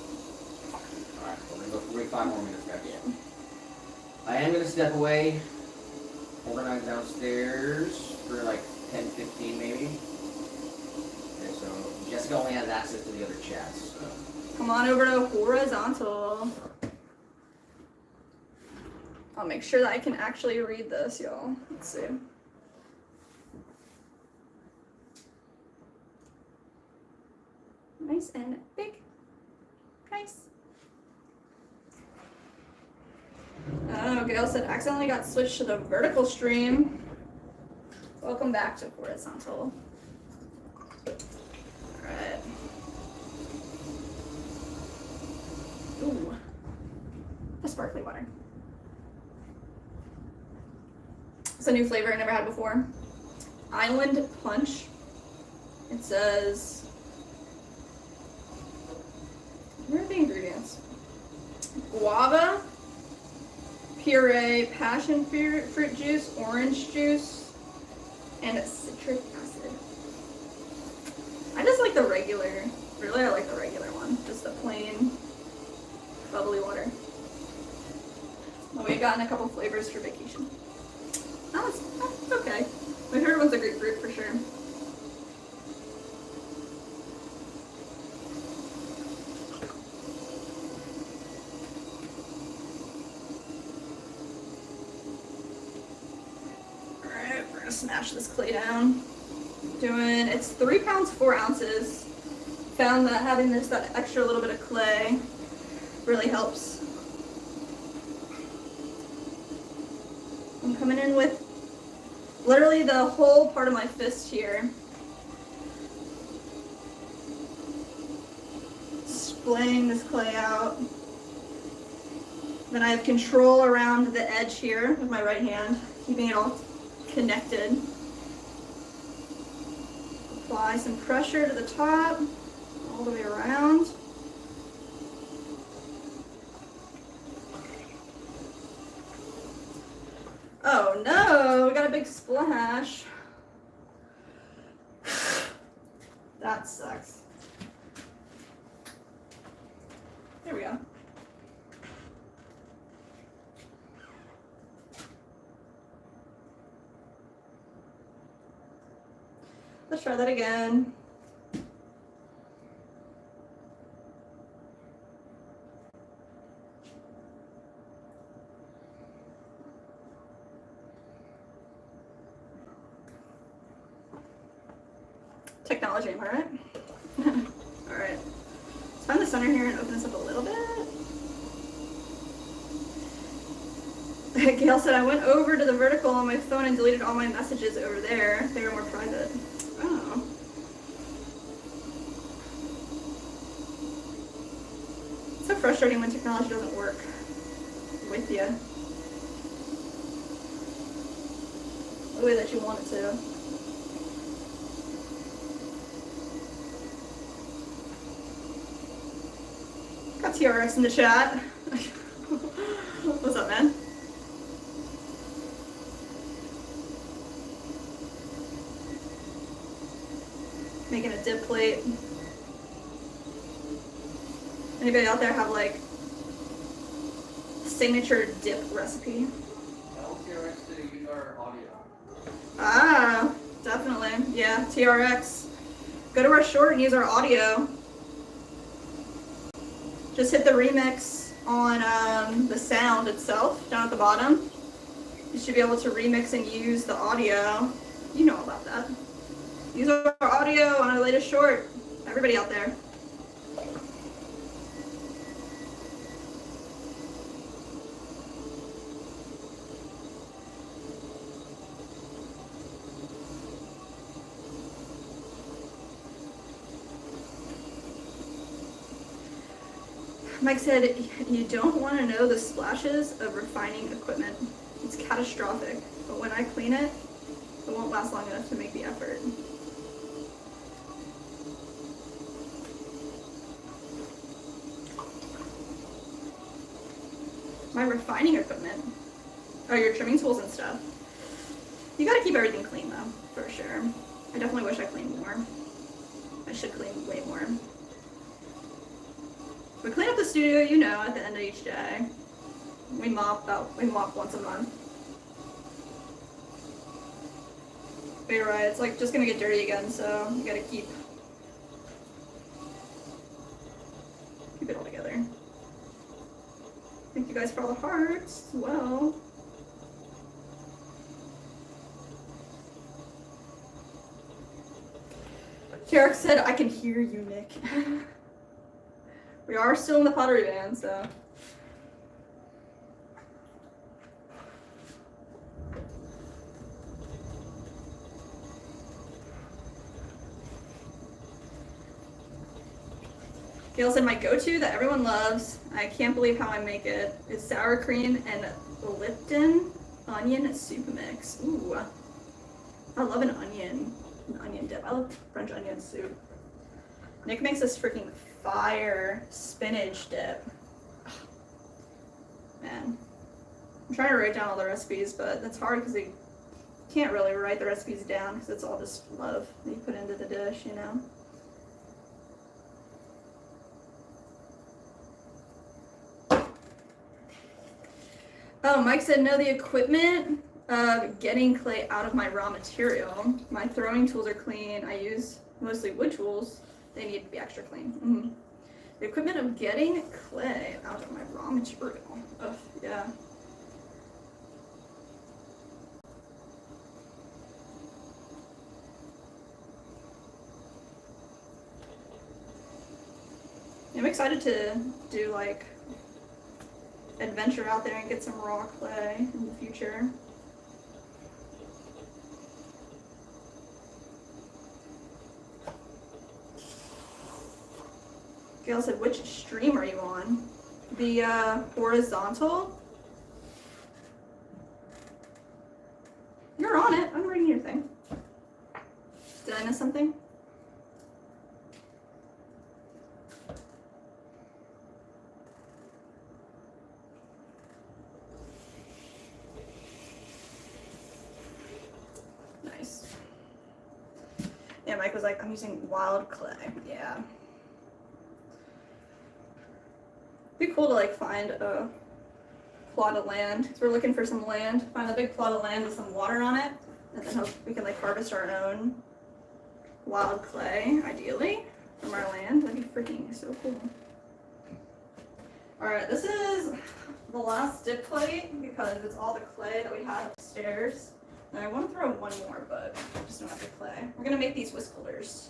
Alright, we're gonna go 45 more minutes, guys. Yeah. I am gonna step away, organize downstairs for like 10, 15 maybe. Okay, so Jessica only has access to the other chats, so. Come on over to horizontal. I'll make sure that I can actually read this, y'all. Let's see. Nice and big. Nice. Oh, Gail said accidentally got switched to the vertical stream. Welcome back to horizontal. Alright. Ooh. A sparkly water. It's a new flavor I never had before. Island Punch. It says, where are the ingredients? Guava, puree, passion fruit juice, orange juice, and citric acid. I just like the regular, really I like the regular one. Just the plain bubbly water. Well, we've gotten a couple flavors for vacation. Oh, it's okay. My favorite one's a grapefruit for sure. Alright, we're gonna smash this clay down. It's 3 pounds, 4 ounces. Found that having that extra little bit of clay really helps. I'm coming in with literally the whole part of my fist here. Splaying this clay out. Then I have control around the edge here with my right hand, keeping it all connected. Apply some pressure to the top, all the way around. Oh no, we got a big splash. That sucks. There we go. Let's try that again. Technology, am I right? Alright. Let's find the center here and open this up a little bit. Gail said I went over to the vertical on my phone and deleted all my messages over there. They were more private. Oh. It's so frustrating when technology doesn't work with you the way that you want it to. Got TRX in the chat. What's up, man? Making a dip plate. Anybody out there have like signature dip recipe? TRX to use our audio. Ah, definitely. Yeah, TRX. Go to our short and use our audio. Just hit the remix on the sound itself down at the bottom. You should be able to remix and use the audio. You know about that. Use our audio on our latest short. Everybody out there. Mike said, you don't want to know the splashes of refining equipment. It's catastrophic, but when I clean it, it won't last long enough to make the effort. My refining equipment. Oh, your trimming tools and stuff. You gotta keep everything clean though, for sure. I definitely wish I cleaned more. I should clean way more. We clean up the studio, you know, at the end of each day. We mop once a month. But you're right, it's like just gonna get dirty again, so you gotta keep it all together. Thank you guys for all the hearts as well. Tarek said, I can hear you, Nick. We are still in the pottery band, so. Gail said, my go-to that everyone loves, I can't believe how I make it, is sour cream and Lipton onion soup mix. Ooh, I love an onion dip. I love French onion soup. Nick makes this freaking fire spinach dip. Man, I'm trying to write down all the recipes, but that's hard because you can't really write the recipes down because it's all just love that you put into the dish, you know? Oh, Mike said, no, the equipment of getting clay out of my raw material. My throwing tools are clean. I use mostly wood tools. They need to be extra clean. Mm-hmm. The equipment of getting clay out of my raw material. Ugh, yeah. I'm excited to do like adventure out there and get some raw clay in the future. Gail said, which stream are you on? The horizontal? You're on it. I'm reading your thing. Did I miss something? Nice. Yeah, Mike was like, I'm using wild clay. Yeah. Be cool to like find a plot of land. So we're looking for some land. Find a big plot of land with some water on it, and then hope we can like harvest our own wild clay, ideally, from our land. That'd be freaking so cool. All right, this is the last dip plate because it's all the clay that we had upstairs. And I want to throw one more, but I just don't have the clay. We're gonna make these whisk holders.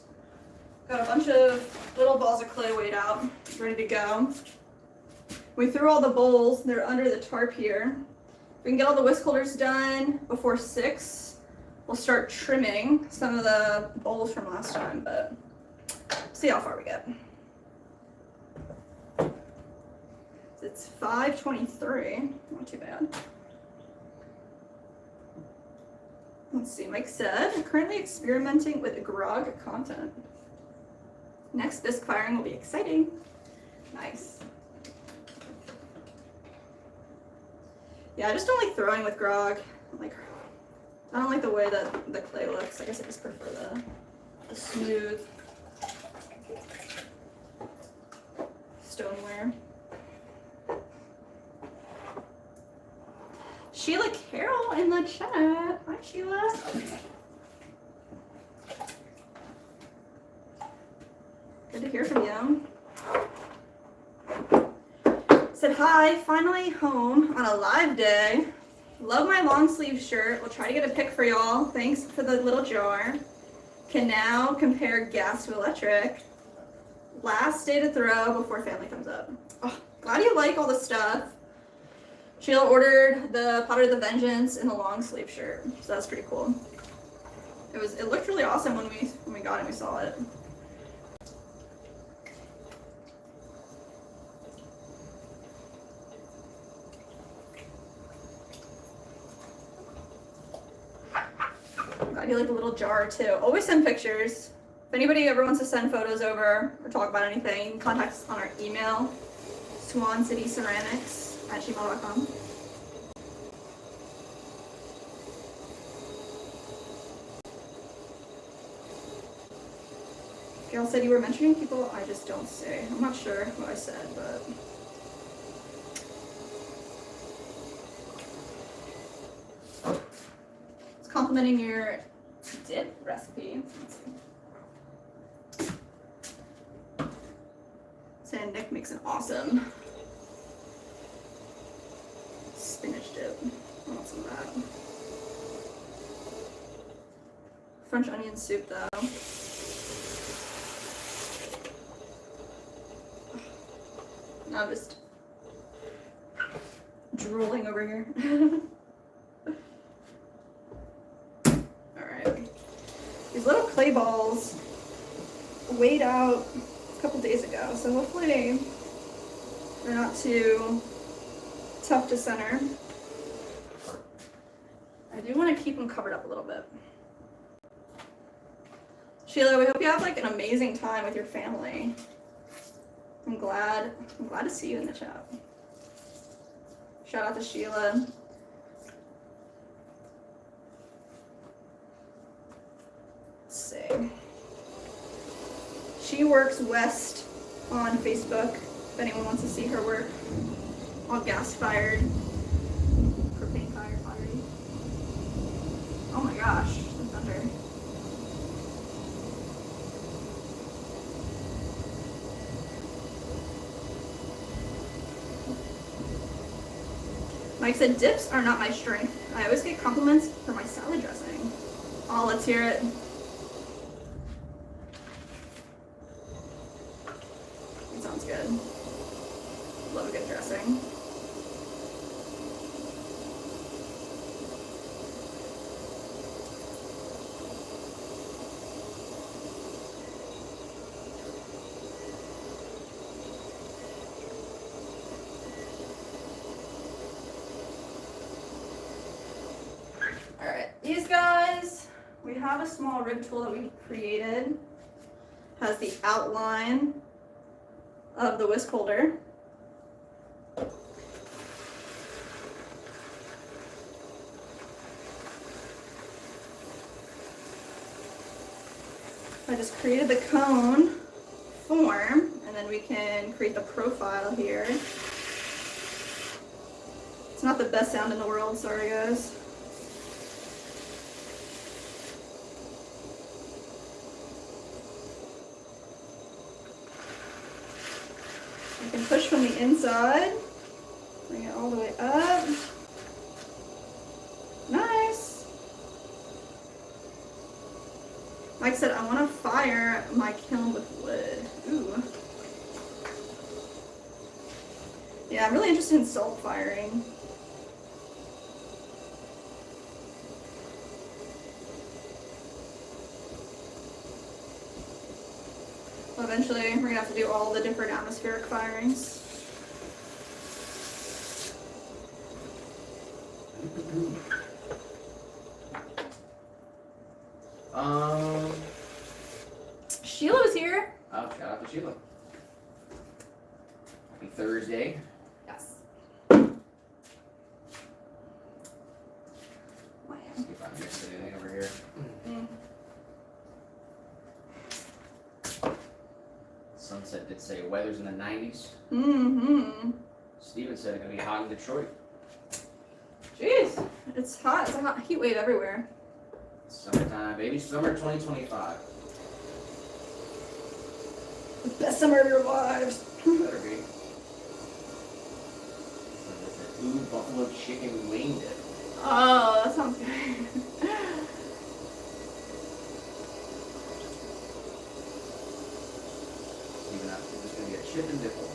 Got a bunch of little balls of clay weighed out, ready to go. We threw all the bowls, they're under the tarp here. We can get all the whisk holders done before 6. We'll start trimming some of the bowls from last time, but see how far we get. It's 5:23, not too bad. Let's see, Mike said, currently experimenting with grog content. Next bisque firing will be exciting. Nice. Yeah, I just don't like throwing with grog. Like, I don't like the way that the clay looks. I guess I just prefer the smooth stoneware. Sheila Carroll in the chat. Hi, Sheila. Good to hear from you. Said, hi, finally home on a live day. Love my long sleeve shirt. We'll try to get a pic for y'all. Thanks for the little jar. Can now compare gas to electric. Last day to throw before family comes up. Oh, glad you like all the stuff. Sheila ordered the Pottery the Vengeance in the long sleeve shirt, so that's pretty cool. It looked really awesome when we got it and we saw it. I do like a little jar too. Always send pictures. If anybody ever wants to send photos over or talk about anything, you can contact us on our email, Swan City Ceramics. @gmail.com. Gail said you were mentioning people I just don't say. I'm not sure what I said, but... It's complimenting your dip recipe. Saying Nick makes an awesome spinach dip. I want some of that. French onion soup though. I'm just drooling over here. Alright. These little clay balls weighed out a couple days ago, so hopefully they're not too tough to center. I do want to keep them covered up a little bit. Sheila, we hope you have like an amazing time with your family. I'm glad to see you in the chat. Shout out to Sheila. Let's see. She works west on Facebook, if anyone wants to see her work. All gas-fired, propane-fired pottery. Oh my gosh, the thunder. Mike said, dips are not my strength. I always get compliments for my salad dressing. Oh, let's hear it. It sounds good. Love a good dressing. These guys, we have a small rib tool that we created. Has the outline of the whisk holder. I just created the cone form, and then we can create the profile here. It's not the best sound in the world, sorry guys. I can push from the inside, bring it all the way up. Nice. Mike said, I want to fire my kiln with wood. Ooh. Yeah, I'm really interested in salt firing. Eventually, we're gonna have to do all the different atmospheric firings. Sheila was here. Oh, shout out to Sheila. Happy Thursday. Yes. Let's see if I missed anything over here. Sunset did say weather's in the 90s. Mm-hmm. Steven said it's gonna be hot in Detroit. Jeez, it's hot. It's a hot heat wave everywhere. Summertime, baby. Summer 2025. The best summer of your lives. Better be. Ooh, buffalo chicken wing dip. Oh, that sounds good. Even after this is gonna be a chip and dipple.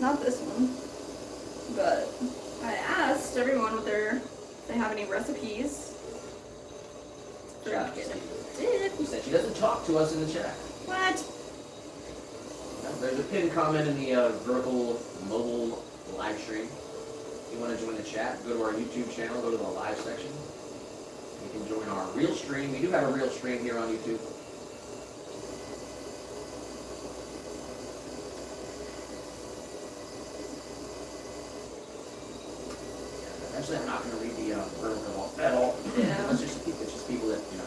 Not this one, but I asked everyone if they have any recipes. Shout out to Get Steve. a dip. Who said she doesn't talk to us in the chat? What? There's a pinned comment in the vertical mobile live stream. If you want to join the chat, go to our YouTube channel, go to the live section. You can join our real stream. We do have a real stream here on YouTube. Actually, I'm not gonna read the Wordle at all. Yeah. It's just people that, you know,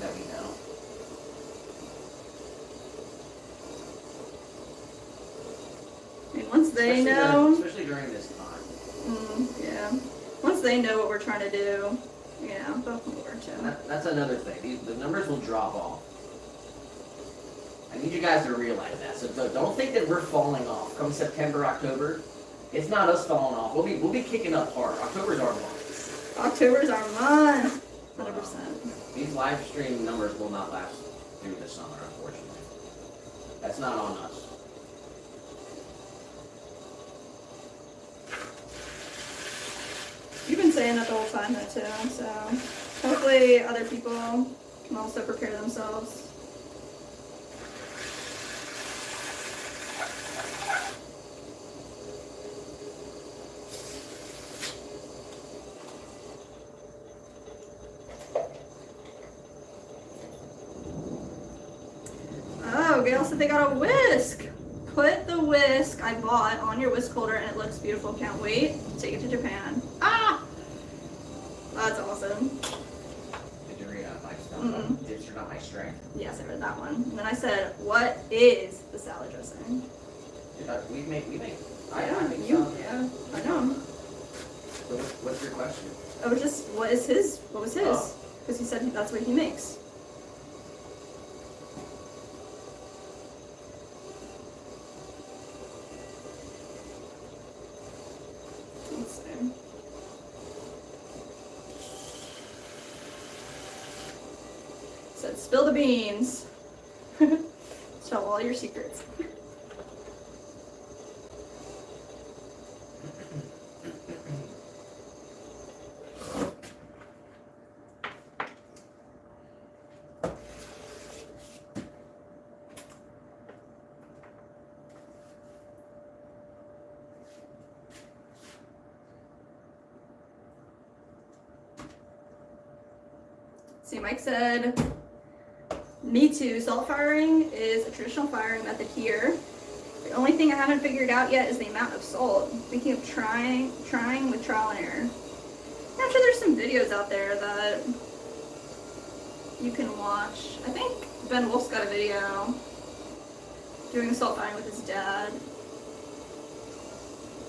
that we know. I mean, once they Especially know. especially during this time. Yeah. Once they know what we're trying to do, yeah, they'll come over too. That's another thing. The numbers will drop off. I need you guys to realize that. So don't think that we're falling off. Come September, October, it's not us falling off. We'll be kicking up hard. October's our month. October's our month. 100%. These live stream numbers will not last through the summer, unfortunately. That's not on us. You've been saying that the whole time though too, so hopefully other people can also prepare themselves. Oh, Gail said they got a whisk. Put the whisk I bought on your whisk holder and it looks beautiful. Can't wait to take it to Japan. Ah! That's awesome. Did you read my stuff? Dips are not my strength. Yes, I read that one. And then I said, what is the salad dressing? We make. Yeah, think you, so. yeah, I know. So what's your question? It was just, what was his? Oh. Because he said that's what he makes. Let's see. Said, spill the beans. Tell all your secrets. See, Mike said, me too. Salt firing is a traditional firing method here. The only thing I haven't figured out yet is the amount of salt. Thinking of trying with trial and error. I'm sure there's some videos out there that you can watch. I think Ben Wolf's got a video doing salt firing with his dad.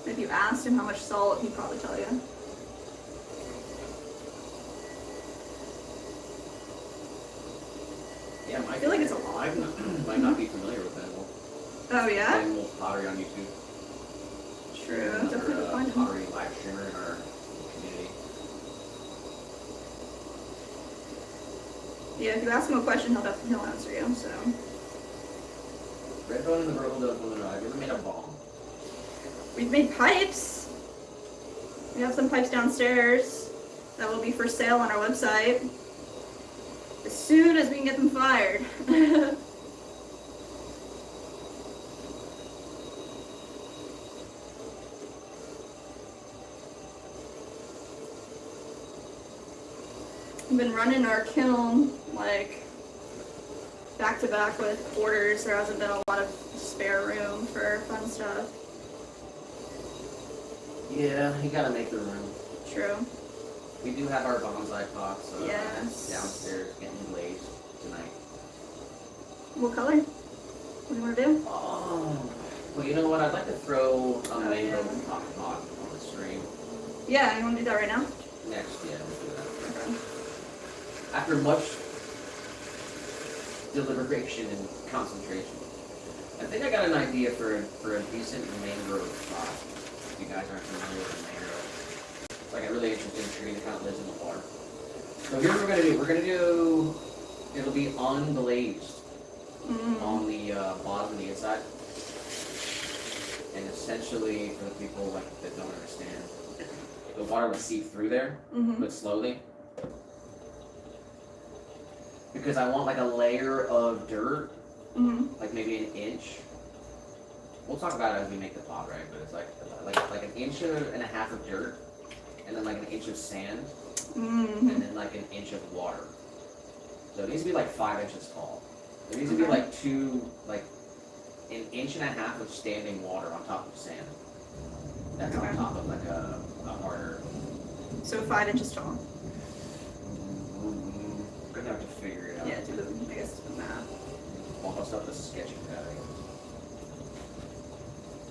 If you asked him how much salt, he'd probably tell you. Yeah, I feel like it's a lot. I might not be familiar with Ben Wolf. Oh yeah? Ben Wolf Pottery on YouTube. True. Another, Definitely find him. Pottery live streamer in our community. Yeah, if you ask him a question, he'll answer you. So Red bone in the Wordle does women. Have you ever made a bomb? we've made pipes. We have some pipes downstairs that will be for sale on our website as soon as we can get them fired. We've been running our kiln like back to back with orders. There hasn't been a lot of spare room for fun stuff. Yeah, you gotta make the room. True. We do have our bonsai pots Yes. downstairs getting glazed tonight. What color? What do you want to do? Oh, well, you know what? I'd like to throw a mangrove yeah. pot on the stream Yeah, you want to do that right now? next. Yeah, we'll do that. Okay. After much deliberation and concentration, I think I got an idea for a decent mangrove pot. If you guys aren't familiar with a mangrove, it's like a really interesting tree that kind of lives in the water. So here's what we're gonna do. We're gonna do. It'll be unglazed on the bottom and the inside, and essentially for the people like that don't understand, the water will seep through there, but slowly. Because I want like a layer of dirt, like maybe an inch. We'll talk about it as we make the pot, right? But it's like an inch and a half of dirt, and then like an inch of sand, and then like an inch of water. So it needs to be like 5 inches tall. There needs to be like an inch and a half of standing water on top of sand. That's on top of like a the harder. So 5 inches tall. I'm gonna have to figure it out. Yeah, do the, I guess, the math. Almost up the sketching pad.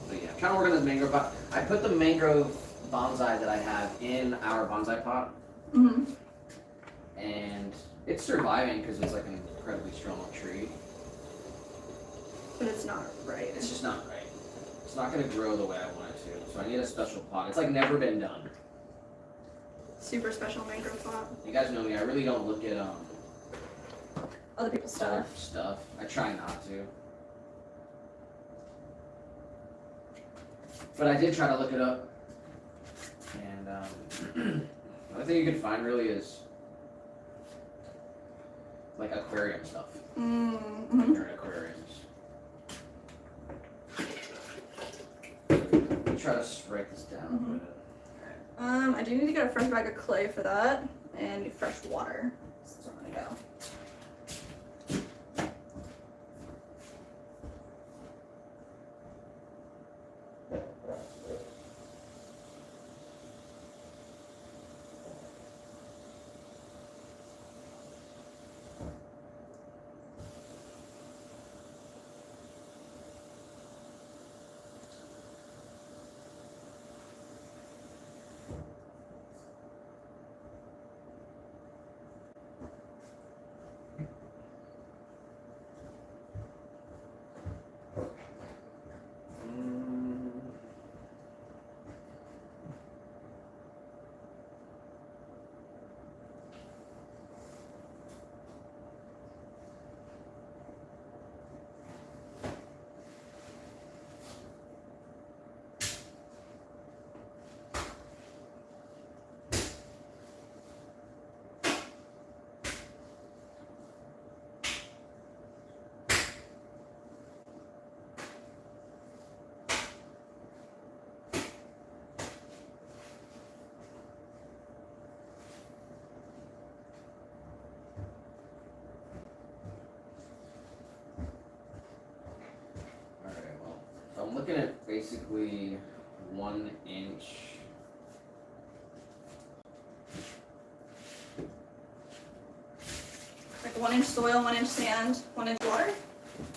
But yeah, I'm trying to work on this mangrove pot. I put the mangrove bonsai that I have in our bonsai pot, Mm-hmm. and it's surviving because it's like an incredibly strong tree. But it's not right. It's just not right. It's not gonna grow the way I want it to. So I need a special pot. It's like never been done. Super special mangrove pot. You guys know me. I really don't look at Other people's other stuff. stuff. I try not to. But I did try to look it up. And the only thing you can find really is like aquarium stuff. Mm-hmm. Like they're in aquariums. Let me try to write this down a bit. I do need to get a fresh bag of clay for that and fresh water. So that's where I'm gonna go. I'm looking at basically 1 inch. Like 1 inch soil, 1 inch sand, 1 inch water?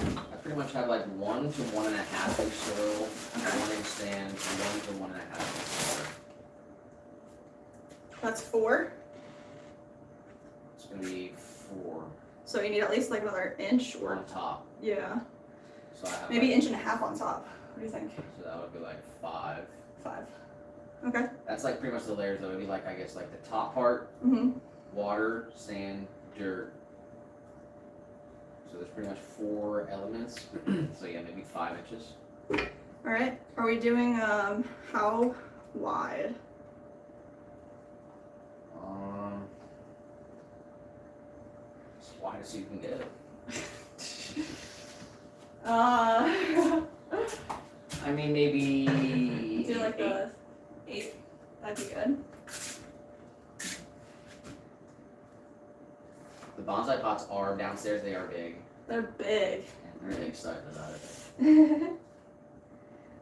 I pretty much have like 1 to 1.5 inch soil, Okay. 1 inch sand, 1 to 1.5 inch water. That's 4. It's gonna be 4 So you need at least like another inch or on top. yeah. So I have Maybe like, inch and a half on top. What do you think? so that would be like 5. 5. Okay. That's like pretty much the layers. That would be like, I guess, like the top part, Mm-hmm. water, sand, dirt. So there's pretty much 4 elements. So yeah, maybe 5 inches. All right. Are we doing how wide? As wide as you can get. I mean, maybe. Do like 8. the 8. That'd be good. The bonsai pots are downstairs. They are big. They're big. And I'm really excited about it.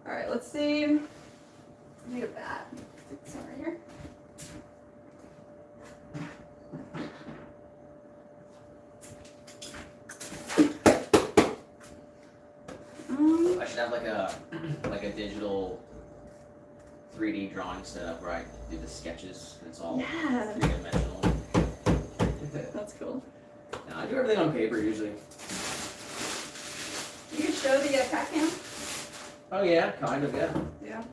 All right. Let's see. I need a bat. Stick this one right here. I should have like a digital 3D drawing set up where I do the sketches and it's all Yeah. 3-dimensional. That's cool. No, I do everything on paper usually. You could show the cat cam. Oh yeah, kind of, yeah. Yeah.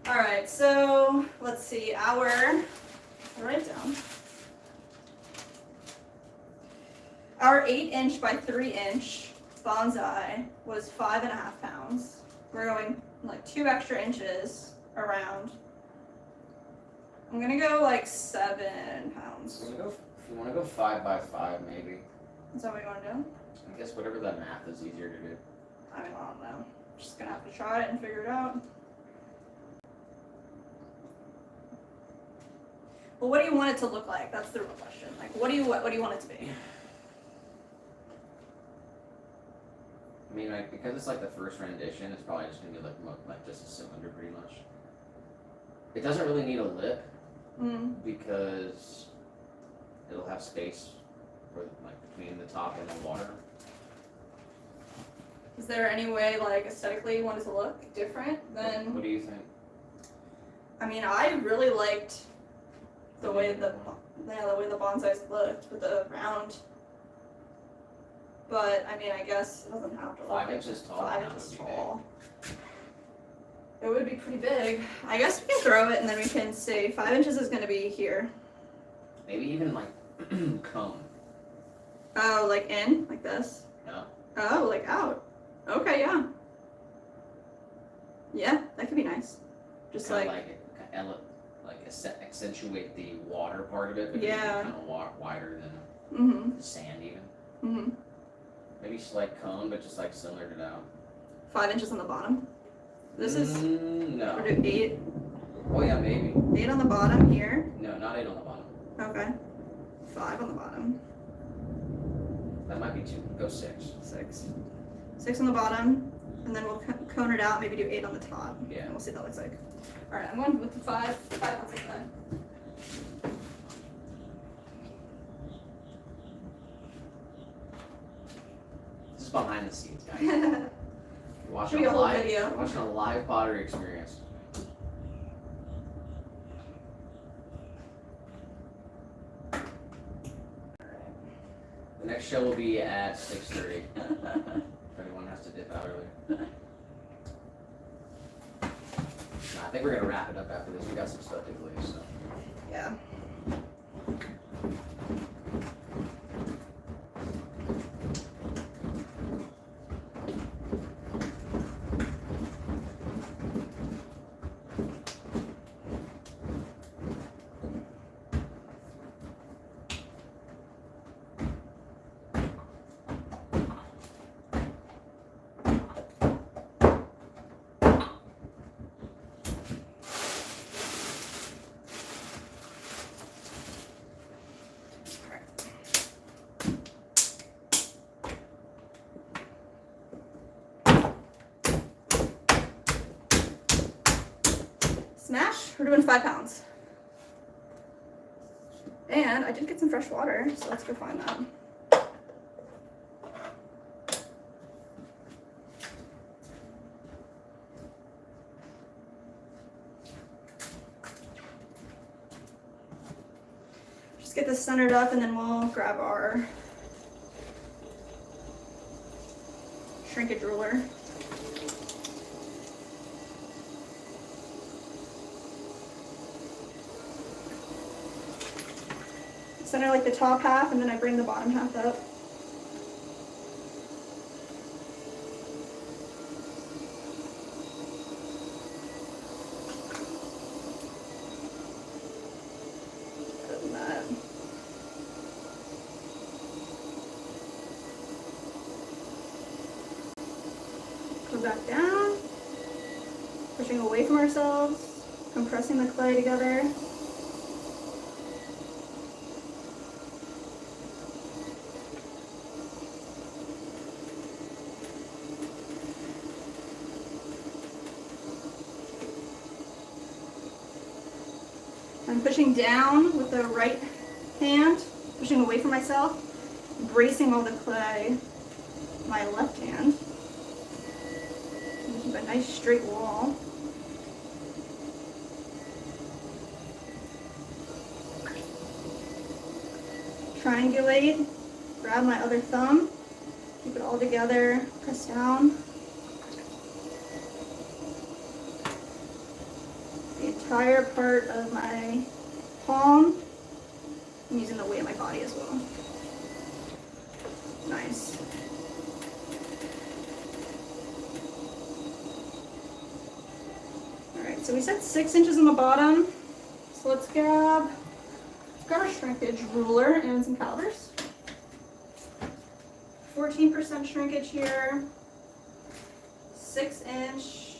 All right. So let's see. I'll write it down. Our 8 inch by 3 inch bonsai was 5.5 pounds. We're going like 2 extra inches around. I'm gonna go like 7 pounds. If you want to go 5 by 5 maybe. Is that what you want to do? I guess whatever that math is easier to do. I mean, I don't know. Just gonna have to try it and figure it out. Well, what do you want it to look like? That's the real question. Like, what do you want it to be? I mean, like, because it's like the first rendition, it's probably just gonna be like just a cylinder pretty much. It doesn't really need a lip Mm. because it'll have space for like between the top and the water. Is there any way, like, aesthetically you want it to look different than? What do you think? I mean, I really liked the way the bonsais looked with the round. But I mean, I guess it doesn't have to look 5 inches tall. 5 that inches would be tall. It would be pretty big. I guess we can throw it and then we can say 5 inches is going to be here. big. Maybe even like cone. Oh, like in, like this. No. Oh, like out. Okay, yeah. Yeah, that could be nice. Just Kinda like accentuate the water part of it, but Yeah. kind of wider than mhm, the sand even. mhm. Maybe just like cone, but just like cylinder it out. 5 inches on the bottom. This is no. or do 8. Oh yeah, maybe. 8 on the bottom here. No, not 8 on the bottom. Okay. 5 on the bottom. That might be 2. Go 6. 6. 6 on the bottom, and then we'll cone it out. Maybe do 8 on the top. Yeah. And we'll see what that looks like. All right, I'm going with the 5. 5 on 6 then. This is behind the scenes, guys. Should You're watching be a a whole live, video. watching a live pottery experience. The next show will be at 6:30. If anyone has to dip out early. Nah, I think we're gonna wrap it up after this. We got some stuff to glaze, so. Yeah. Smash, we're doing 5 pounds. And I did get some fresh water, so let's go find that. Just get this centered up and then we'll grab our shrinkage ruler. Center like the top half, and then I bring the bottom half up. Other than that. Go back down, pushing away from ourselves, compressing the clay together. I'm pushing down with the right hand, pushing away from myself, bracing all the clay with my left hand. And keep a nice straight wall. Triangulate, grab my other thumb, keep it all together, press down. The entire part of my palm. I'm using the weight of my body as well. Nice. Alright, so we said 6 inches on the bottom. So let's grab our shrinkage ruler and some calipers. 14% shrinkage here. 6-inch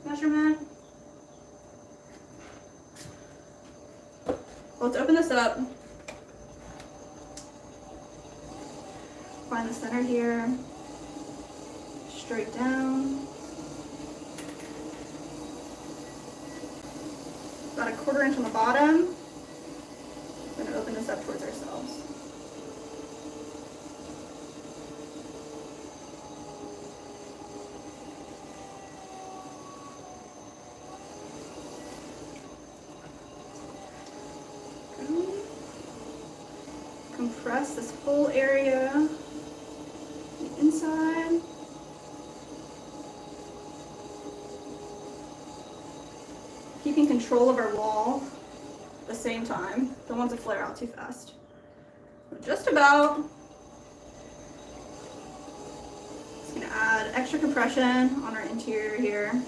measurement. Let's open this up. Find the center here. Straight down. about a 1/4 inch on the bottom. We're going to open this up towards ourselves. Compress this whole area, the inside. Keeping control of our wall at the same time. Don't want to flare out too fast. Just about. Just gonna add extra compression on our interior here.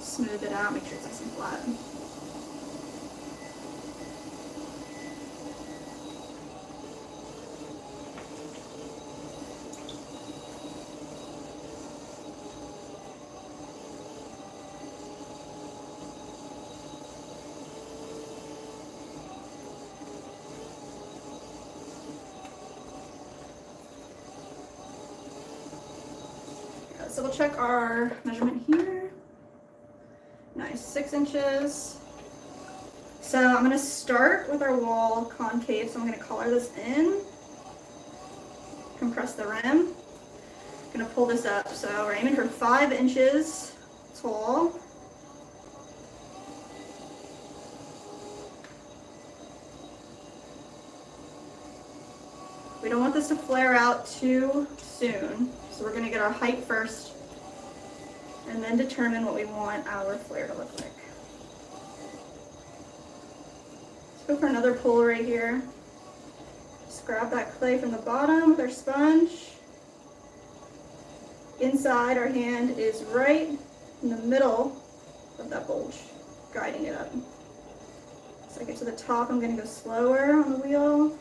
Smooth it out, make sure it's nice and flat. So we'll check our measurement here. Nice, 6 inches. So I'm gonna start with our wall concave. So I'm gonna collar this in, compress the rim. Gonna pull this up. So we're aiming for 5 inches tall. We don't want this to flare out too soon. So we're gonna get our height first and then determine what we want our flare to look like. Let's go for another pull right here. Just grab that clay from the bottom with our sponge. Inside, our hand is right in the middle of that bulge, guiding it up. So I get to the top, I'm gonna go slower on the wheel.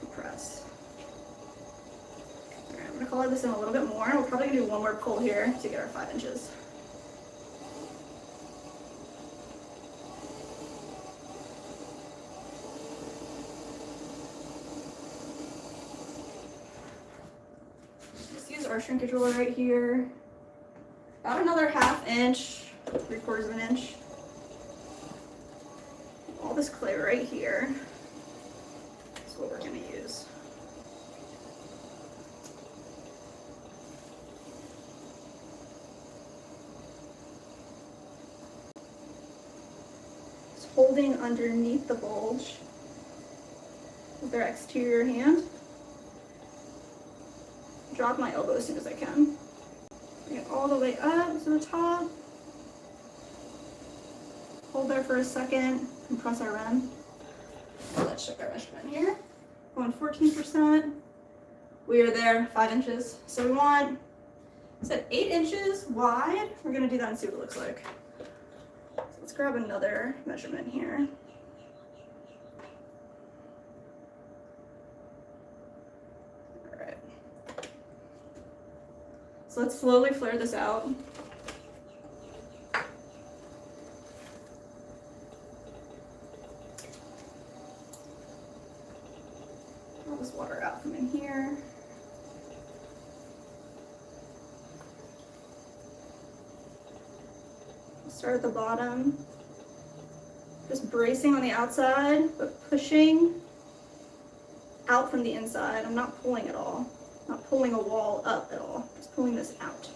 Compress. I'm going to color this in a little bit more. We're probably going to do one more pull here to get our 5 inches. Just use our shrinkage ruler right here. About another 1/2 inch, 3/4 of an inch. All this clay right here is what we're going to use. Holding underneath the bulge with our exterior hand. Drop my elbow as soon as I can. Bring it all the way up to the top. Hold there for a second, compress our rim. Let's check our measurement here. Going 14%. We are there, 5 inches. So we want, is that 8 inches wide? We're gonna do that and see what it looks like. Let's grab another measurement here. All right. So let's slowly flare this out. All this water out from in here. Start at the bottom, just bracing on the outside, but pushing out from the inside. I'm not pulling at all. I'm not pulling a wall up at all. Just pulling this out.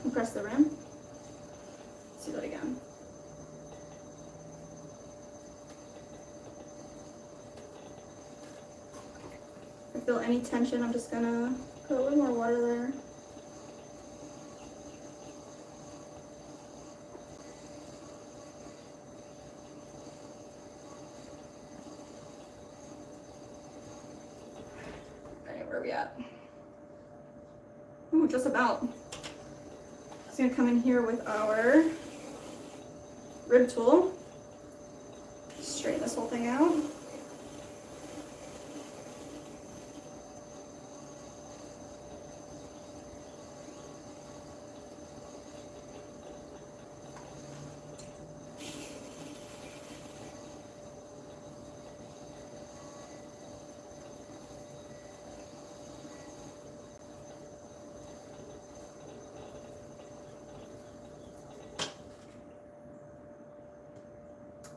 Compress the rim. Let's do that again. If I feel any tension, I'm just gonna put a little more water there. Okay, where are we at? Ooh, just about. Just gonna come in here with our rib tool. Straighten this whole thing out.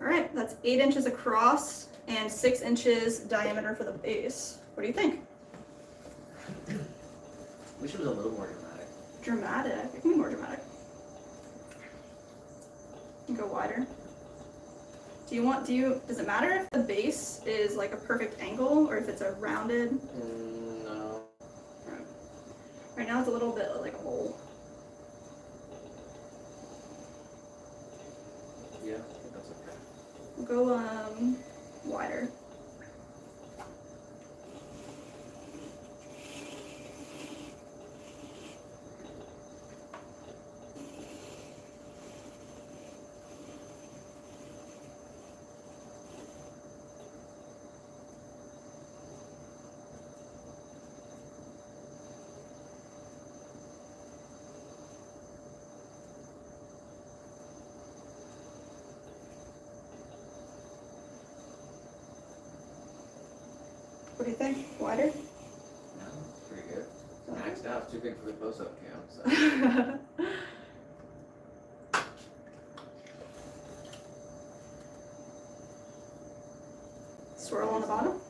All right, that's 8 inches across and 6 inches diameter for the base. What do you think? Wish it was a little more dramatic. Dramatic. It can be more dramatic. Go wider. Does it matter if the base is like a perfect angle or if it's a rounded? No. Right now it's a little bit like a bowl. Yeah, I think that's okay. We'll go wider. What do you think? Wider? No, it's pretty good. Maxed out. It's too big for the close-up cam. So. Swirl on the bottom?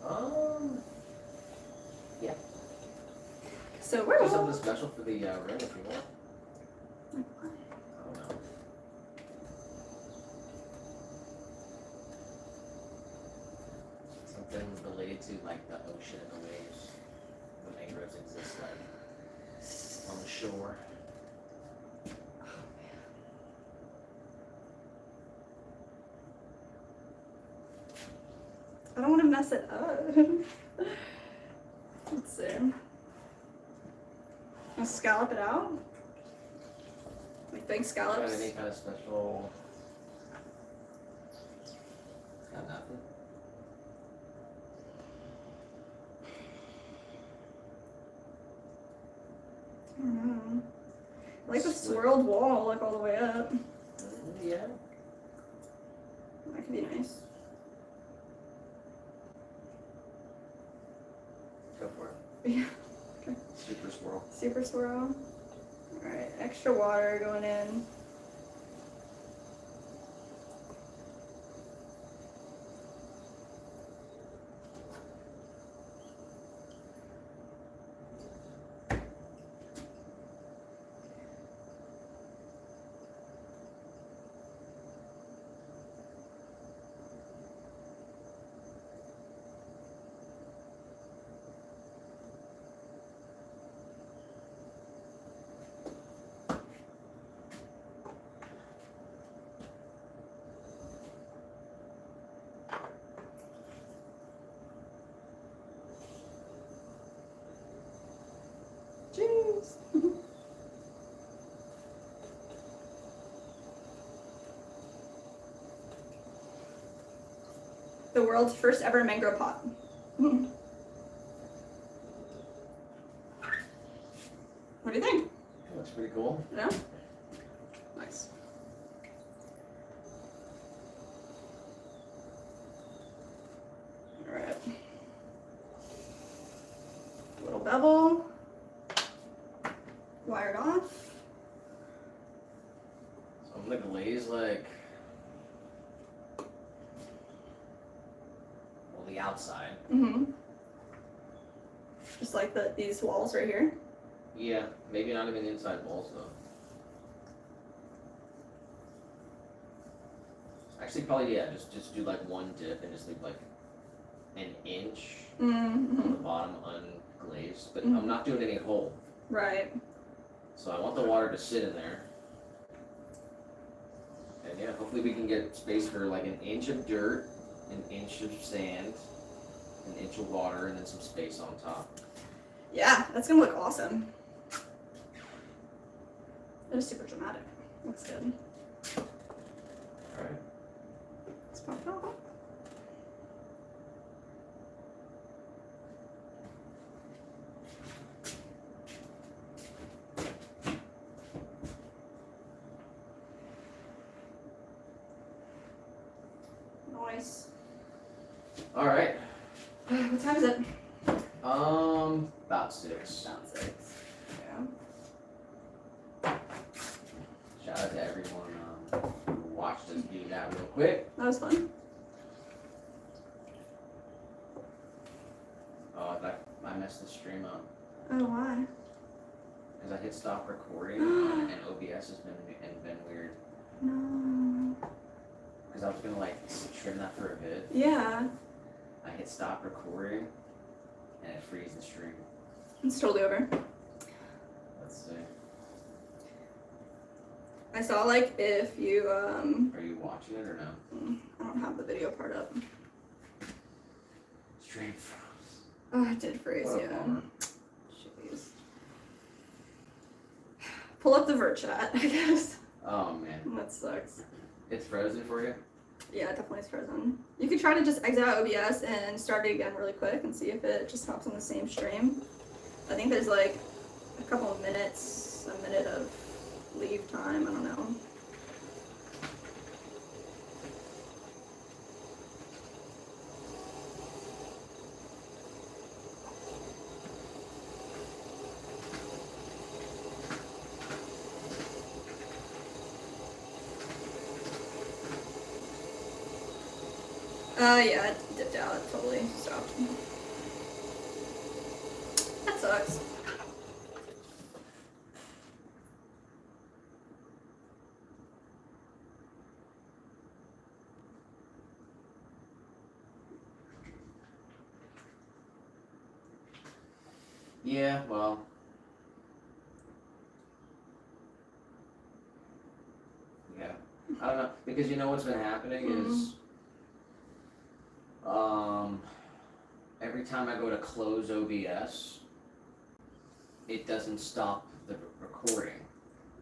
Yeah. So Do we're something special for the rim if you want. I don't know. Something related to like the ocean and the waves. The mangroves exist like on the shore. I don't want to mess it up. Let's see. I'll scallop it out. Like big Got scallops. any kind of special? Got nothing. I don't know. I like the swirled wall, like all the way up. Yeah. That could be nice. Go for it. Yeah. Super swirl. Super swirl. Alright, extra water going in. Cheers! The world's first ever mangrove pot. What do you think? Looks pretty cool. Yeah? Nice. Alright. Little bevel. Wired off. So I'm gonna glaze like the outside. Mm-hmm. Just like these walls right here. Yeah, maybe not even the inside walls though. Actually, probably yeah. Just do like one dip and just leave like an inch on the bottom unglazed. But I'm not doing any hole. Right. So I want the water to sit in there. And yeah, hopefully we can get space for like an inch of dirt, an inch of sand, an inch of water, and then some space on top. Yeah, that's gonna look awesome. That is super dramatic. Looks good. Alright. Let's pop it off. Nice. Alright. What time is it? About 6. About 6. Yeah. Shout out to everyone watched us do that real quick. That was fun. Oh, I messed the stream up. Oh, why? Because I hit stop recording and OBS has been weird. No. Because I was gonna like trim that for a bit. Yeah. I hit stop recording and it frees the stream. It's totally over. Let's see. I saw like if you Are you watching it or no? I don't have the video part up. Stream froze. Oh, it did freeze, What a yeah. bummer. Jeez. Pull up the vert chat, I guess. Oh man. That sucks. It's frozen for you? Yeah, it definitely is frozen. You could try to just exit out OBS and start it again really quick and see if it just hops on the same stream. I think there's like a couple of minutes, a minute of leave time, I don't know. Yeah, it dipped out, it totally stopped. That sucks. Yeah, well. Yeah. I don't know. Because you know what's been happening is every time I go to close OBS, it doesn't stop the recording.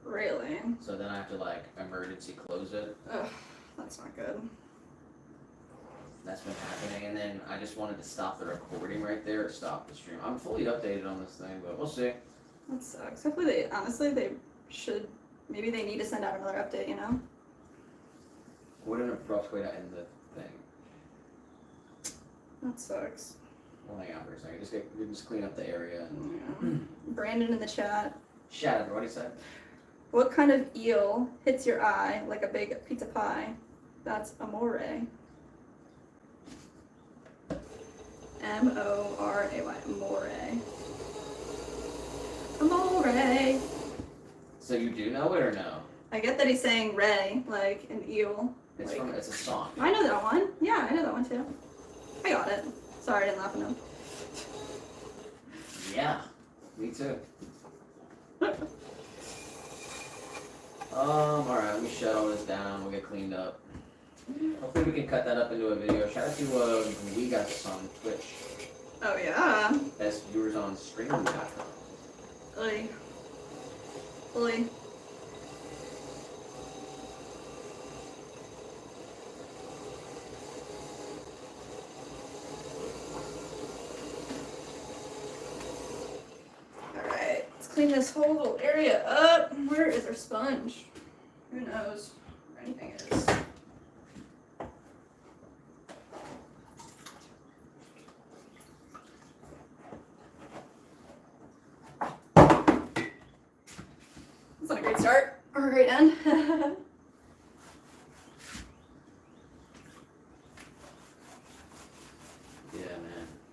Really? So then I have to like emergency close it. Ugh, that's not good. That's been happening, and then I just wanted to stop the recording right there, stop the stream. I'm fully updated on this thing, but we'll see. That sucks. Hopefully they should, maybe they need to send out another update, you know? What an abrupt way to end the thing. That sucks. Well, hang on for a second. Just clean up the area. Yeah. Brandon in the chat. Chat, everybody said. What kind of eel hits your eye like a big pizza pie? That's amore. M-O-R-A-Y. Amore. Amore. So you do know it or no? I get that he's saying ray, like an eel. It's Like, it's a song. I know that one. Yeah, I know that one too. I got it. Sorry, I didn't laugh enough. Yeah, me too. Alright, let me shut all this down, we'll get cleaned up. Hopefully we can cut that up into a video. Shout out to we got this on Twitch. Oh yeah. Best viewers on streaming.com. Oy. Oy. Alright, let's clean this whole little area up. Where is our sponge? Who knows where anything is? That's not a great start or a great end. Yeah,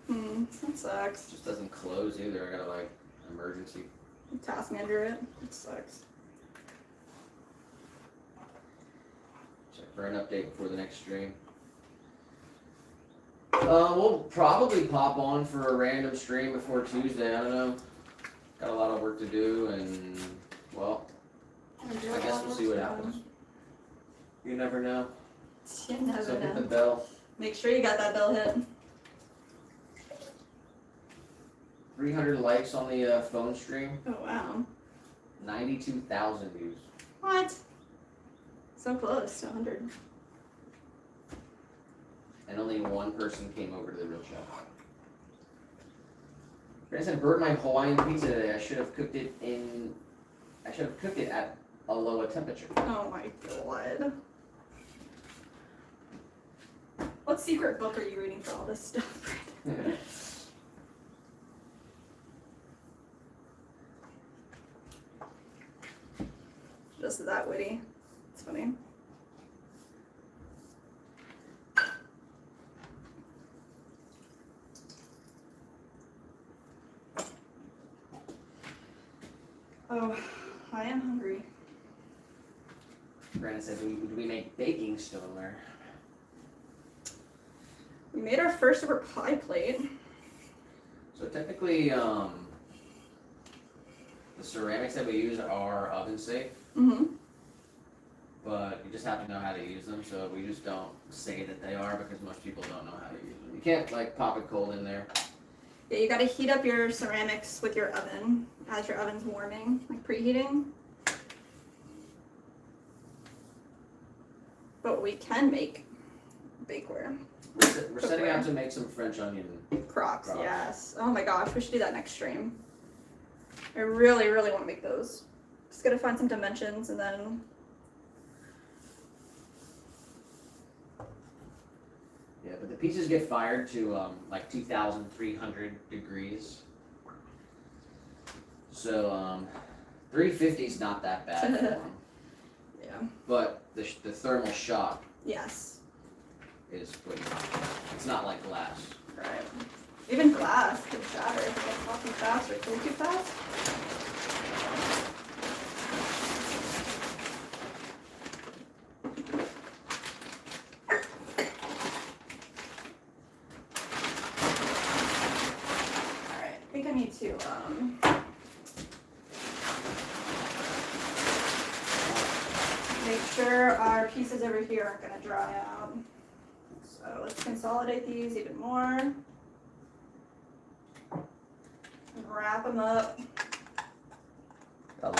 man. That sucks. Just doesn't close either. I gotta like emergency. Task manager it. It sucks. Check for an update before the next stream. We'll probably pop on for a random stream before Tuesday. I don't know. Got a lot of work to do, and well, I guess we'll see what happens. You never know. You never So hit the know. bell. Make sure you got that bell hit. 300 likes on the phone stream. Oh wow. 92,000 views. What? So close to 100. And only one person came over to the real chat. Brandon said, "Burnt my Hawaiian pizza today. I should have cooked it at a lower temperature." Oh my god. What secret book are you reading for all this stuff, Brandon? Just that witty. It's funny. Oh, I am hungry. Brandon said, do we make baking stoneware? We made our first ever pie plate. So technically, the ceramics that we use are oven safe, but you just have to know how to use them. So we just don't say that they are because most people don't know how to use them. You can't like pop it cold in there. Yeah, you gotta heat up your ceramics with your oven as your oven's warming, like preheating. But we can make bakeware. We're setting out to make some French onion Crocs, yes. Oh my gosh, we should do that next stream. I really, really want to make those. Just gotta find some dimensions and then. Yeah, but the pieces get fired to like 2,300 degrees. So 350 is not that bad for them. Yeah. But the thermal shock. Yes. Is pretty hot. It's not like glass. Right. Even glass can shatter if it's not too fast or cool too fast. Alright, I think I need to make sure our pieces over here aren't gonna dry out. So let's consolidate these even more. And wrap them up. A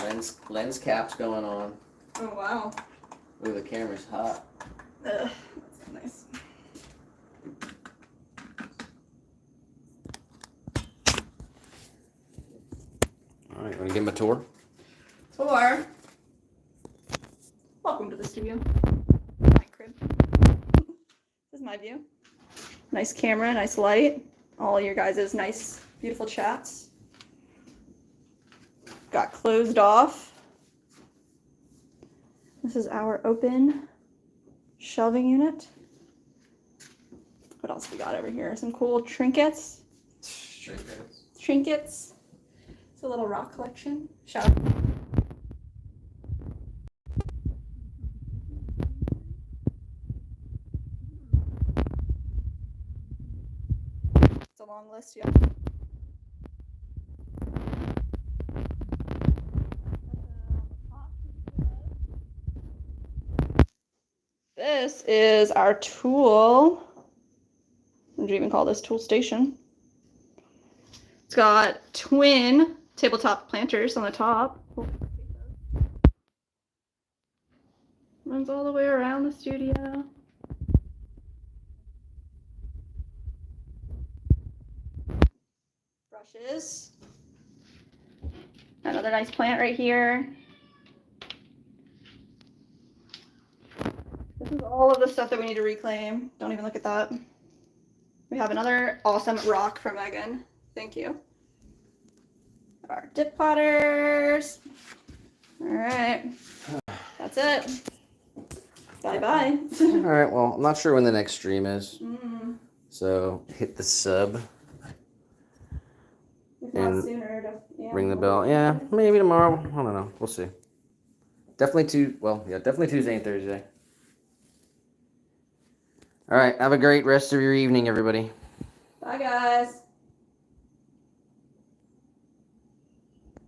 lens cap's going on. Oh wow. Ooh, the camera's hot. Ugh, that's nice. All right, want to give him a tour? Tour. Welcome to the studio. My crib. This is my view. Nice camera, nice light. All your guys' nice, beautiful chats. Got closed off. This is our open shelving unit. What else we got over here? Some cool trinkets. Trinkets. It's a little rock collection. Shout out. It's a long list, yeah. This is our tool. What do you even call this? Tool station. It's got twin tabletop planters on the top. Runs all the way around the studio. Brushes. Another nice plant right here. This is all of the stuff that we need to reclaim. Don't even look at that. We have another awesome rock from Megan. Thank you. Our dip potters. All right. That's it. Bye-bye. All right, well, I'm not sure when the next stream is. So hit the sub. If not sooner, yeah. Ring the bell. Yeah, maybe tomorrow. I don't know. We'll see. Definitely Tuesday and Thursday. All right. Have a great rest of your evening, everybody. Bye, guys.